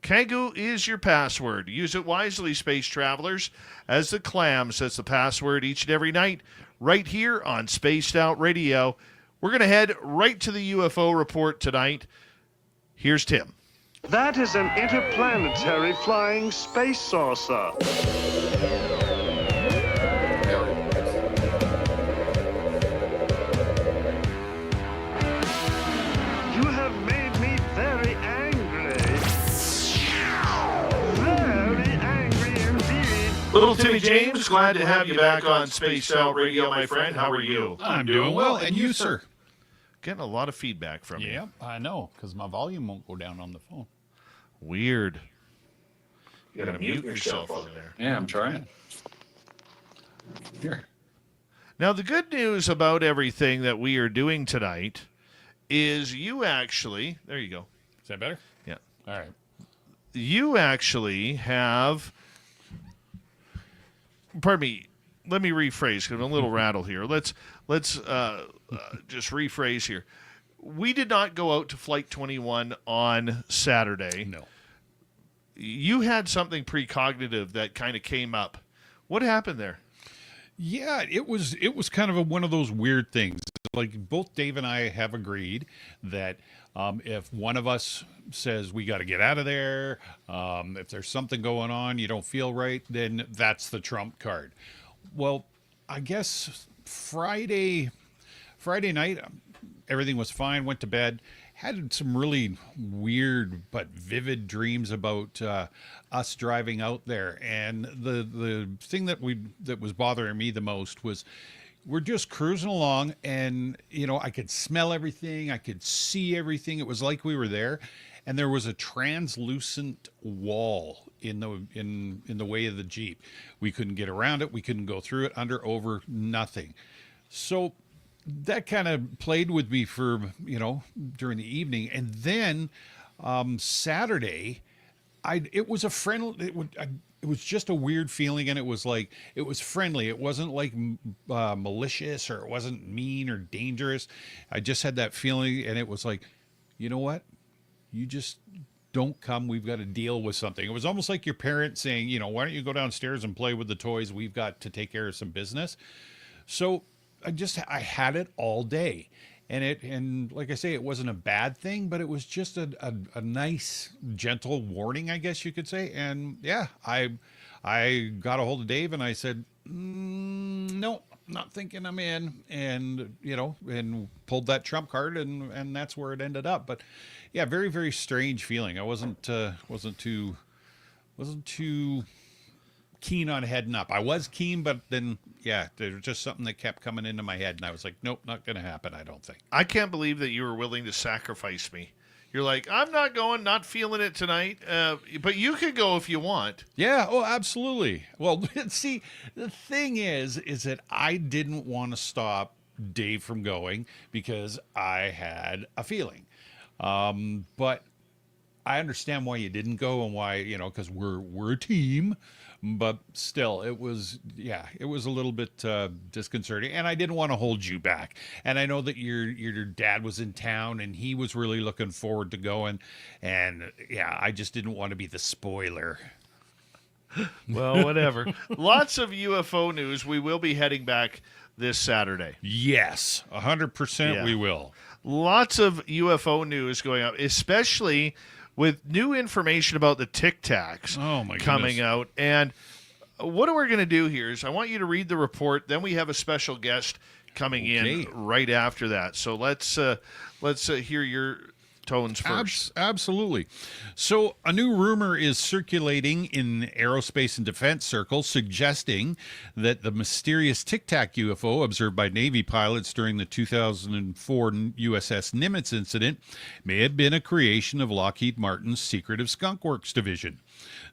Kagoo is your password. Use it wisely, Space Travelers, as the Clam sets the password each and every night right here on Spaced Out Radio. We're going to head right to the UFO report tonight. Here's Tim. That is an interplanetary flying space saucer. You have made me very angry. Very angry indeed. Little Timmy James, glad to have you back on Spaced Out Radio, my friend. How are you? I'm doing well, and you, sir? Getting a lot of feedback from you. Yeah, I know, because my volume won't go down on the phone. Weird. You gotta mute yourself over there. Yeah, I'm trying. Here. Now, the good news about everything that we are doing tonight is you actually, there you go. Is that better? Yeah. All right. You actually have, pardon me, let me rephrase because I'm a little rattled here. Let's just rephrase here. We did not go out to Flight 21 on Saturday. No. You had something precognitive that kind of came up. What happened there? Yeah, it was kind of one of those weird things. Like both Dave and I have agreed that if one of us says we got to get out of there, if there's something going on, you don't feel right, then that's the trump card. Well, I guess Friday night, everything was fine. Went to bed. Had some really weird but vivid dreams about us driving out there. And the thing that was bothering me the most was we're just cruising along, and I could smell everything, I could see everything. It was like we were there, and there was a translucent wall in the way of the Jeep. We couldn't get around it. We couldn't go through it, under, over, nothing. So that kind of played with me for, during the evening. And then Saturday, it was just a weird feeling, and it was friendly. It wasn't like malicious, or it wasn't mean or dangerous. I just had that feeling, and it was like, you know what? You just don't come. We've got to deal with something. It was almost like your parents saying, why don't you go downstairs and play with the toys? We've got to take care of some business. So I had it all day. and like I say, it wasn't a bad thing, but it was just a nice, gentle warning, I guess you could say. And yeah, I got a hold of Dave and I said, no, not thinking I'm in, and and pulled that trump card, and that's where it ended up. But yeah, very, very strange feeling. I wasn't too keen on heading up. I was keen, but then yeah, there was just something that kept coming into my head, and I was like, nope, not going to happen, I don't think. I can't believe that you were willing to sacrifice me. You're like, I'm not going, not feeling it tonight, but you could go if you want. Yeah, oh, absolutely. Well, see, the thing is that I didn't want to stop Dave from going because I had a feeling. But I understand why you didn't go and why, because we're a team. But still, it was a little bit disconcerting, and I didn't want to hold you back. And I know that your dad was in town, and he was really looking forward to going. And yeah, I just didn't want to be the spoiler. Well, whatever. Lots of UFO news. We will be heading back this Saturday. Yes, 100% we will. Lots of UFO news going up, especially with new information about the Tic Tacs coming out. And what we're going to do here is I want you to read the report. Then we have a special guest coming in right after that. So let's hear your tones first. Absolutely. So a new rumor is circulating in aerospace and defense circles suggesting that the mysterious Tic Tac UFO observed by Navy pilots during the 2004 USS Nimitz incident may have been a creation of Lockheed Martin's secretive Skunk Works division.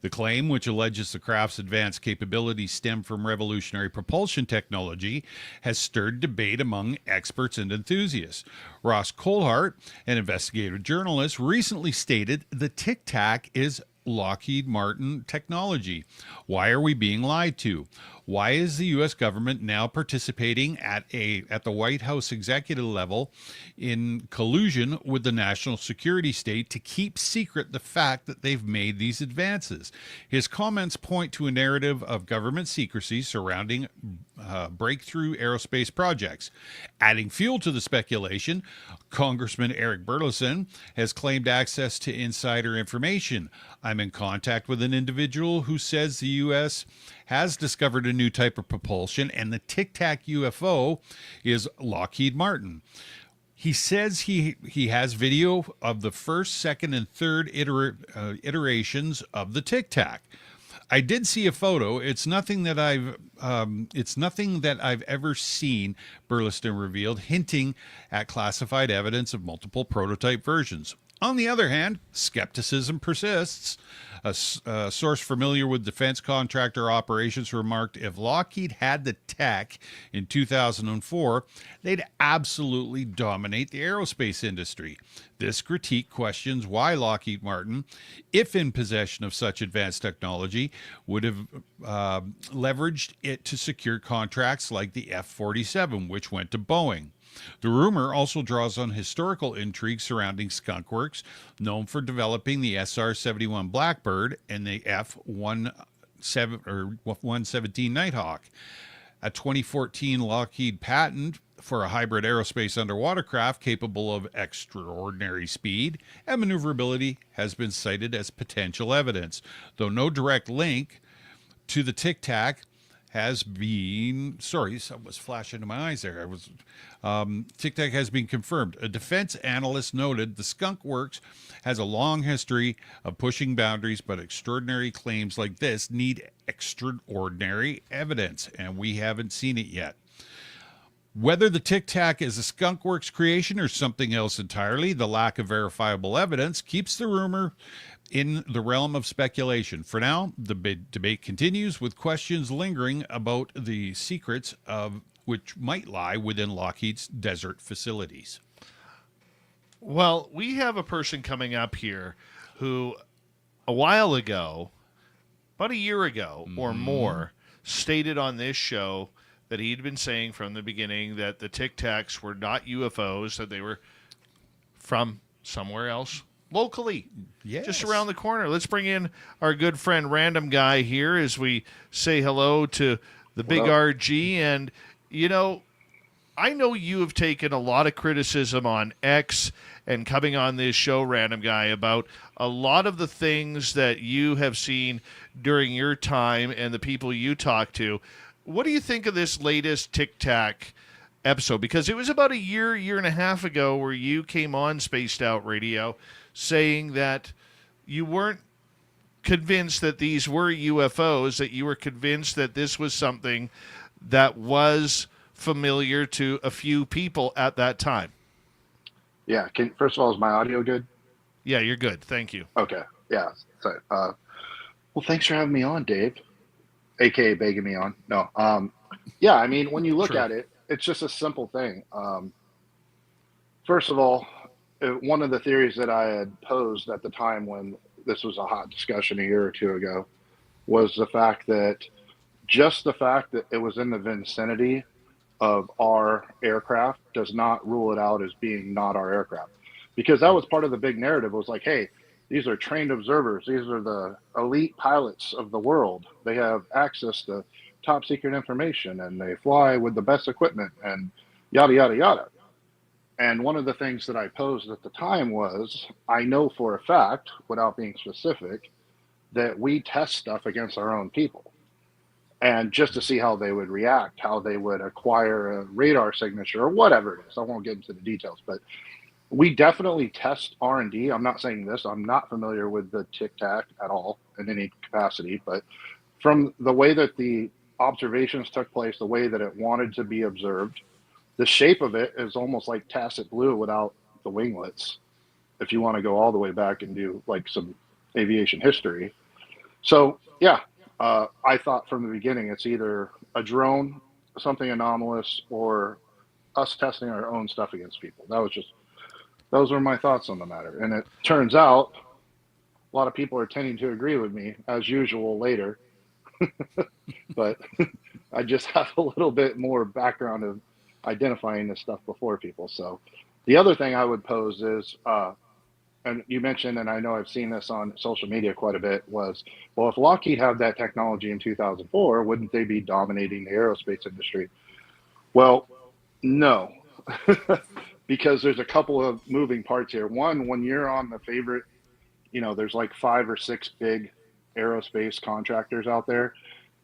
The claim, which alleges the craft's advanced capabilities stem from revolutionary propulsion technology, has stirred debate among experts and enthusiasts. Ross Colhart, an investigative journalist, recently stated the Tic Tac is Lockheed Martin technology. Why are we being lied to? Why is the U.S. government now participating at the White House executive level in collusion with the national security state to keep secret the fact that they've made these advances? His comments point to a narrative of government secrecy surrounding breakthrough aerospace projects. Adding fuel to the speculation, Congressman Eric Burleson has claimed access to insider information. I'm in contact with an individual who says the U.S. has discovered a new type of propulsion, and the Tic Tac UFO is Lockheed Martin. He says he has video of the first, second, and third iterations of the Tic Tac. I did see a photo. It's nothing that I've ever seen, Burleson revealed, hinting at classified evidence of multiple prototype versions. On the other hand, skepticism persists. A source familiar with defense contractor operations remarked if Lockheed had the tech in 2004, they'd absolutely dominate the aerospace industry. This critique questions why Lockheed Martin, if in possession of such advanced technology, would have leveraged it to secure contracts like the F-47, which went to Boeing. The rumor also draws on historical intrigue surrounding Skunk Works, known for developing the SR-71 Blackbird and the F-117 Nighthawk. A 2014 Lockheed patent for a hybrid aerospace underwater craft capable of extraordinary speed and maneuverability has been cited as potential evidence, though no direct link to the Tic Tac has been, something was flashing into my eyes there. Tic Tac has been confirmed. A defense analyst noted the Skunk Works has a long history of pushing boundaries, but extraordinary claims like this need extraordinary evidence, and we haven't seen it yet. Whether the Tic Tac is a Skunk Works creation or something else entirely, the lack of verifiable evidence keeps the rumor in the realm of speculation. For now, the debate continues with questions lingering about the secrets of which might lie within Lockheed's desert facilities. Well, we have a person coming up here who a while ago, about a year ago or more, stated on this show that he'd been saying from the beginning that the Tic Tacs were not UFOs, that they were from somewhere else. Locally, just around the corner. Let's bring in our good friend Random Guy here as we say hello to the big RG. And, I know you have taken a lot of criticism on X and coming on this show, Random Guy, about a lot of the things that you have seen during your time and the people you talk to. What do you think of this latest Tic Tac episode? Because it was about a year and a half ago where you came on Spaced Out Radio saying that you weren't convinced that these were UFOs, that you were convinced that this was something that was familiar to a few people at that time. Yeah. First of all, is my audio good? Yeah, you're good. Thank you. Okay. Yeah. So, well, thanks for having me on, Dave, aka begging me on. No. Yeah. I mean, when you look at it, it's just a simple thing. First of all, one of the theories that I had posed at the time when this was a hot discussion a year or two ago was the fact that it was in the vicinity of our aircraft does not rule it out as being not our aircraft. Because that was part of the big narrative. It was like, hey, these are trained observers. These are the elite pilots of the world. They have access to top secret information and they fly with the best equipment and yada, yada, yada. And one of the things that I posed at the time was, I know for a fact, without being specific, that we test stuff against our own people. And just to see how they would react, how they would acquire a radar signature or whatever it is. I won't get into the details, but we definitely test R&D. I'm not saying this. I'm not familiar with the Tic Tac at all in any capacity, but from the way that the observations took place, the way that it wanted to be observed, the shape of it is almost like Tacit Blue without the winglets, if you want to go all the way back and do like some aviation history. So, yeah, I thought from the beginning it's either a drone, something anomalous, or us testing our own stuff against people. Those were my thoughts on the matter. And it turns out a lot of people are tending to agree with me, as usual, later. But I just have a little bit more background of identifying this stuff before people. So the other thing I would pose is, and you mentioned, and I know I've seen this on social media quite a bit, was, well, if Lockheed had that technology in 2004, wouldn't they be dominating the aerospace industry? Well, no, because there's a couple of moving parts here. One, when you're on the favorite, there's like 5 or 6 big aerospace contractors out there,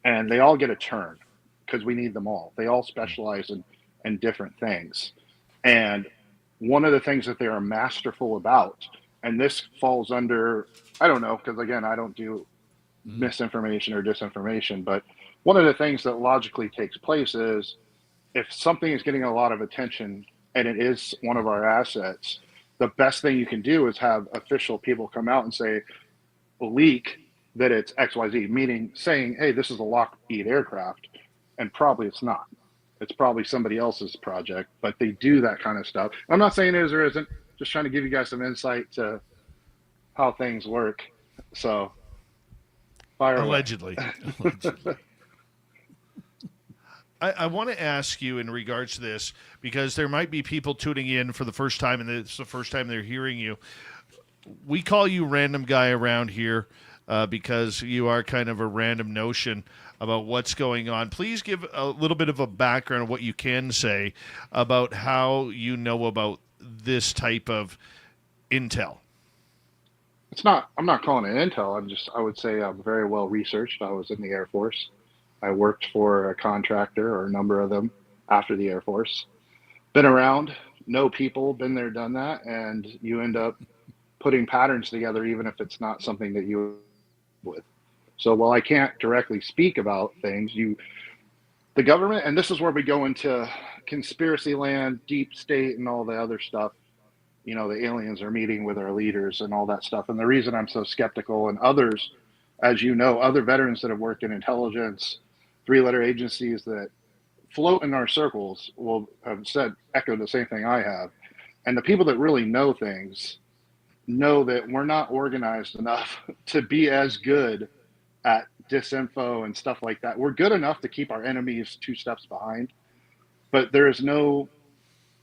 and they all get a turn because we need them all. They all specialize in different things. And one of the things that they are masterful about, and this falls under, I don't know, because again, I don't do misinformation or disinformation, but one of the things that logically takes place is if something is getting a lot of attention and it is one of our assets, the best thing you can do is have official people come out and say, leak that it's XYZ, meaning saying, hey, this is a Lockheed aircraft, and probably it's not. It's probably somebody else's project, but they do that kind of stuff. I'm not saying it is or isn't, just trying to give you guys some insight to how things work. So, fire Allegedly. I want to ask you in regards to this, because there might be people tuning in for the first time, and it's the first time they're hearing you. We call you Random Guy around here because you are kind of a random notion about what's going on. Please give a little bit of a background of what you can say about how you know about this type of intel. I'm not calling it intel. I would say I'm very well researched. I was in the Air Force. I worked for a contractor or a number of them after the Air Force. Been around, know people, been there, done that, and you end up putting patterns together even if it's not something that you with. So while I can't directly speak about things, the government, and this is where we go into conspiracy land, deep state, and all the other stuff. The aliens are meeting with our leaders and all that stuff. And the reason I'm so skeptical, and others, as you know, other veterans that have worked in intelligence, 3-letter agencies that float in our circles will have echo the same thing I have. And the people that really know things know that we're not organized enough to be as good at disinfo and stuff like that. We're good enough to keep our enemies 2 steps behind, but there is no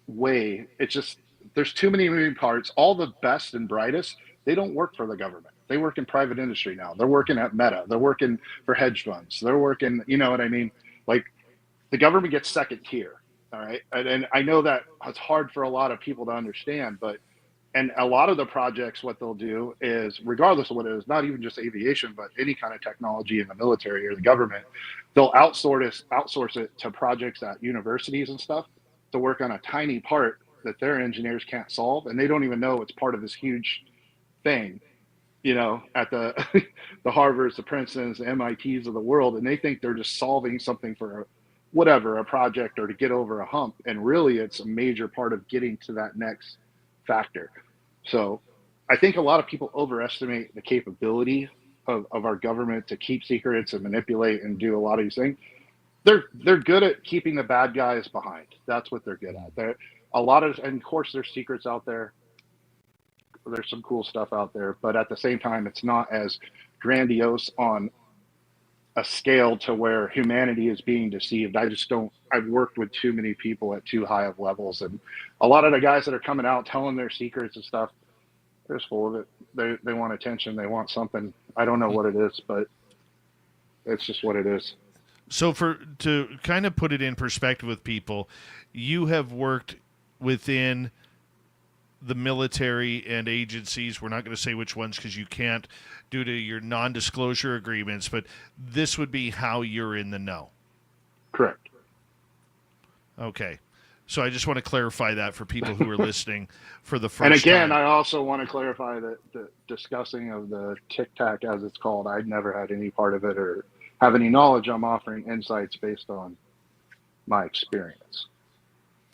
way. It's just, there's too many moving parts. All the best and brightest, they don't work for the government. They work in private industry now. They're working at Meta. They're working for hedge funds. They're working, you know what I mean? Like, the government gets second tier. All right. And I know that it's hard for a lot of people to understand, but, and a lot of the projects, what they'll do is, regardless of what it is, not even just aviation, but any kind of technology in the military or the government, they'll outsource it to projects at universities and stuff to work on a tiny part that their engineers can't solve. And they don't even know it's part of this huge thing, you know, at the, the Harvards, the Princetons, the MITs of the world. And they think they're just solving something for a project or to get over a hump. And really it's a major part of getting to that next factor. So I think a lot of people overestimate the capability of our government to keep secrets and manipulate and do a lot of these things. They're good at keeping the bad guys behind. That's what they're good at. They're a lot of, and of course there's secrets out there. There's some cool stuff out there, but at the same time, it's not as grandiose on a scale to where humanity is being deceived. I've worked with too many people at too high of levels, and a lot of the guys that are coming out telling their secrets and stuff, they're just full of it. They want attention. They want something. I don't know what it is, but it's just what it is. So to kind of put it in perspective with people, you have worked within the military and agencies. We're not going to say which ones because you can't due to your non-disclosure agreements, but this would be how you're in the know. Correct. Okay. So I just want to clarify that for people who are listening for the first And again, time. I also want to clarify that the discussing of the Tic Tac, as it's called, I'd never had any part of it or have any knowledge. I'm offering insights based on my experience.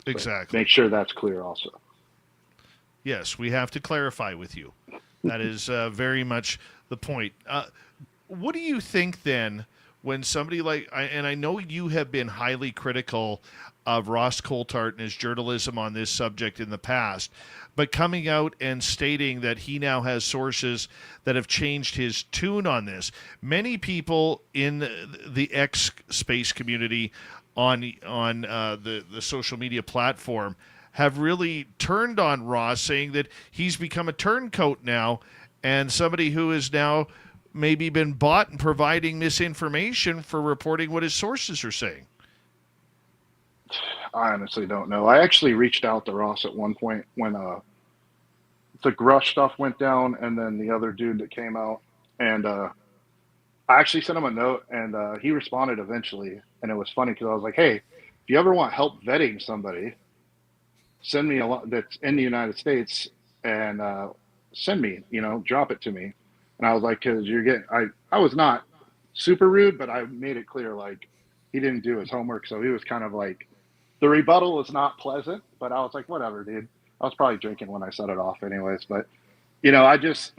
Exactly. But make sure that's clear also. Yes, we have to clarify with you. That is very much the point. What do you think then when somebody and I know you have been highly critical of Ross Coulthart and his journalism on this subject in the past, but coming out and stating that he now has sources that have changed his tune on this. Many people in the X space community on the social media platform have really turned on Ross, saying that he's become a turncoat now and somebody who has now maybe been bought and providing misinformation for reporting what his sources are saying. I honestly don't know. I actually reached out to Ross at one point when the Grush stuff went down, and then the other dude that came out, and I actually sent him a note, and he responded eventually. And it was funny because I was like, hey, if you ever want help vetting somebody, send me a lot that's in the United States, and send me, drop it to me. And I was like, because I was not super rude, but I made it clear, like, he didn't do his homework. So he was kind of like, the rebuttal was not pleasant, but I was like, whatever, dude. I was probably drinking when I set it off anyways. But, I just,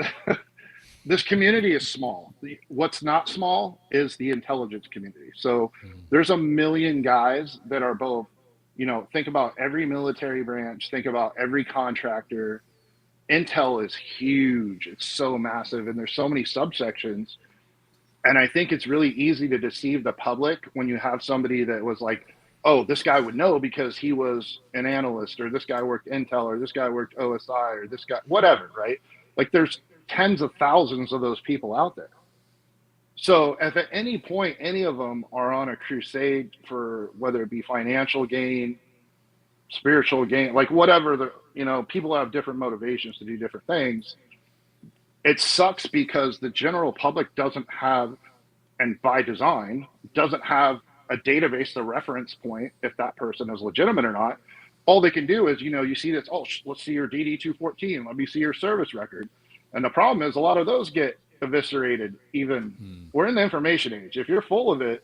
this community is small. What's not small is the intelligence community. So there's a million guys that are both, think about every military branch, think about every contractor. Intel is huge. It's so massive, and there's so many subsections. And I think it's really easy to deceive the public when you have somebody that was like, oh, this guy would know because he was an analyst, or this guy worked Intel, or this guy worked OSI, or this guy, whatever, right? Like there's tens of thousands of those people out there. So if at any point, any of them are on a crusade for whether it be financial gain, spiritual gain, like whatever people have different motivations to do different things. It sucks because the general public doesn't have, and by design, doesn't have a database, the reference point, if that person is legitimate or not. All they can do is, you see this, let's see your DD-214, let me see your service record. And the problem is a lot of those get eviscerated even. We're in the information age. If you're full of it,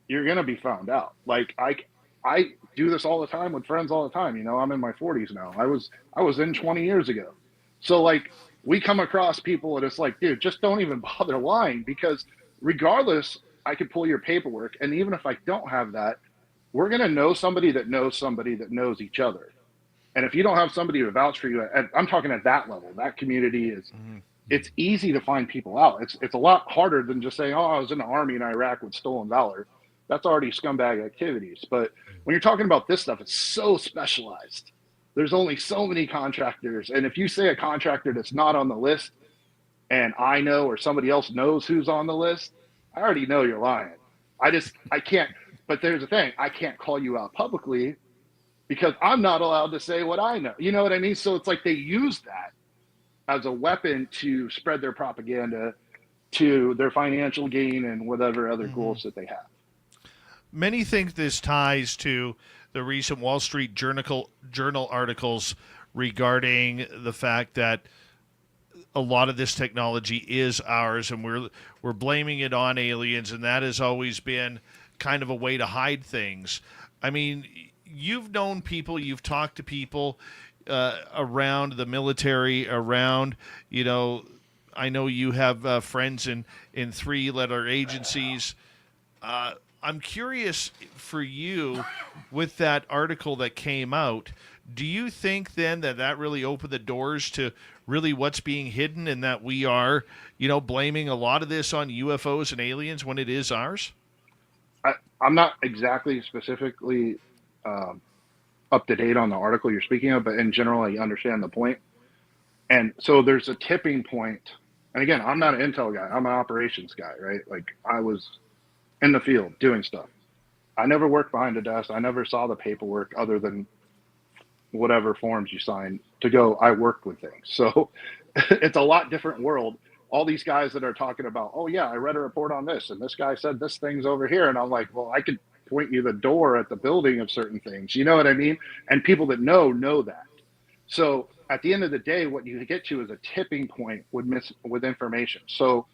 you're going to be found out. Like I do this all the time with friends all the time. I'm in my 40s now. I was in 20 years ago. So like we come across people and it's like, dude, just don't even bother lying, because regardless, I could pull your paperwork. And even if I don't have that, we're going to know somebody that knows each other. And if you don't have somebody to vouch for you, I'm talking at that level, that community is, it's easy to find people out. It's a lot harder than just saying, I was in the army in Iraq with stolen valor. That's already scumbag activities. But when you're talking about this stuff, it's so specialized. There's only so many contractors. And if you say a contractor that's not on the list and I know, or somebody else knows who's on the list, I already know you're lying. I can't, but there's the thing, I can't call you out publicly because I'm not allowed to say what I know. You know what I mean? So it's like they use that as a weapon to spread their propaganda to their financial gain and whatever other goals that they have. Many think this ties to the recent Wall Street Journal articles regarding the fact that a lot of this technology is ours, and we're blaming it on aliens, and that has always been kind of a way to hide things. I mean, you've known people, you've talked to people around the military, around, I know you have friends in three-letter agencies. I'm curious for you, with that article that came out, do you think then that really opened the doors to really what's being hidden, and that we are, blaming a lot of this on UFOs and aliens when it is ours? I'm not exactly specifically up to date on the article you're speaking of, but in general, I understand the point. And so there's a tipping point. And again, I'm not an intel guy. I'm an operations guy, right? Like, I was in the field doing stuff. I never worked behind a desk. I never saw the paperwork other than whatever forms you sign to go, I worked with things. So it's a lot different world. All these guys that are talking about, oh yeah, I read a report on this, and this guy said this thing's over here. And I'm like, well, I could point you the door at the building of certain things. You know what I mean? And people that know that. So at the end of the day, what you get to is a tipping point with information. So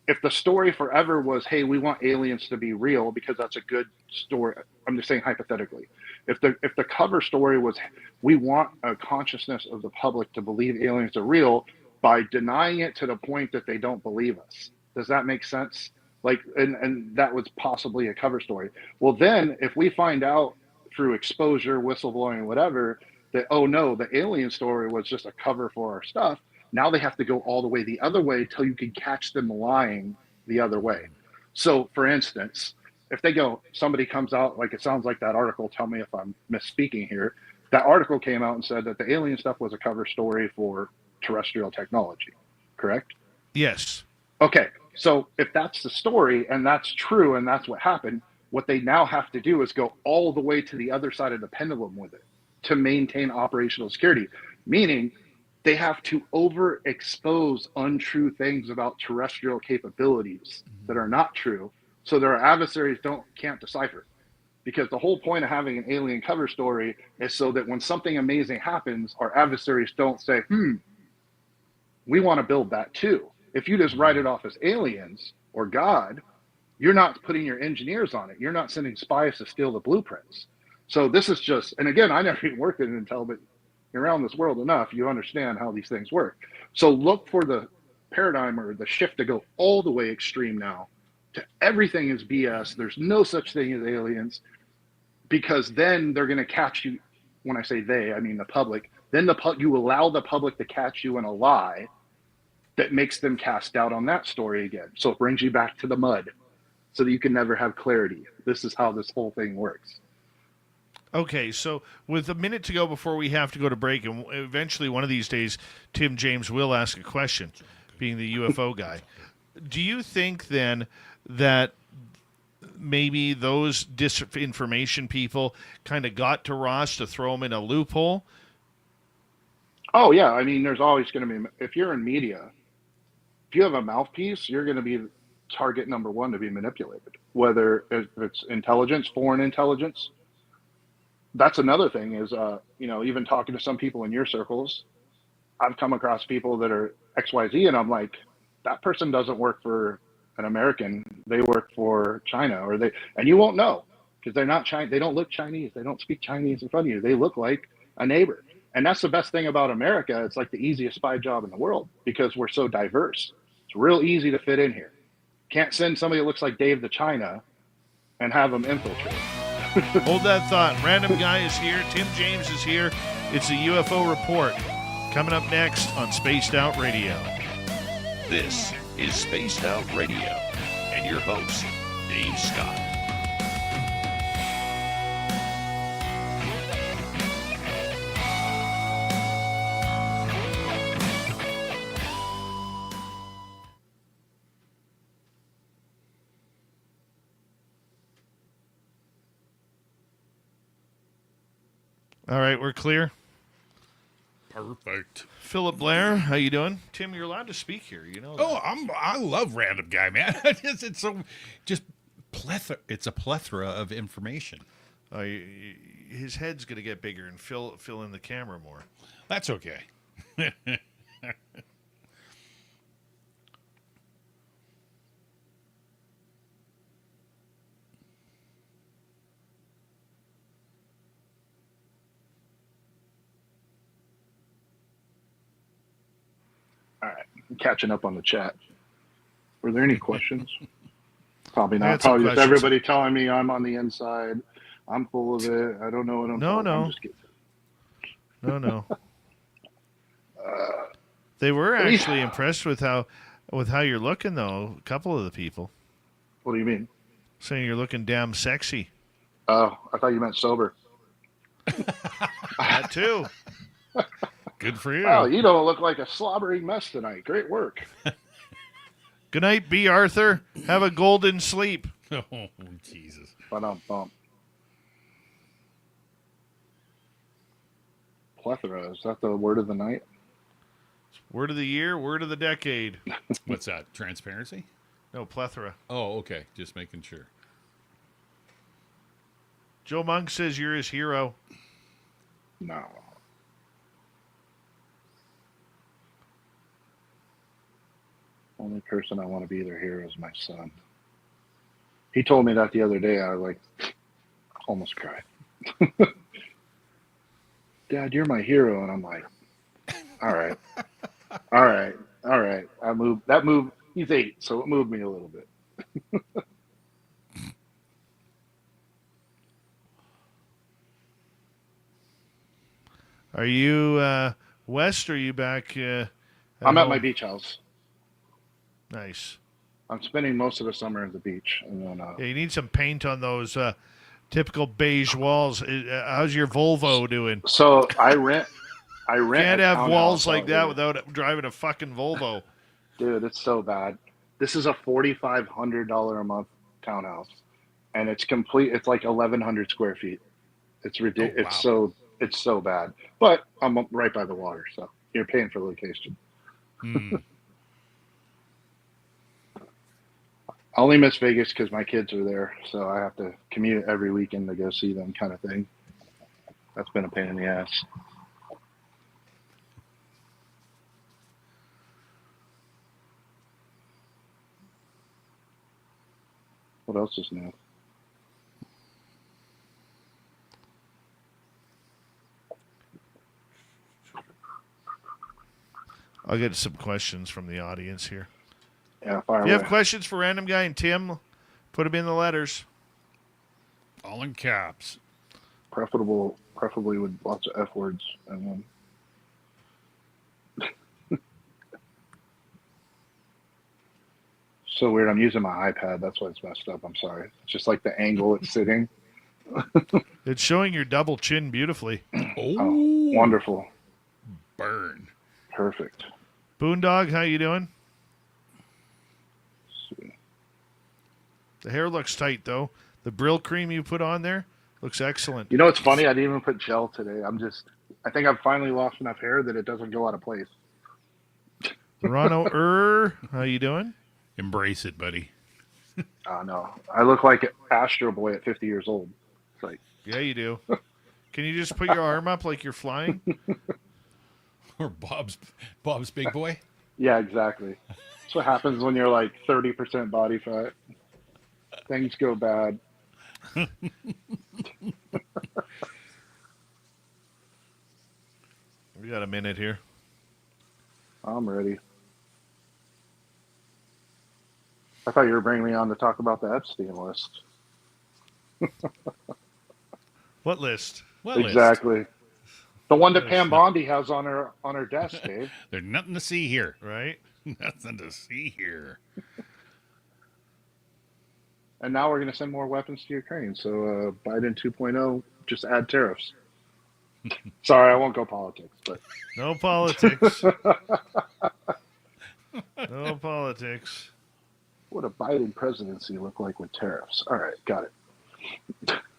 if the story forever was, hey, we want aliens to be real because that's a good story. I'm just saying hypothetically. If the cover story was, we want a consciousness of the public to believe aliens are real by denying it to the point that they don't believe us. Does that make sense? Like, and that was possibly a cover story. Well, then if we find out through exposure, whistleblowing, whatever, that, oh no, the alien story was just a cover for our stuff, now they have to go all the way the other way till you can catch them lying the other way. So for instance, if they go, somebody comes out, like it sounds like that article, tell me if I'm misspeaking here, that article came out and said that the alien stuff was a cover story for terrestrial technology, correct? Yes. Okay, so if that's the story and that's true and that's what happened, what they now have to do is go all the way to the other side of the pendulum with it to maintain operational security, meaning they have to overexpose untrue things about terrestrial capabilities that are not true, so their adversaries can't decipher. Because the whole point of having an alien cover story is so that when something amazing happens, our adversaries don't say, we want to build that too. If you just write it off as aliens or God, you're not putting your engineers on it. You're not sending spies to steal the blueprints. So this is just, and again, I never even worked in Intel, but you're around this world enough, you understand how these things work. So look for the paradigm or the shift to go all the way extreme now to everything is BS. There's no such thing as aliens, because then they're going to catch you. When I say they, I mean the public. Then you allow the public to catch you in a lie that makes them cast doubt on that story again. So it brings you back to the mud so that you can never have clarity. This is how this whole thing works. Okay, so with a minute to go before we have to go to break, and eventually one of these days, Tim James will ask a question, being the UFO guy. Do you think then that maybe those disinformation people kind of got to Ross to throw him in a loophole? Oh, yeah. I mean, there's always going to be, if you're in media, if you have a mouthpiece, you're going to be target number one to be manipulated, whether it's intelligence, foreign intelligence. That's another thing is, even talking to some people in your circles, I've come across people that are XYZ, and I'm like, that person doesn't work for an American. They work for China, and you won't know because they're not Chinese. They don't look Chinese. They don't speak Chinese in front of you. They look like a neighbor. And that's the best thing about America. It's like the easiest spy job in the world because we're so diverse. It's real easy to fit in here. Can't send somebody that looks like Dave to China and have them infiltrate. Hold that thought. Random Guy is here. Tim James is here. It's a UFO Report. Coming up next on Spaced Out Radio. This is Spaced Out Radio and your host, Dave Scott. All right, we're clear. Perfect. Philip Blair, how you doing? Tim, you're allowed to speak here. You know that. Oh, I love Random Guy, man. It's so just plethora. It's a plethora of information. His head's going to get bigger and fill in the camera more. That's okay. All right, I'm catching up on the chat. Were there any questions? Probably I not. had some Probably just questions. everybody telling me I'm on the inside. I'm full of it. I don't know what I'm talking. I'm just kidding. No. They were actually impressed with how you're looking, though. A couple of the people What do you mean? saying you're looking damn sexy. Oh, I thought you meant sober. That too. Good for you. Wow, you don't look like a slobbering mess tonight. Great work. Good night, B. Arthur. Have a golden sleep. Oh, Jesus. Bump. Plethora, is that the word of the night? Word of the year, word of the decade. What's that? Transparency? No, plethora. Oh, okay. Just making sure. Joe Monk says you're his hero. No. Only person I want to be their hero is my son. He told me that the other day. I like almost cried. Dad, you're my hero, and I'm like, all right. I moved. That moved. He's 8, so it moved me a little bit. Are you west or are you back? I'm at home? my beach house. Nice. I'm spending most of the summer at the beach, and then Yeah, you need some paint on those typical beige walls. How's your Volvo doing? so I rent. Can't a have walls townhouse like out that here. without driving a fucking Volvo. Dude, it's so bad. This is a $4,500 a month townhouse, and it's complete. It's like 1,100 square feet. It's ridiculous. Oh, wow. It's so bad. But I'm right by the water, so you're paying for location. Hmm. I only miss Vegas because my kids are there, so I have to commute every weekend to go see them, kind of thing. That's been a pain in the ass. What else is new? I'll get some questions from the audience here. Yeah, fire If you have away. questions for Random Guy and Tim, put them in the letters. All in caps. Preferably with lots of F words. And so weird. I'm using my iPad. That's why it's messed up. I'm sorry. It's just like the angle it's sitting. It's showing your double chin beautifully. Oh, wonderful. Burn. Perfect. Boondog, how you doing? Let's see. The hair looks tight, though. The Brill cream you put on there looks excellent. You know, it's funny. I didn't even put gel today. I think I've finally lost enough hair that it doesn't go out of place. Rano how you doing? Embrace it, buddy. Oh, no. I look like Astro Boy at 50 years old. It's like, Yeah, you do. Can you just put your arm up like you're flying? Or Bob's big boy. yeah, exactly. That's what happens when you're like 30% body fat. Things go bad. We got a minute here. I'm ready. I thought you were bringing me on to talk about the Epstein list. What list? What list? Exactly. The one that Pam Bondi has on her desk, Dave. There's nothing to see here. Right? Nothing to see here. And now we're going to send more weapons to Ukraine. So Biden 2.0, just add tariffs. Sorry, I won't go politics, but No politics. No politics. what a Biden presidency look like with tariffs? All right, got it.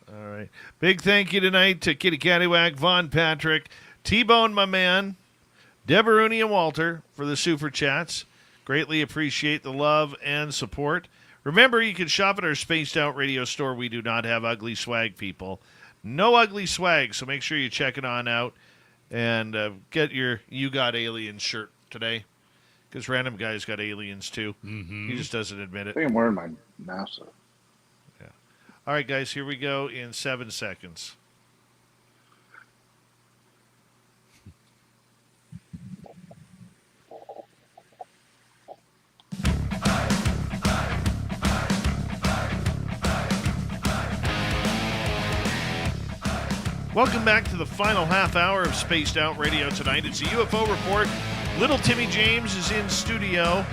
All right. Big thank you tonight to Kitty Cattywack, Von Patrick, T-Bone, my man, Deborah Rooney, and Walter for the super chats. Greatly appreciate the love and support. Remember, you can shop at our Spaced Out Radio store. We do not have ugly swag, people. No ugly swag, so make sure you check it on out and get your You Got Aliens shirt today, because Random Guy's got aliens too. Mm-hmm. He just doesn't admit I it. think I'm wearing my NASA. Yeah. All right, guys, here we go in 7 seconds. Welcome back to the final half hour of Spaced Out Radio tonight. It's a UFO report. Little Timmy James is in studio.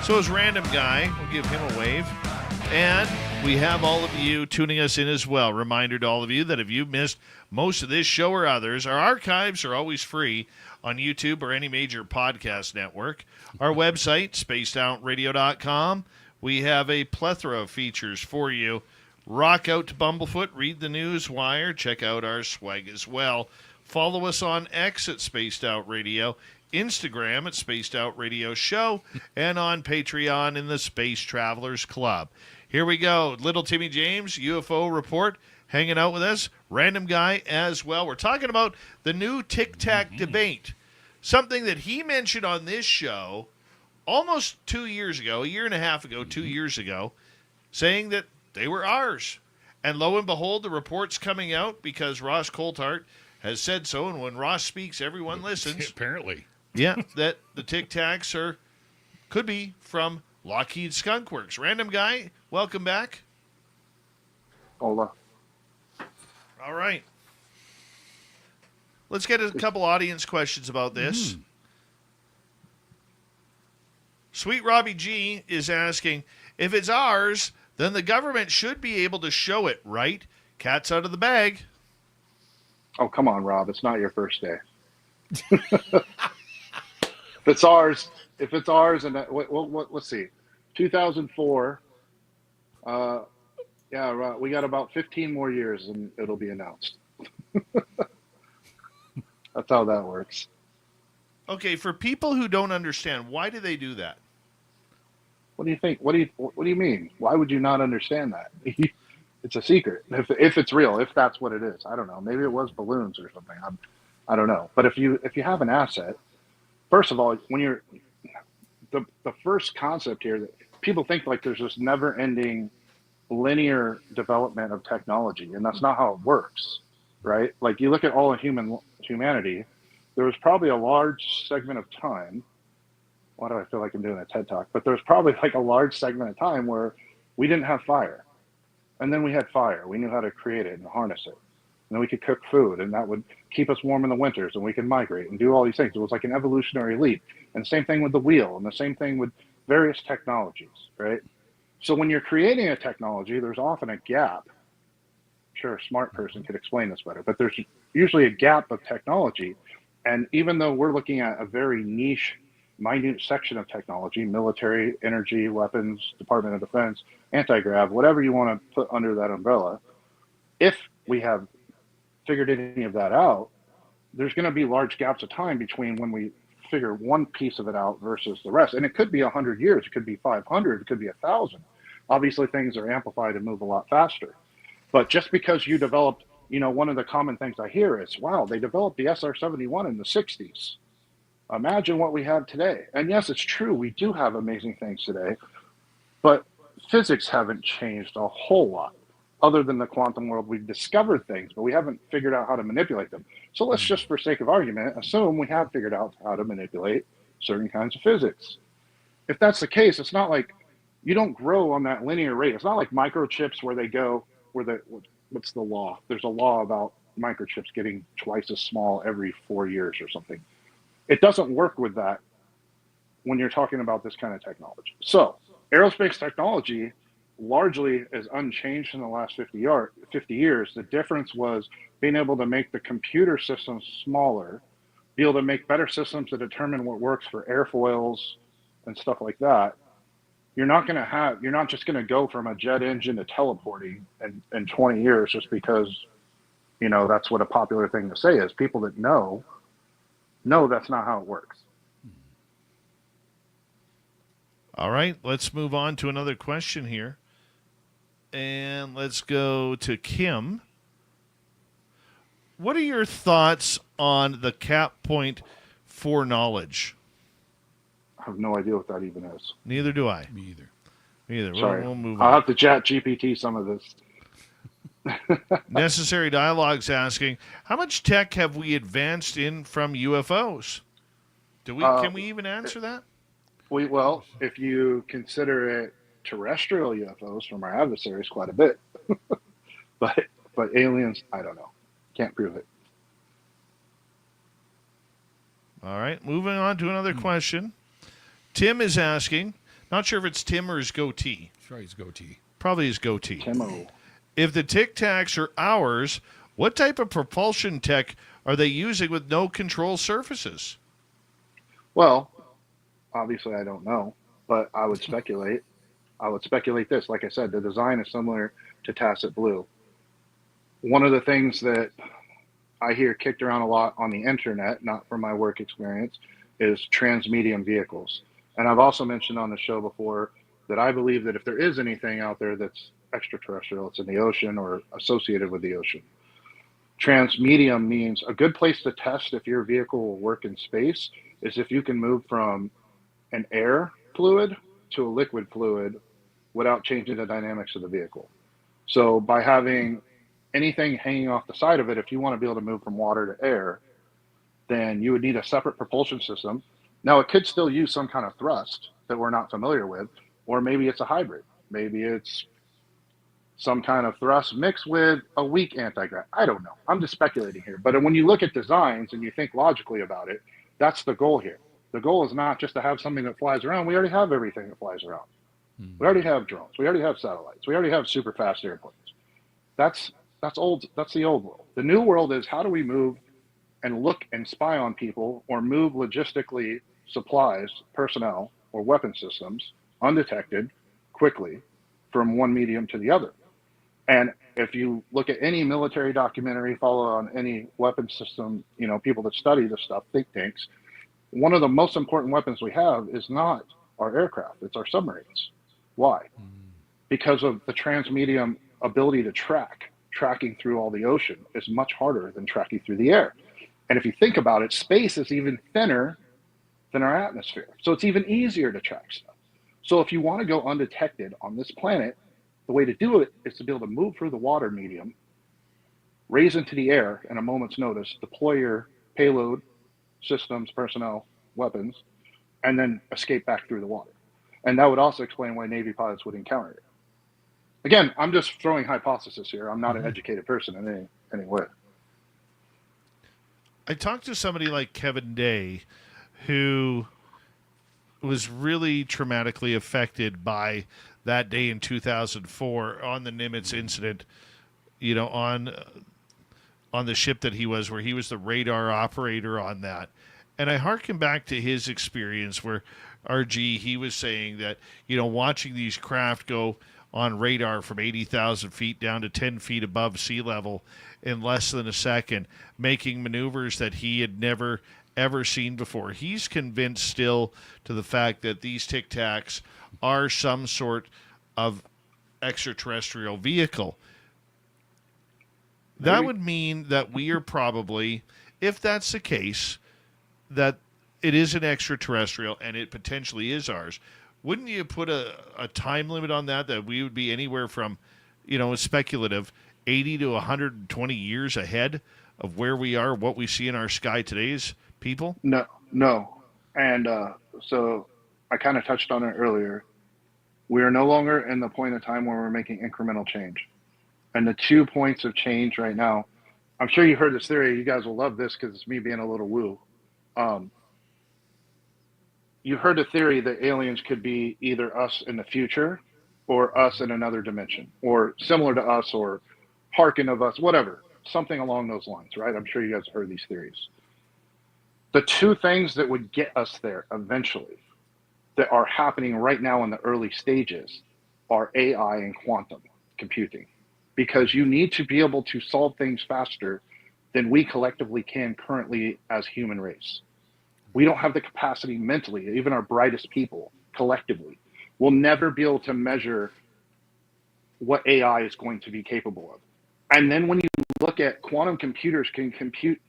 So is Random Guy. We'll give him a wave. And we have all of you tuning us in as well. Reminder to all of you that if you've missed most of this show or others, our archives are always free on YouTube or any major podcast network. Our website, spacedoutradio.com. We have a plethora of features for you. Rock out to Bumblefoot, read the news wire, check out our swag as well. Follow us on X at Spaced Out Radio, Instagram at Spaced Out Radio Show, and on Patreon in the Space Travelers Club. Here we go. Little Timmy James, UFO report, hanging out with us. Random Guy as well. We're talking about the new Tic Tac debate, something that he mentioned on this show almost 2 years ago, a year and a half ago, 2 years ago, saying that they were ours. And lo and behold, the report's coming out because Ross Coulthart has said so. And when Ross speaks, everyone listens. Apparently. Yeah, that the Tic Tacs could be from Lockheed Skunk Works. Random Guy, welcome back. Hola. All right. Let's get a couple audience questions about this. Sweet Robbie G is asking, if it's ours, then the government should be able to show it, right? Cat's out of the bag. Oh, come on, Rob. It's not your first day. If it's ours, and let's see, 2004. Yeah, right, we got about 15 more years, and it'll be announced. That's how that works. Okay, for people who don't understand, why do they do that? What do you think? What do you mean? Why would you not understand that? It's a secret. If it's real, if that's what it is, I don't know. Maybe it was balloons or something. I don't know. But if you have an asset, first of all, when you're the first concept here that people think like there's this never-ending linear development of technology, and that's not how it works, right? Like you look at all of humanity, there was probably a large segment of time. Why do I feel like I'm doing a TED Talk? But there's probably like a large segment of time where we didn't have fire. And then we had fire. We knew how to create it and harness it. And then we could cook food, and that would keep us warm in the winters, and we could migrate and do all these things. It was like an evolutionary leap. And the same thing with the wheel, and the same thing with various technologies, right? So when you're creating a technology, there's often a gap. Sure, a smart person could explain this better, but there's usually a gap of technology. And even though we're looking at a very niche, minute section of technology, military, energy, weapons, Department of Defense, anti-grav, whatever you want to put under that umbrella, if we have figured any of that out, there's going to be large gaps of time between when we figure one piece of it out versus the rest. And it could be 100 years, it could be 500, it could be 1,000. Obviously, things are amplified and move a lot faster. But just because you developed, one of the common things I hear is, wow, they developed the SR-71 in the 60s. Imagine what we have today. And yes, it's true, we do have amazing things today, but physics haven't changed a whole lot. Other than the quantum world, we've discovered things, but we haven't figured out how to manipulate them. So let's just, for sake of argument, assume we have figured out how to manipulate certain kinds of physics. If that's the case, it's not like you don't grow on that linear rate. It's not like microchips where they go, what's the law? There's a law about microchips getting twice as small every 4 years or something. It doesn't work with that when you're talking about this kind of technology. So aerospace technology largely is unchanged in the last 50 years. The difference was being able to make the computer systems smaller, be able to make better systems to determine what works for airfoils and stuff like that. you're not just going to go from a jet engine to teleporting in 20 years just because, that's what a popular thing to say is. People that know that's not how it works. All right, let's move on to another question here. And let's go to Kim. What are your thoughts on the cap point for knowledge? I have no idea what that even is. Neither do I. Me either. Me either. Sorry. We'll move I'll on. have to chat GPT some of this. Necessary Dialogue's asking, how much tech have we advanced in from UFOs? Can we even answer that? Well, if you consider it terrestrial UFOs from our adversaries, quite a bit. but aliens, I don't know. Can't prove it. All right, moving on to another question. Tim is asking, not sure if it's Tim or his goatee. Try his goatee. Probably his goatee. Timo. If the Tic Tacs are ours, what type of propulsion tech are they using with no control surfaces? Well, obviously I don't know, but I would speculate. This. Like I said, the design is similar to Tacit Blue. One of the things that I hear kicked around a lot on the internet, not from my work experience, is transmedium vehicles. And I've also mentioned on the show before that I believe that if there is anything out there that's extraterrestrial, it's in the ocean or associated with the ocean. Transmedium means a good place to test if your vehicle will work in space is if you can move from an air fluid to a liquid fluid without changing the dynamics of the vehicle. So by having anything hanging off the side of it, if you want to be able to move from water to air, then you would need a separate propulsion system. Now, it could still use some kind of thrust that we're not familiar with, or maybe it's a hybrid. Maybe it's some kind of thrust mixed with a weak anti-grav. I don't know. I'm just speculating here. But when you look at designs and you think logically about it, that's the goal here. The goal is not just to have something that flies around. We already have everything that flies around. We already have drones. We already have satellites. We already have super fast airplanes. That's old. That's the old world. The new world is how do we move and look and spy on people or move logistically supplies, personnel, or weapon systems undetected quickly from one medium to the other. And if you look at any military documentary, follow on any weapon system, people that study this stuff, think tanks, one of the most important weapons we have is not our aircraft, it's our submarines. Why? Because of the transmedium ability to tracking through all the ocean is much harder than tracking through the air. And if you think about it, space is even thinner than our atmosphere. So it's even easier to track stuff. So if you want to go undetected on this planet, the way to do it is to be able to move through the water medium, raise into the air at a moment's notice, deploy your payload, systems, personnel, weapons, and then escape back through the water. And that would also explain why Navy pilots would encounter it. Again, I'm just throwing hypothesis here. I'm not an educated person in any way. I talked to somebody like Kevin Day who was really traumatically affected by that day in 2004 on the Nimitz incident, on the ship that he was, where he was the radar operator on that. And I hearken back to his experience where he was saying that, watching these craft go on radar from 80,000 feet down to 10 feet above sea level in less than a second, making maneuvers that he had never, ever seen before. He's convinced still to the fact that these Tic Tacs are some sort of extraterrestrial vehicle. That would mean that we are probably, if that's the case, that it is an extraterrestrial and it potentially is ours. Wouldn't you put a time limit on that we would be anywhere from, speculative, 80 to 120 years ahead of where we are, what we see in our sky today's people? No. And so I kind of touched on it earlier. We are no longer in the point of time where we're making incremental change. And the 2 points of change right now, I'm sure you heard this theory. You guys will love this because it's me being a little woo. You heard a theory that aliens could be either us in the future or us in another dimension, or similar to us, or hearken of us, whatever, something along those lines, right? I'm sure you guys have heard these theories. The two things that would get us there eventually that are happening right now in the early stages are AI and quantum computing, because you need to be able to solve things faster than we collectively can currently as human race. We don't have the capacity mentally, even our brightest people collectively will never be able to measure what AI is going to be capable of. And then when you look at quantum computers can compute,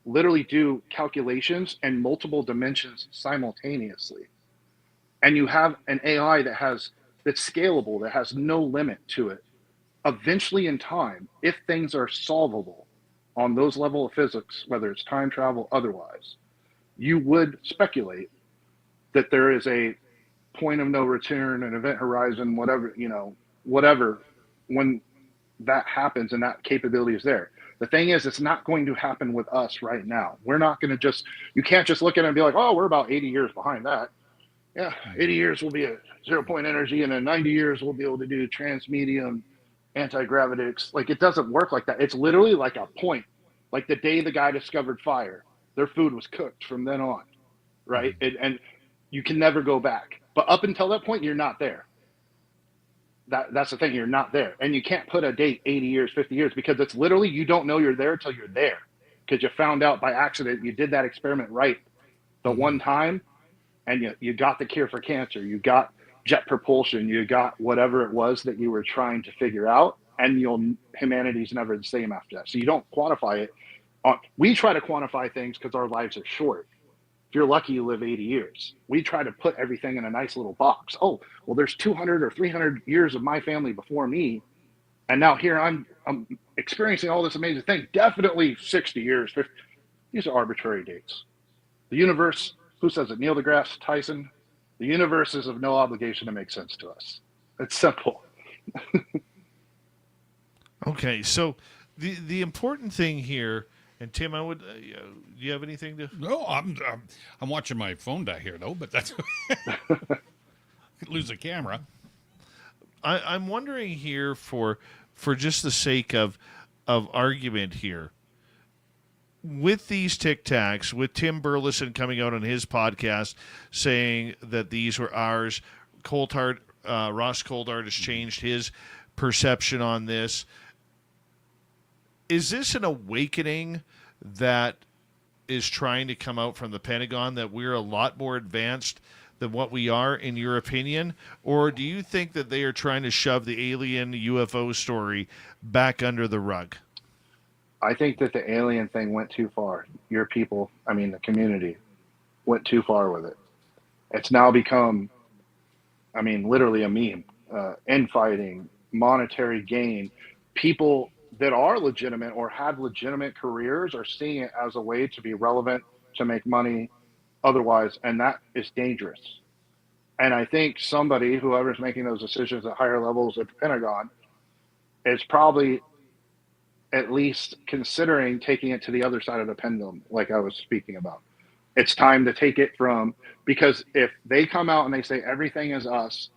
literally do calculations in multiple dimensions simultaneously. And you have an AI that's scalable, that has no limit to it. Eventually in time, if things are solvable on those level of physics, whether it's time travel, otherwise, you would speculate that there is a point of no return, an event horizon, whatever, when that happens and that capability is there. The thing is, it's not going to happen with us right now. We're not going to you can't just look at it and be like, oh, we're about 80 years behind that. Yeah, 80 years will be a 0-point energy, and in 90 years we'll be able to do transmedium anti-gravitics. Like, it doesn't work like that. It's literally like a point. Like the day the guy discovered fire, their food was cooked from then on, right? And you can never go back. But up until that point, you're not there. That's the thing, you're not there. And you can't put a date 80 years, 50 years, because it's literally, you don't know you're there till you're there. Because you found out by accident, you did that experiment right the one time, and you got the cure for cancer, you got jet propulsion, you got whatever it was that you were trying to figure out, and humanity's never the same after that. So you don't quantify it. We try to quantify things because our lives are short. If you're lucky, you live 80 years. We try to put everything in a nice little box. Oh, well, there's 200 or 300 years of my family before me, and now here I'm experiencing all this amazing thing. Definitely 60 years, 50. These are arbitrary dates. The universe, who says it? Neil deGrasse Tyson. The universe is of no obligation to make sense to us. It's simple. Okay, so the important thing here, and Tim, I would. Do you have anything to? No, I'm watching my phone die here though, but that's lose the camera. I'm wondering here for just the sake of argument here, with these Tic Tacs, with Tim Burleson coming out on his podcast saying that these were ours, Ross Coulthard has changed his perception on this. Is this an awakening that is trying to come out from the Pentagon, that we're a lot more advanced than what we are, in your opinion? Or do you think that they are trying to shove the alien UFO story back under the rug? I think that the alien thing went too far. The community went too far with it. It's now become, literally a meme. Infighting, monetary gain. People that are legitimate or have legitimate careers are seeing it as a way to be relevant, to make money otherwise, and that is dangerous. And I think whoever's making those decisions at higher levels at the Pentagon, is probably at least considering taking it to the other side of the pendulum, like I was speaking about. It's time to take it because if they come out and they say everything is us,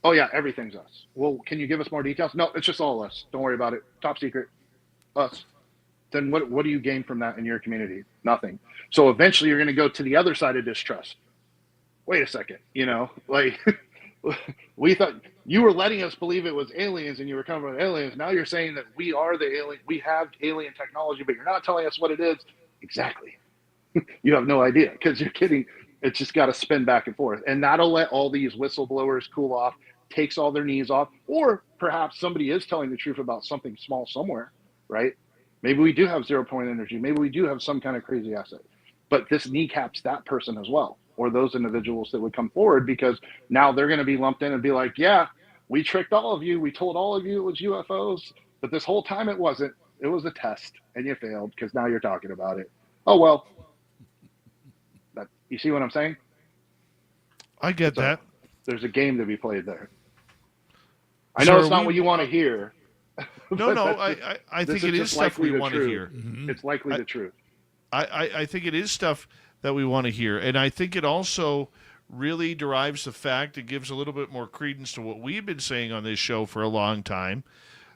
oh yeah, everything's us. Well, can you give us more details? No, it's just all us. Don't worry about it. Top secret, us. Then what do you gain from that in your community? Nothing. So eventually you're going to go to the other side of distrust. Wait a second, we thought you were letting us believe it was aliens and you were coming with aliens. Now you're saying that we are the alien. We have alien technology, but you're not telling us what it is. Exactly. You have no idea because you're kidding. It's just got to spin back and forth. And that'll let all these whistleblowers cool off, takes all their knees off, or perhaps somebody is telling the truth about something small somewhere, right? Maybe we do have 0-point energy. Maybe we do have some kind of crazy asset. But this kneecaps that person as well, or those individuals that would come forward, because now they're going to be lumped in and be like, yeah, we tricked all of you. We told all of you it was UFOs, but this whole time it wasn't. It was a test, and you failed because now you're talking about it. Oh, well. You see what I'm saying? I get that. There's a game to be played there. I know it's not what you want to hear. No, I think it is stuff we want to hear. Mm-hmm. It's likely the truth. I think it is stuff that we want to hear. And I think it also really derives the fact, it gives a little bit more credence to what we've been saying on this show for a long time,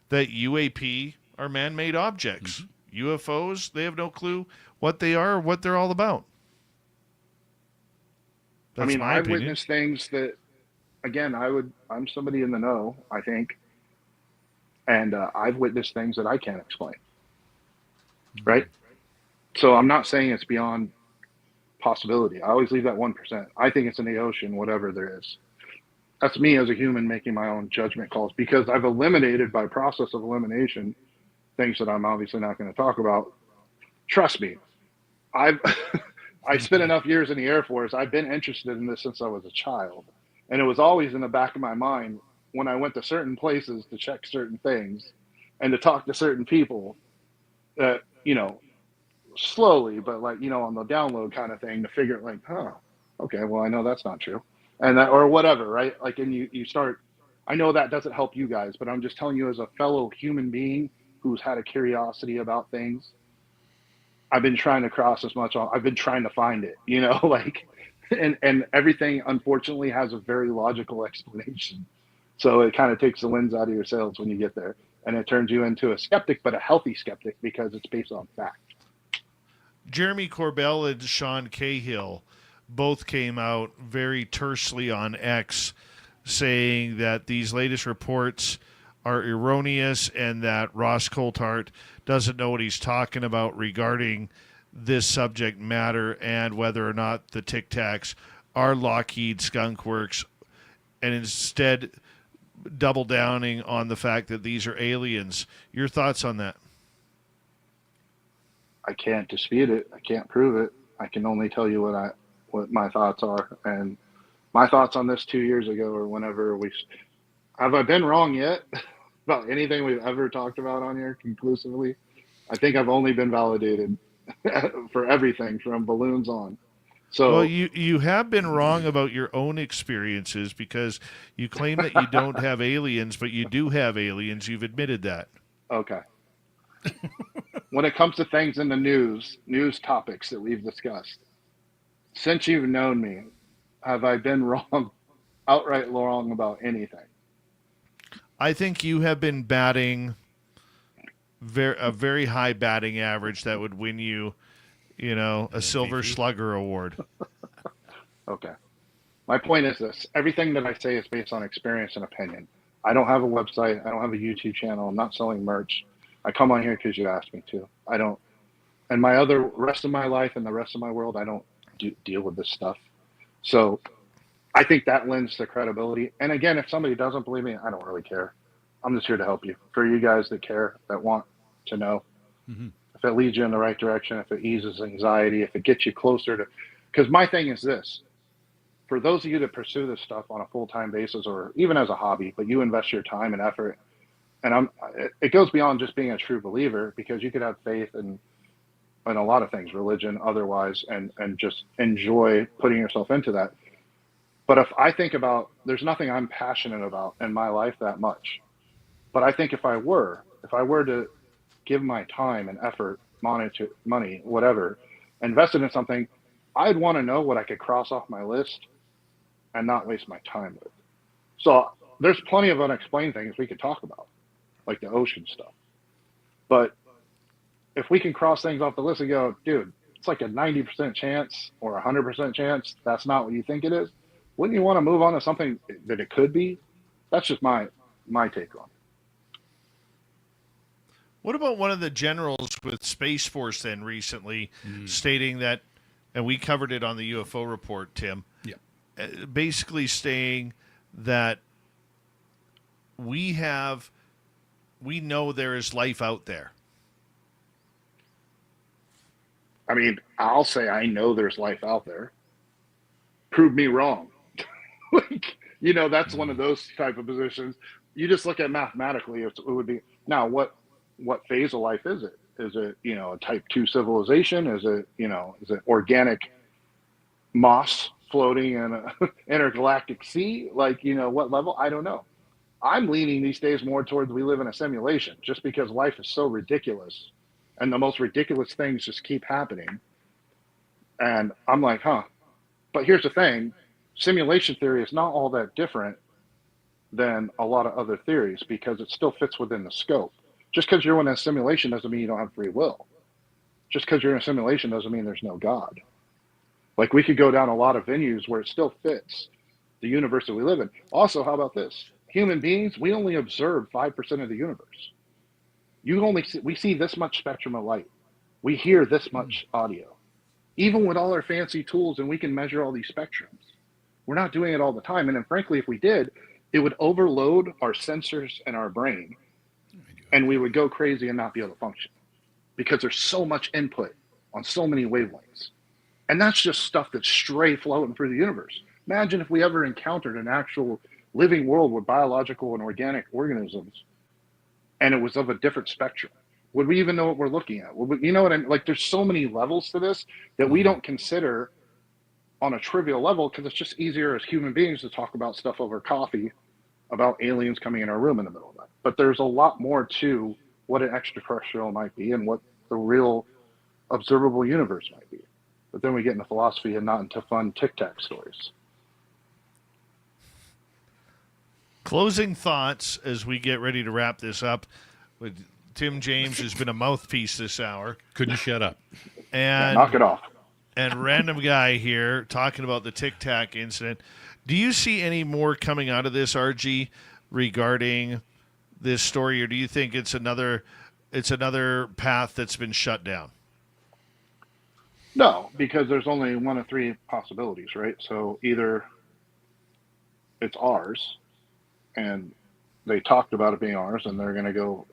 that UAP are man-made objects. Mm-hmm. UFOs, they have no clue what they are or what they're all about. That's my I've opinion. witnessed things that, again, I'm somebody in the know, I think, and I've witnessed things that I can't explain. Right. So I'm not saying it's beyond possibility. I always leave that 1%. I think it's in the ocean, whatever there is. That's me as a human making my own judgment calls, because I've eliminated, by process of elimination, things that I'm obviously not going to talk about. Trust me, I've I spent enough years in the Air Force. I've been interested in this since I was a child, and it was always in the back of my mind when I went to certain places to check certain things and to talk to certain people that, slowly, but like, on the download kind of thing, to figure like, okay, well, I know that's not true. And that, or whatever, right? Like, and you start, I know that doesn't help you guys, but I'm just telling you as a fellow human being who's had a curiosity about things, I've been trying to cross as much, I've been trying to find it, like, and everything unfortunately has a very logical explanation. So it kind of takes the winds out of your sails when you get there, and it turns you into a skeptic, but a healthy skeptic, because it's based on fact. Jeremy Corbell and Sean Cahill both came out very tersely on X, saying that these latest reports are erroneous and that Ross Coulthart doesn't know what he's talking about regarding this subject matter and whether or not the Tic Tacs are Lockheed Skunk Works, and instead double downing on the fact that these are aliens. Your thoughts on that? I can't dispute it. I can't prove it. I can only tell you what my thoughts are. And my thoughts on this 2 years ago, or whenever have I been wrong yet about anything we've ever talked about on here conclusively? I think I've only been validated for everything from balloons on. So, well, you have been wrong about your own experiences, because you claim that you don't have aliens, but you do have aliens. You've admitted that. Okay. When it comes to things in the news topics that we've discussed, since you've known me, have I been wrong, outright wrong about anything? I think you have been batting a very high batting average that would win you, a Silver Slugger award. Okay. My point is this. Everything that I say is based on experience and opinion. I don't have a website. I don't have a YouTube channel. I'm not selling merch. I come on here because you asked me to. I don't. And my rest of my life and the rest of my world, I don't deal with this stuff. So I think that lends to credibility. And again, if somebody doesn't believe me, I don't really care. I'm just here to help you. For you guys that care, that want to know, if it leads you in the right direction, if it eases anxiety, if it gets you closer to, because my thing is this, for those of you that pursue this stuff on a full-time basis, or even as a hobby, but you invest your time and effort, and it goes beyond just being a true believer, because you could have faith in a lot of things, religion, otherwise, and just enjoy putting yourself into that. But if I think about, there's nothing I'm passionate about in my life that much. But I think if I were to give my time and effort, money, whatever, invested in something, I'd want to know what I could cross off my list and not waste my time with. So there's plenty of unexplained things we could talk about, like the ocean stuff. But if we can cross things off the list and go, dude, it's like a 90% chance or 100% chance that's not what you think it is, wouldn't you want to move on to something that it could be? That's just my take on it. What about one of the generals with Space Force then recently stating that, and we covered it on the UFO report, Tim, basically saying that we know there is life out there. I mean, I'll say I know there's life out there. Prove me wrong. That's one of those type of positions. You just look at mathematically, it would be, now what phase of life is it? Is it, a type 2 civilization? Is it organic moss floating in an intergalactic sea? What level? I don't know. I'm leaning these days more towards we live in a simulation, just because life is so ridiculous and the most ridiculous things just keep happening. And I'm like, But here's the thing. Simulation theory is not all that different than a lot of other theories, because it still fits within the scope. Just because you're in a simulation doesn't mean you don't have free will. Just because you're in a simulation doesn't mean there's no God. Like we could go down a lot of venues where it still fits the universe that we live in. Also, how about this? Human beings, we only observe 5% of the universe. We see this much spectrum of light. We hear this much audio. Even with all our fancy tools and we can measure all these spectrums, we're not doing it all the time. And then frankly, if we did, it would overload our sensors and our brain, and we would go crazy and not be able to function because there's so much input on so many wavelengths. And that's just stuff that's stray floating through the universe. Imagine if we ever encountered an actual living world with biological and organic organisms, and it was of a different spectrum. Would we even know what we're looking at? You know what I mean? Like, there's so many levels to this that we don't consider on a trivial level, because it's just easier as human beings to talk about stuff over coffee, about aliens coming in our room in the middle of the night. But there's a lot more to what an extraterrestrial might be and what the real observable universe might be. But then we get into philosophy and not into fun Tic Tac stories. Closing thoughts as we get ready to wrap this up. With Tim James has been a mouthpiece this hour. Couldn't shut up. And knock it off. And random guy here talking about the Tic Tac incident. Do you see any more coming out of this, RG, regarding this story, or do you think it's another path that's been shut down? No, because there's only one of three possibilities, right? So either it's ours, and they talked about it being ours, and they're going to go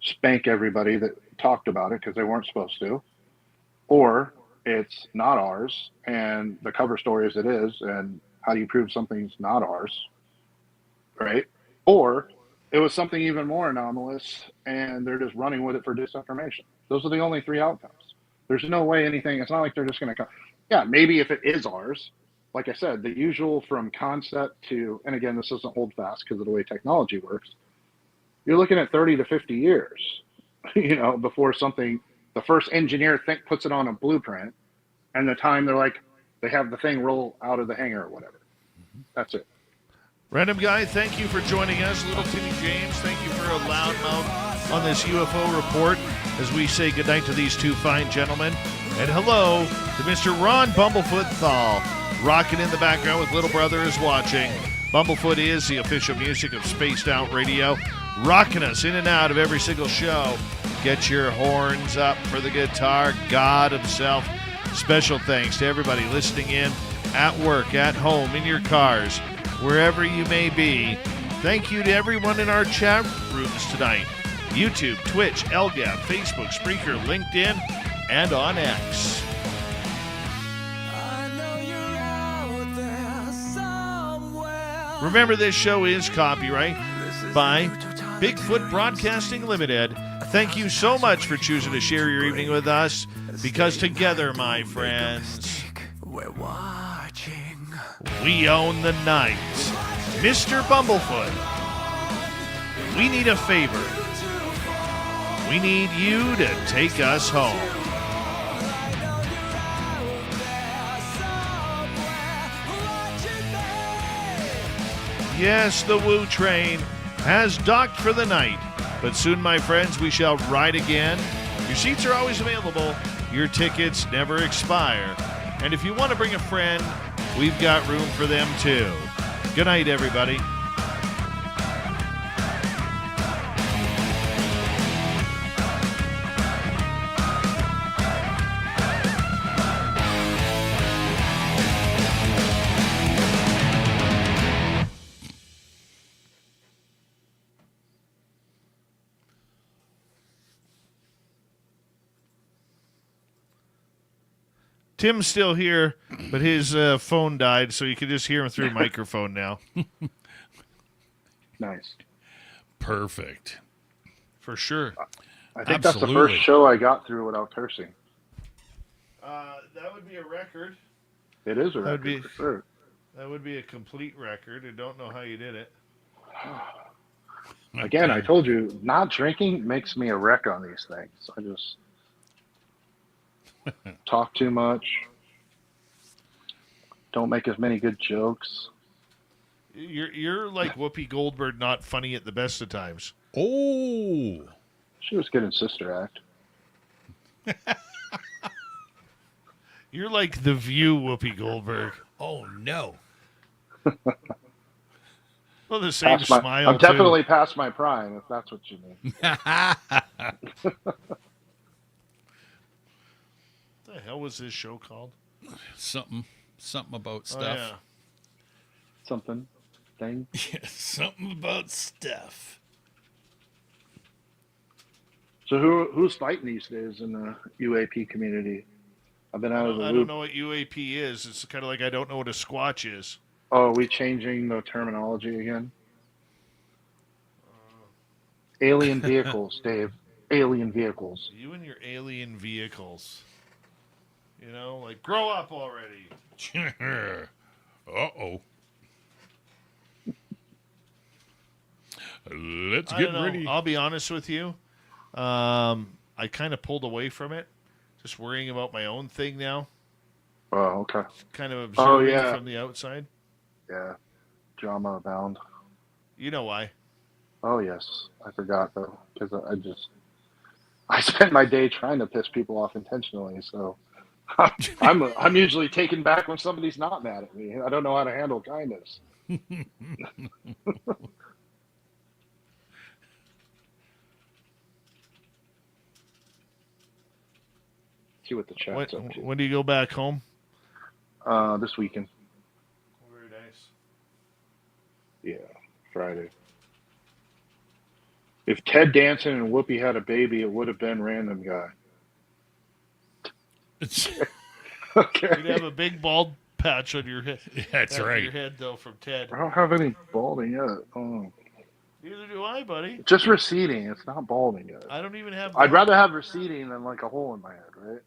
spank everybody that talked about it because they weren't supposed to, or it's not ours, and the cover story is it is, and how do you prove something's not ours, right? Or it was something even more anomalous, and they're just running with it for disinformation. Those are the only three outcomes. There's no way anything, it's not like they're just going to come. Yeah, maybe if it is ours, like I said, the usual from concept to, and again, this isn't hold fast because of the way technology works, you're looking at 30 to 50 years, before something, the first engineer puts it on a blueprint, and the time they have the thing roll out of the hangar or whatever. That's it. Random guy, thank you for joining us. Little Timmy James, thank you for a loudmouth on this UFO report as we say goodnight to these two fine gentlemen. And hello to Mr. Ron Bumblefoot Thal, rocking in the background with Little Brother is watching. Bumblefoot is the official music of Spaced Out Radio, rocking us in and out of every single show. Get your horns up for the guitar god himself. Special thanks to everybody listening in at work, at home, in your cars, wherever you may be. Thank you to everyone in our chat rooms tonight. YouTube, Twitch, LGAP, Facebook, Spreaker, LinkedIn, and on X. Remember, this show is copyright by Bigfoot Broadcasting Limited. Thank you so much for choosing to share your evening with us, because together, my friends, we're watching. We own the night. Mr. Bumblefoot, we need a favor. We need you to take us home. Yes, the Woo train has docked for the night, but soon, my friends, we shall ride again. Your seats are always available. Your tickets never expire. And if you want to bring a friend, we've got room for them too. Good night, everybody. Tim's still here, but his phone died, so you can just hear him through a microphone now. Nice. Perfect. For sure. I think that's the first show I got through without cursing. That would be a record. It is a record, for sure. That would be a complete record. I don't know how you did it. Again, I told you, not drinking makes me a wreck on these things. I just talk too much. Don't make as many good jokes. You're like Whoopi Goldberg, not funny at the best of times. Oh, she was good in Sister Act. You're like the View, Whoopi Goldberg. Oh no. Well, the same smile. I'm definitely past my prime, if that's what you mean. What the hell was this show called? Something about stuff. Oh, yeah. Something thing. Yeah, something about stuff. So who's fighting these days in the UAP community? I've been out of the loop. I don't know what UAP is. It's kind of like I don't know what a Squatch is. Oh, are we changing the terminology again? Alien vehicles, Dave. Alien vehicles. You and your alien vehicles. You know, like, grow up already. Uh-oh. Let's I get don't know. ready. I'll be honest with you. I kind of pulled away from it. Just worrying about my own thing now. Oh, okay. Kind of observing yeah. from the outside. Yeah. Drama abound. You know why. Oh, yes. I forgot, though, because I spent my day trying to piss people off intentionally, so I'm usually taken back when somebody's not mad at me. I don't know how to handle kindness. See what the chat's up to. When do you go back home? This weekend. Very nice. Yeah, Friday. If Ted Danson and Whoopi had a baby, it would have been Random Guy. Okay. You'd have a big bald patch on your head. That's right. Your head, though, from Ted. I don't have any balding yet. Oh. Neither do I, buddy. Just receding. It's not balding yet. I don't even have. I'd rather have receding than like a hole in my head, right?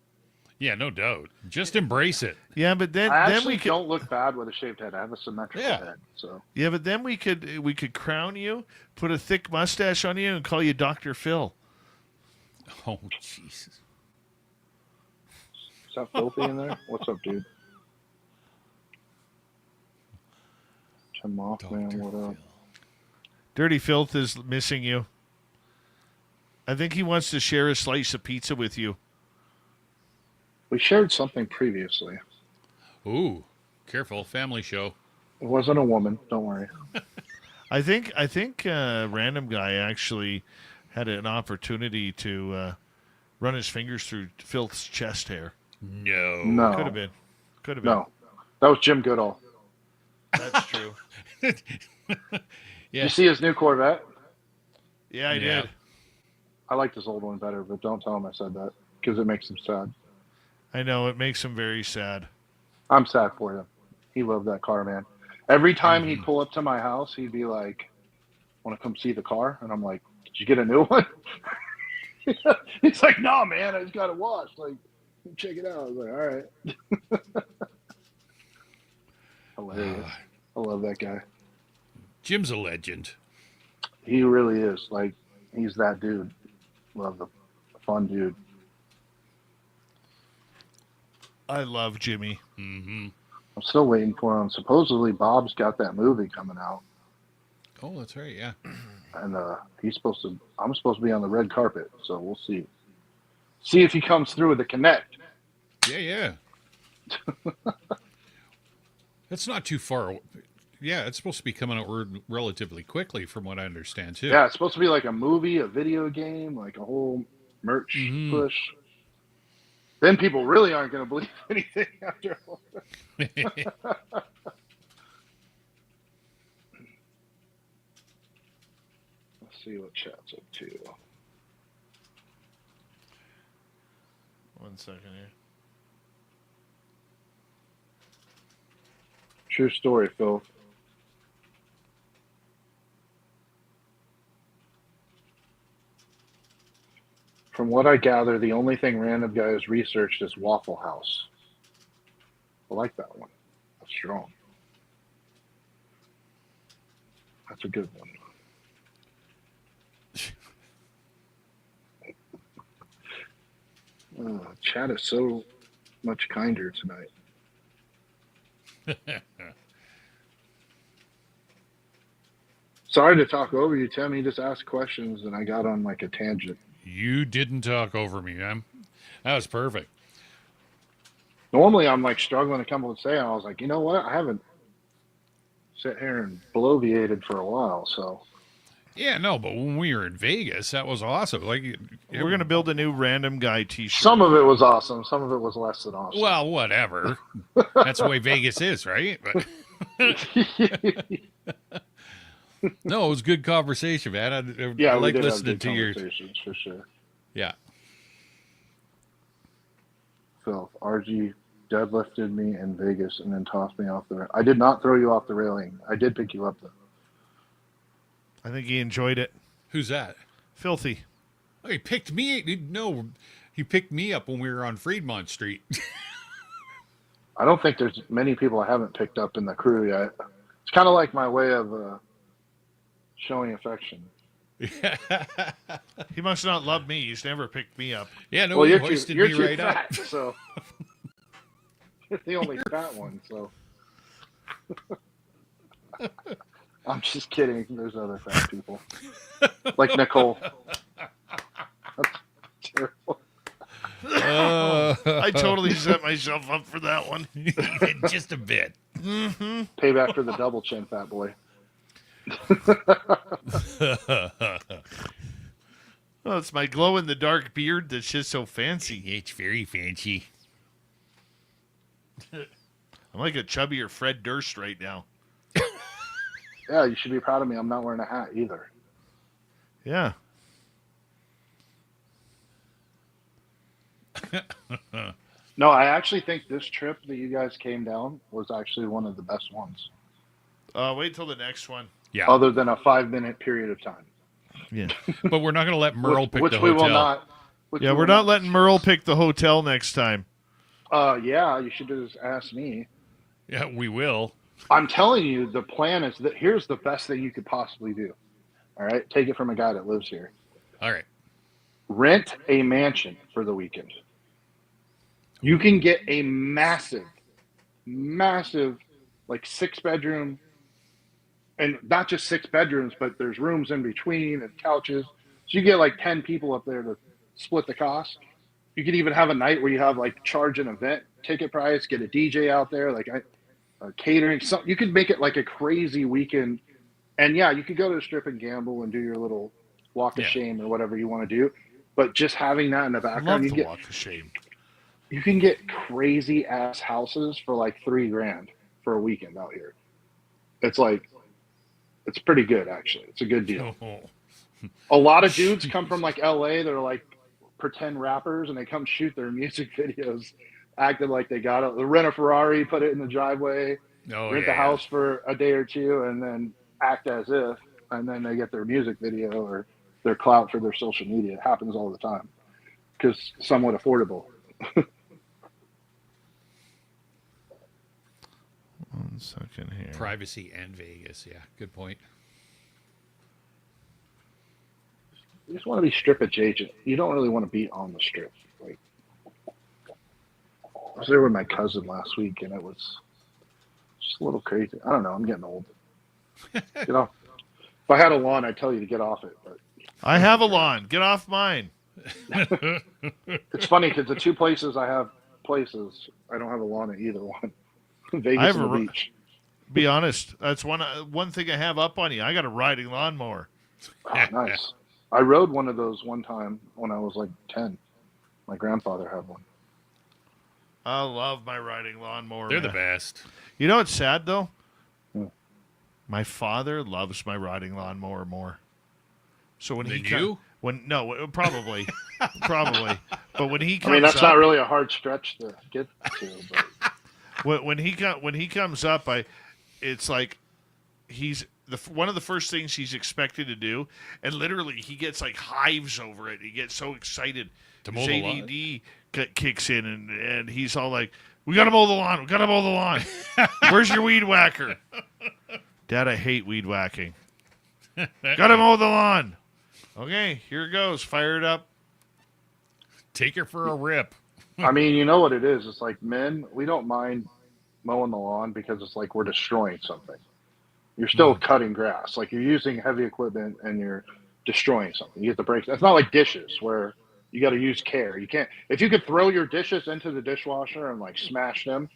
Yeah, no doubt. Just embrace it. Yeah, but then I then actually we could, don't look bad with a shaved head. I have a symmetrical head, so. Yeah, but then we could crown you, put a thick mustache on you, and call you Dr. Phil. Oh, Jesus. Is that filthy in there? What's up, dude? Tim Mothman, what up? Dirty Filth is missing you. I think he wants to share a slice of pizza with you. We shared something previously. Ooh, careful, family show. It wasn't a woman. Don't worry. I think Random Guy actually had an opportunity to run his fingers through Filth's chest hair. No. Could have been. No. That was Jim Goodall. That's true. You see his new Corvette? Yeah, I did. I liked his old one better, but don't tell him I said that because it makes him sad. I know, it makes him very sad. I'm sad for him. He loved that car, man. Every time he'd pull up to my house, he'd be like, want to come see the car? And I'm like, did you get a new one? He's like, no, man, I just got it washed. Like, check it out. I was like, all right. Hilarious. I love that guy. Jim's a legend. He really is. Like, he's that dude. Love the fun dude. I love Jimmy. Mm-hmm. I'm still waiting for him. Supposedly, Bob's got that movie coming out. Oh, that's right, yeah. And I'm supposed to be on the red carpet, so we'll see. See if he comes through with the Connect. Yeah. That's not too far. Yeah, it's supposed to be coming out relatively quickly, from what I understand, too. Yeah, it's supposed to be like a movie, a video game, like a whole merch push. Then people really aren't going to believe anything after all. Let's see what chat's up to. 1 second here. True story, Phil. From what I gather, the only thing Random Guy has researched is Waffle House. I like that one. That's strong. That's a good one. Chat is so much kinder tonight. Sorry to talk over you, Tim. You just asked questions and I got on like a tangent. You didn't talk over me, man. That was perfect. Normally, I'm like struggling to come up with say, and I was like, you know what? I haven't sat here and bloviated for a while, so. Yeah, no, but when we were in Vegas, that was awesome. Like, We're going to build a new random guy t-shirt. Some of it was awesome. Some of it was less than awesome. Well, whatever. That's the way Vegas is, right? But no, it was good conversation, man. I like listening to your for sure. Yeah. Phil, RG deadlifted me in Vegas and then tossed me off the. I did not throw you off the railing. I did pick you up though. I think he enjoyed it. Who's that? Filthy. Oh, he picked me. No, he picked me up when we were on Fremont Street. I don't think there's many people I haven't picked up in the crew yet. It's kind of like my way of showing affection. He must not love me. He's never picked me up. Yeah, no, well, he you're hoisted too me right fat, up. So you're the only fat one. So I'm just kidding. There's other fat people, like Nicole. That's terrible. I totally set myself up for that one. Just a bit. Mm-hmm. Payback for the double chin, fat boy. Oh, it's my glow-in-the-dark beard that's just so fancy. It's very fancy. I'm like a chubbier Fred Durst right now. Yeah, you should be proud of me. I'm not wearing a hat either. Yeah. No, I actually think this trip that you guys came down was actually one of the best ones. Wait till the next one. Yeah. Other than a 5-minute period of time. Yeah. But we're not going to let Merle pick which the we hotel. will not. Yeah, we're not letting Merle pick the hotel next time. Yeah, you should just ask me. Yeah, we will. I'm telling you, the plan is that here's the best thing you could possibly do. All right? Take it from a guy that lives here. All right. Rent a mansion for the weekend. You can get a massive, like 6-bedroom, and not just 6 bedrooms, but there's rooms in between and couches. So you get like 10 people up there to split the cost. You could even have a night where you have like charge an event ticket price, get a DJ out there, like catering. So you could make it like a crazy weekend. And yeah, you could go to the strip and gamble and do your little walk of shame or whatever you want to do. But just having that in the background, Love the walk of shame. You can get crazy ass houses for like $3,000 for a weekend out here. It's like, it's pretty good actually. It's a good deal. A lot of dudes come from like LA. They're like pretend rappers and they come shoot their music videos, acting like they got it. They rent a Ferrari, put it in the driveway, rent the house for a day or two, and then act as if, and then they get their music video or their clout for their social media. It happens all the time because somewhat affordable. 1 second here. Privacy and Vegas. Yeah, good point. You just want to be strip adjacent. You don't really want to be on the strip. Like, I was there with my cousin last week, and it was just a little crazy. I don't know. I'm getting old. You know, if I had a lawn, I'd tell you to get off it. But I have a lawn. Get off mine. It's funny because the 2 places I have places, I don't have a lawn at either one. Vegas and the beach. Be honest, that's one thing I have up on you. I got a riding lawnmower. Oh, nice. I rode one of those one time when I was like 10. My grandfather had one. I love my riding lawnmower. They're the best. You know what's sad though? Hmm. My father loves my riding lawnmower more. So when probably, but when he comes, I mean, that's not really a hard stretch to get to. But when he comes up, it's like he's one of the first things he's expected to do, and literally he gets like hives over it. He gets so excited. His ADD kicks in, and he's all like, "We gotta mow the lawn. We gotta mow the lawn. Where's your weed whacker?" Dad, I hate weed whacking. Gotta mow the lawn. Okay, here it goes. Fire it up. Take her for a rip. I mean, you know what it is. It's like men, we don't mind mowing the lawn because it's like we're destroying something. You're still cutting grass. Like you're using heavy equipment and you're destroying something. You get the breaks. It's not like dishes where You got to use care. You can't. If you could throw your dishes into the dishwasher and like smash them,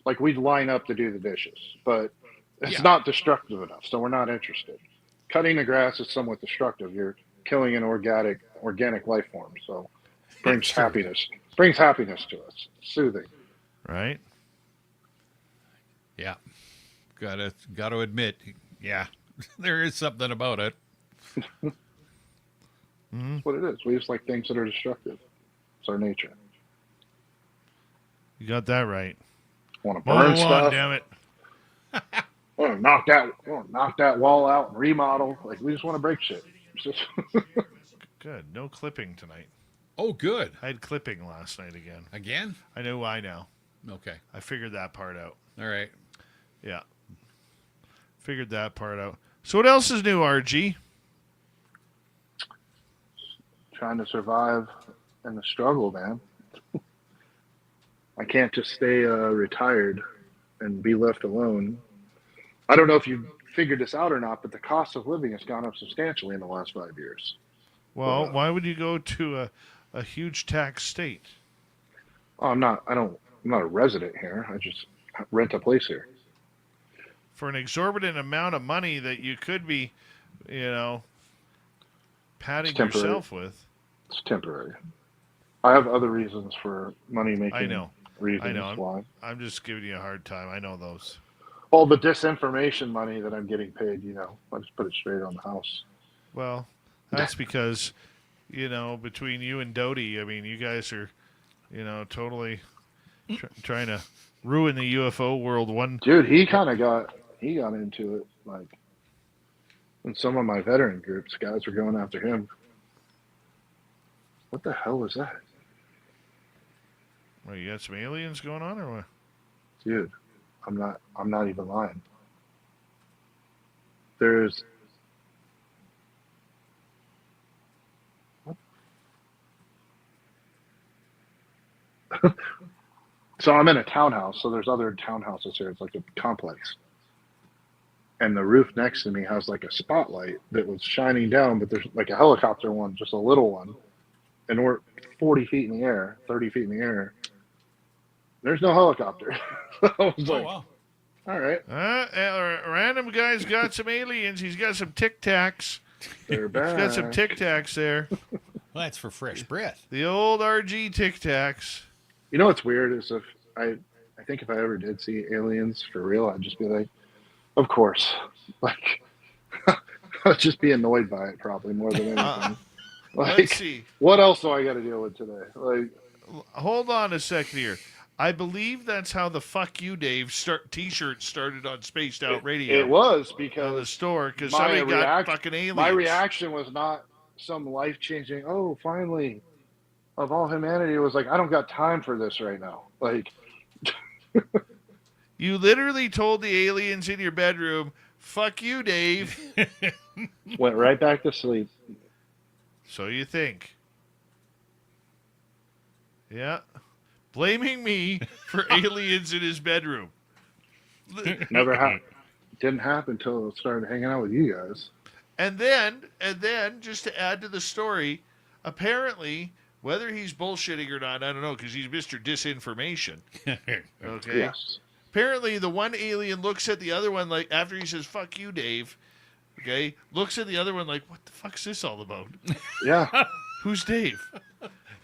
like we'd line up to do the dishes, but it's not destructive enough, so we're not interested. Cutting the grass is somewhat destructive. You're killing an organic life form, so brings happiness. Brings happiness to us. Soothing. Right. Yeah. Gotta admit, yeah, there is something about it. That's what it is. We just like things that are destructive. It's our nature. You got that right. Want to burn stuff? Damn it! Want to knock that wall out and remodel? Like we just want to break shit. Good. No clipping tonight. Oh, good. I had clipping last night again. Again? I know why now. Okay. I figured that part out. All right. Yeah. Figured that part out. So what else is new, RG? Trying to survive in the struggle, man. I can't just stay retired and be left alone. I don't know if you figured this out or not, but the cost of living has gone up substantially in the last 5 years. Well, why would you go to a huge tax state? Oh, I'm not a resident here. I just rent a place here. For an exorbitant amount of money that you could be, patting yourself with. It's temporary. I have other reasons for money-making reasons. I know. Why. I'm just giving you a hard time. I know those. All the disinformation money that I'm getting paid, I just put it straight on the house. Well, that's because, between you and Doty, I mean, you guys are, totally trying to ruin the UFO world. Dude, he got into it, like, in some of my veteran groups, guys were going after him. What the hell was that? Well, you got some aliens going on, or what? Dude, I'm not even lying. There's what? So I'm in a townhouse, so there's other townhouses here. It's like a complex. And the roof next to me has like a spotlight that was shining down, but there's like a helicopter one, just a little one. And we're 40 feet in the air, 30 feet in the air. There's no helicopter. I was like, wow. All right. Random guy's got some aliens. He's got some Tic Tacs. They're back. He's got some Tic Tacs there. Well, that's for fresh breath. The old RG Tic Tacs. You know what's weird is if I think if I ever did see aliens for real, I'd just be like, of course. Like, I'd just be annoyed by it probably more than anything. Like, let's see. What else do I got to deal with today? Like, hold on a second here. I believe that's how the "Fuck You, Dave" T-shirt started on Spaced Out Radio. It was because the store because somebody got fucking aliens. My reaction was not some life-changing. Oh, finally, of all humanity, it was like I don't got time for this right now. Like, you literally told the aliens in your bedroom, "Fuck you, Dave." Went right back to sleep. So you think? Yeah. Blaming me for aliens in his bedroom. Never happened. Didn't happen until I started hanging out with you guys. And then, just to add to the story, apparently, whether he's bullshitting or not, I don't know, because he's Mr. Disinformation. Okay? Yes. Apparently, the one alien looks at the other one, like, after he says, "Fuck you, Dave," okay? Looks at the other one like, what the fuck's this all about? Yeah. Who's Dave?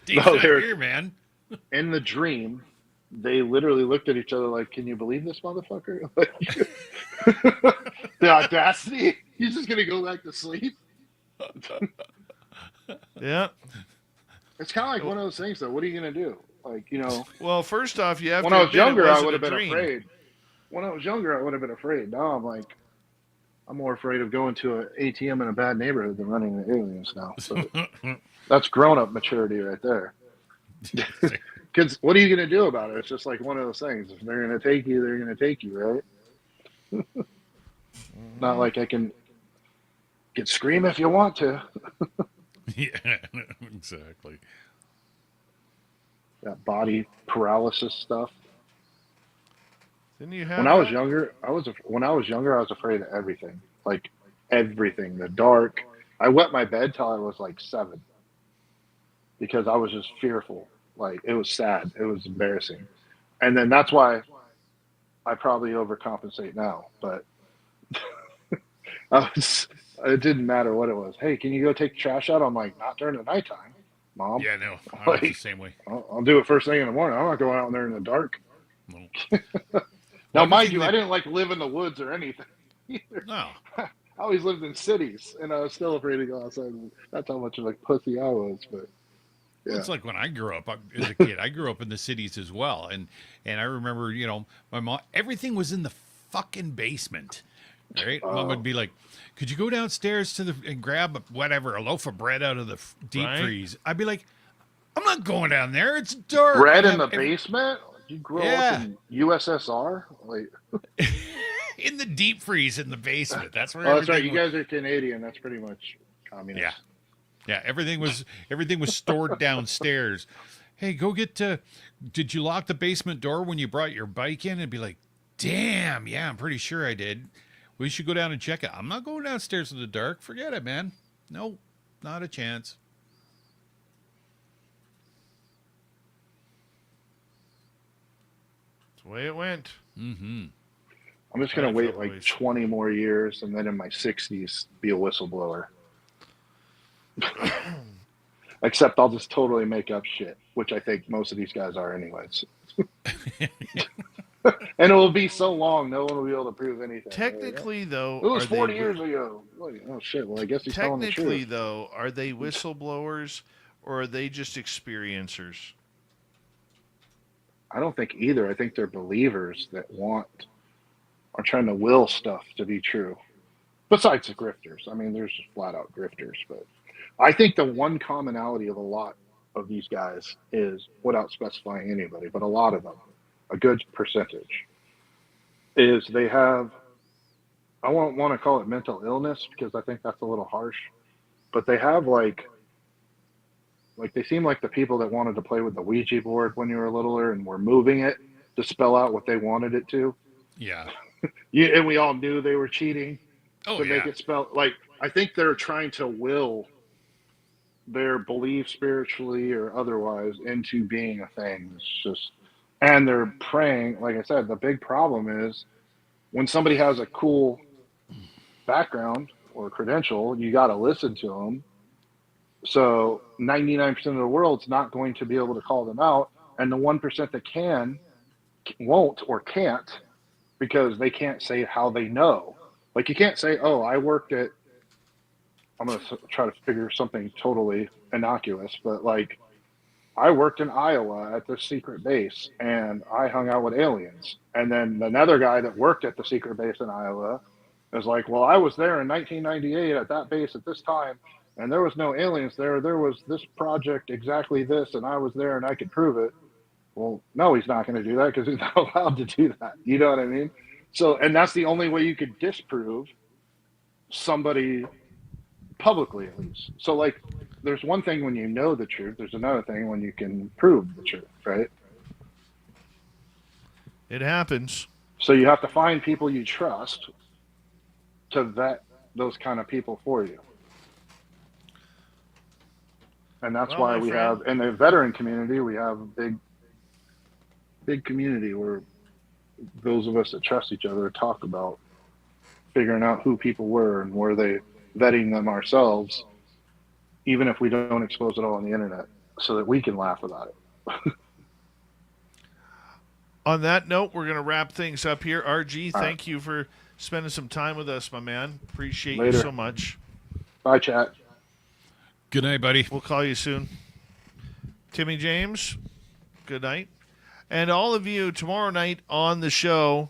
Dave's not here, man. In the dream, they literally looked at each other like, can you believe this motherfucker? Like, the audacity. He's just going to go back to sleep. Yeah. It's kind of like one of those things, though. What are you going to do? Like, Well, first off, you have when to I was younger, I would have have been afraid. When I was younger, I would have been afraid. Now I'm like, I'm more afraid of going to an ATM in a bad neighborhood than running into aliens now. So that's grown-up maturity right there. Because what are you going to do about it? It's just like one of those things. If they're going to take you, they're going to take you, right? Not like I can scream if you want to. Yeah, exactly. That body paralysis stuff. Didn't you have when I was younger, I was afraid of everything. Like everything. The dark. I wet my bed till I was like 7. because I was just fearful. Like, it was sad. It was embarrassing. And then that's why I probably overcompensate now. But it didn't matter what it was. Hey, can you go take the trash out? I'm like, not during the nighttime, Mom. Yeah, no, I was the same way. I'll do it first thing in the morning. I'm not going out there in the dark. No. Now, mind you, I didn't like live in the woods or anything either. No. I always lived in cities, and I was still afraid to go outside. That's how much of a pussy I was. But yeah. It's like when I grew up as a kid. I grew up in the cities as well, and I remember, my mom. Everything was in the fucking basement, right? Mom would be like, "Could you go downstairs and grab a loaf of bread out of the deep freeze?" I'd be like, "I'm not going down there. It's dark." Bread in the basement? You grew up in USSR? Like in the deep freeze in the basement. That's where. Oh, that's right. You guys are Canadian. That's pretty much communist. Yeah. Yeah, everything was stored downstairs. Hey, go get did you lock the basement door when you brought your bike in? And be like, damn, yeah, I'm pretty sure I did. We should go down and check it. I'm not going downstairs in the dark. Forget it, man. No, not a chance. That's the way it went. Mm-hmm. I'm just going to wait like 20 more years and then in my 60s be a whistleblower. Except I'll just totally make up shit, which I think most of these guys are anyways. And it will be so long, no one will be able to prove anything. Technically, though, it was 40 years ago. Oh shit! Well, I guess he's telling the truth. Technically, though, are they whistleblowers or are they just experiencers? I don't think either. I think they're believers that are trying to will stuff to be true. Besides the grifters, I mean, there's just flat out grifters, but I think the one commonality of a lot of these guys is, without specifying anybody, but a lot of them, a good percentage, is they have, I won't want to call it mental illness because I think that's a little harsh, but they have like they seem like the people that wanted to play with the Ouija board when you were littler and were moving it to spell out what they wanted it to. Yeah. And we all knew they were cheating to make it spell. Like, I think they're trying to will their belief spiritually or otherwise into being a thing. It's just, and they're praying. Like I said, the big problem is when somebody has a cool background or credential, you got to listen to them. So 99% of the world's not going to be able to call them out. And the 1% that won't or can't, because they can't say how they know. Like, you can't say, oh, I worked at, I'm going to try to figure something totally innocuous, but like, I worked in Iowa at the secret base and I hung out with aliens. And then another guy that worked at the secret base in Iowa is like, well, I was there in 1998 at that base at this time, and there was no aliens there. There was this project, exactly this, and I was there and I could prove it. Well, no, he's not going to do that because he's not allowed to do that. You know what I mean? So, and that's the only way you could disprove somebody publicly, at least. So, like, there's one thing when you know the truth. There's another thing when you can prove the truth, right? It happens. So you have to find people you trust to vet those kind of people for you. And that's why we have, in the veteran community, we have a big community where those of us that trust each other talk about figuring out who people were and were they vetting them ourselves, even if we don't expose it all on the internet, so that we can laugh about it. On that note, we're going to wrap things up here. RG, thank you for spending some time with us, my man. Appreciate you so much. Bye, chat. Good night, buddy. We'll call you soon. Timmy James, good night. And all of you, tomorrow night on the show,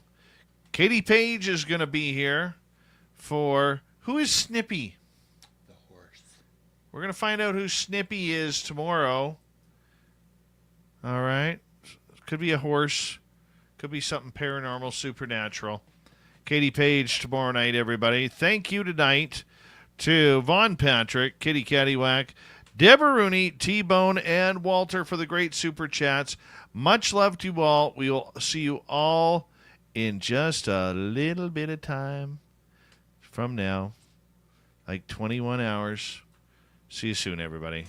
Katie Page is going to be here for Who is Snippy? The horse. We're going to find out who Snippy is tomorrow. All right. Could be a horse. Could be something paranormal, supernatural. Katie Page tomorrow night, everybody. Thank you tonight to Von Patrick, Kitty Caddywhack, Deborah Rooney, T-Bone, and Walter for the great super chats. Much love to you all. We will see you all in just a little bit of time from now, like 21 hours. See you soon, everybody.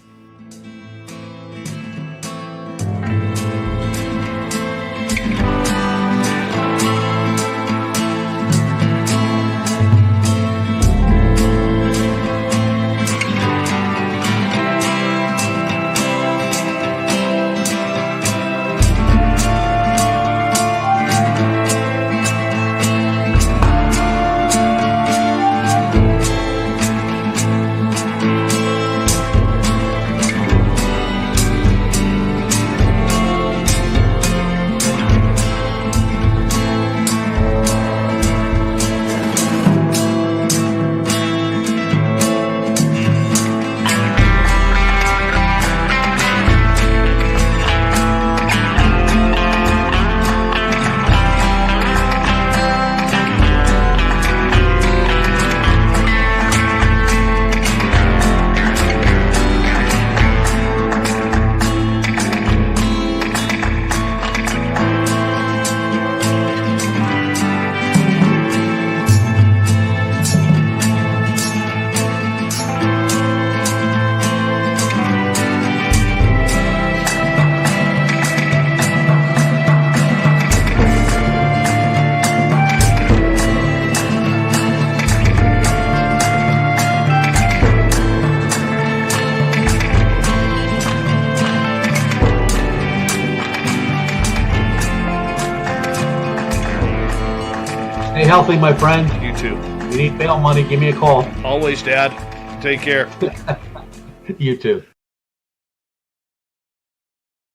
healthy, my friend. You too. If you need bail money, give me a call. Always, Dad. Take care. You too.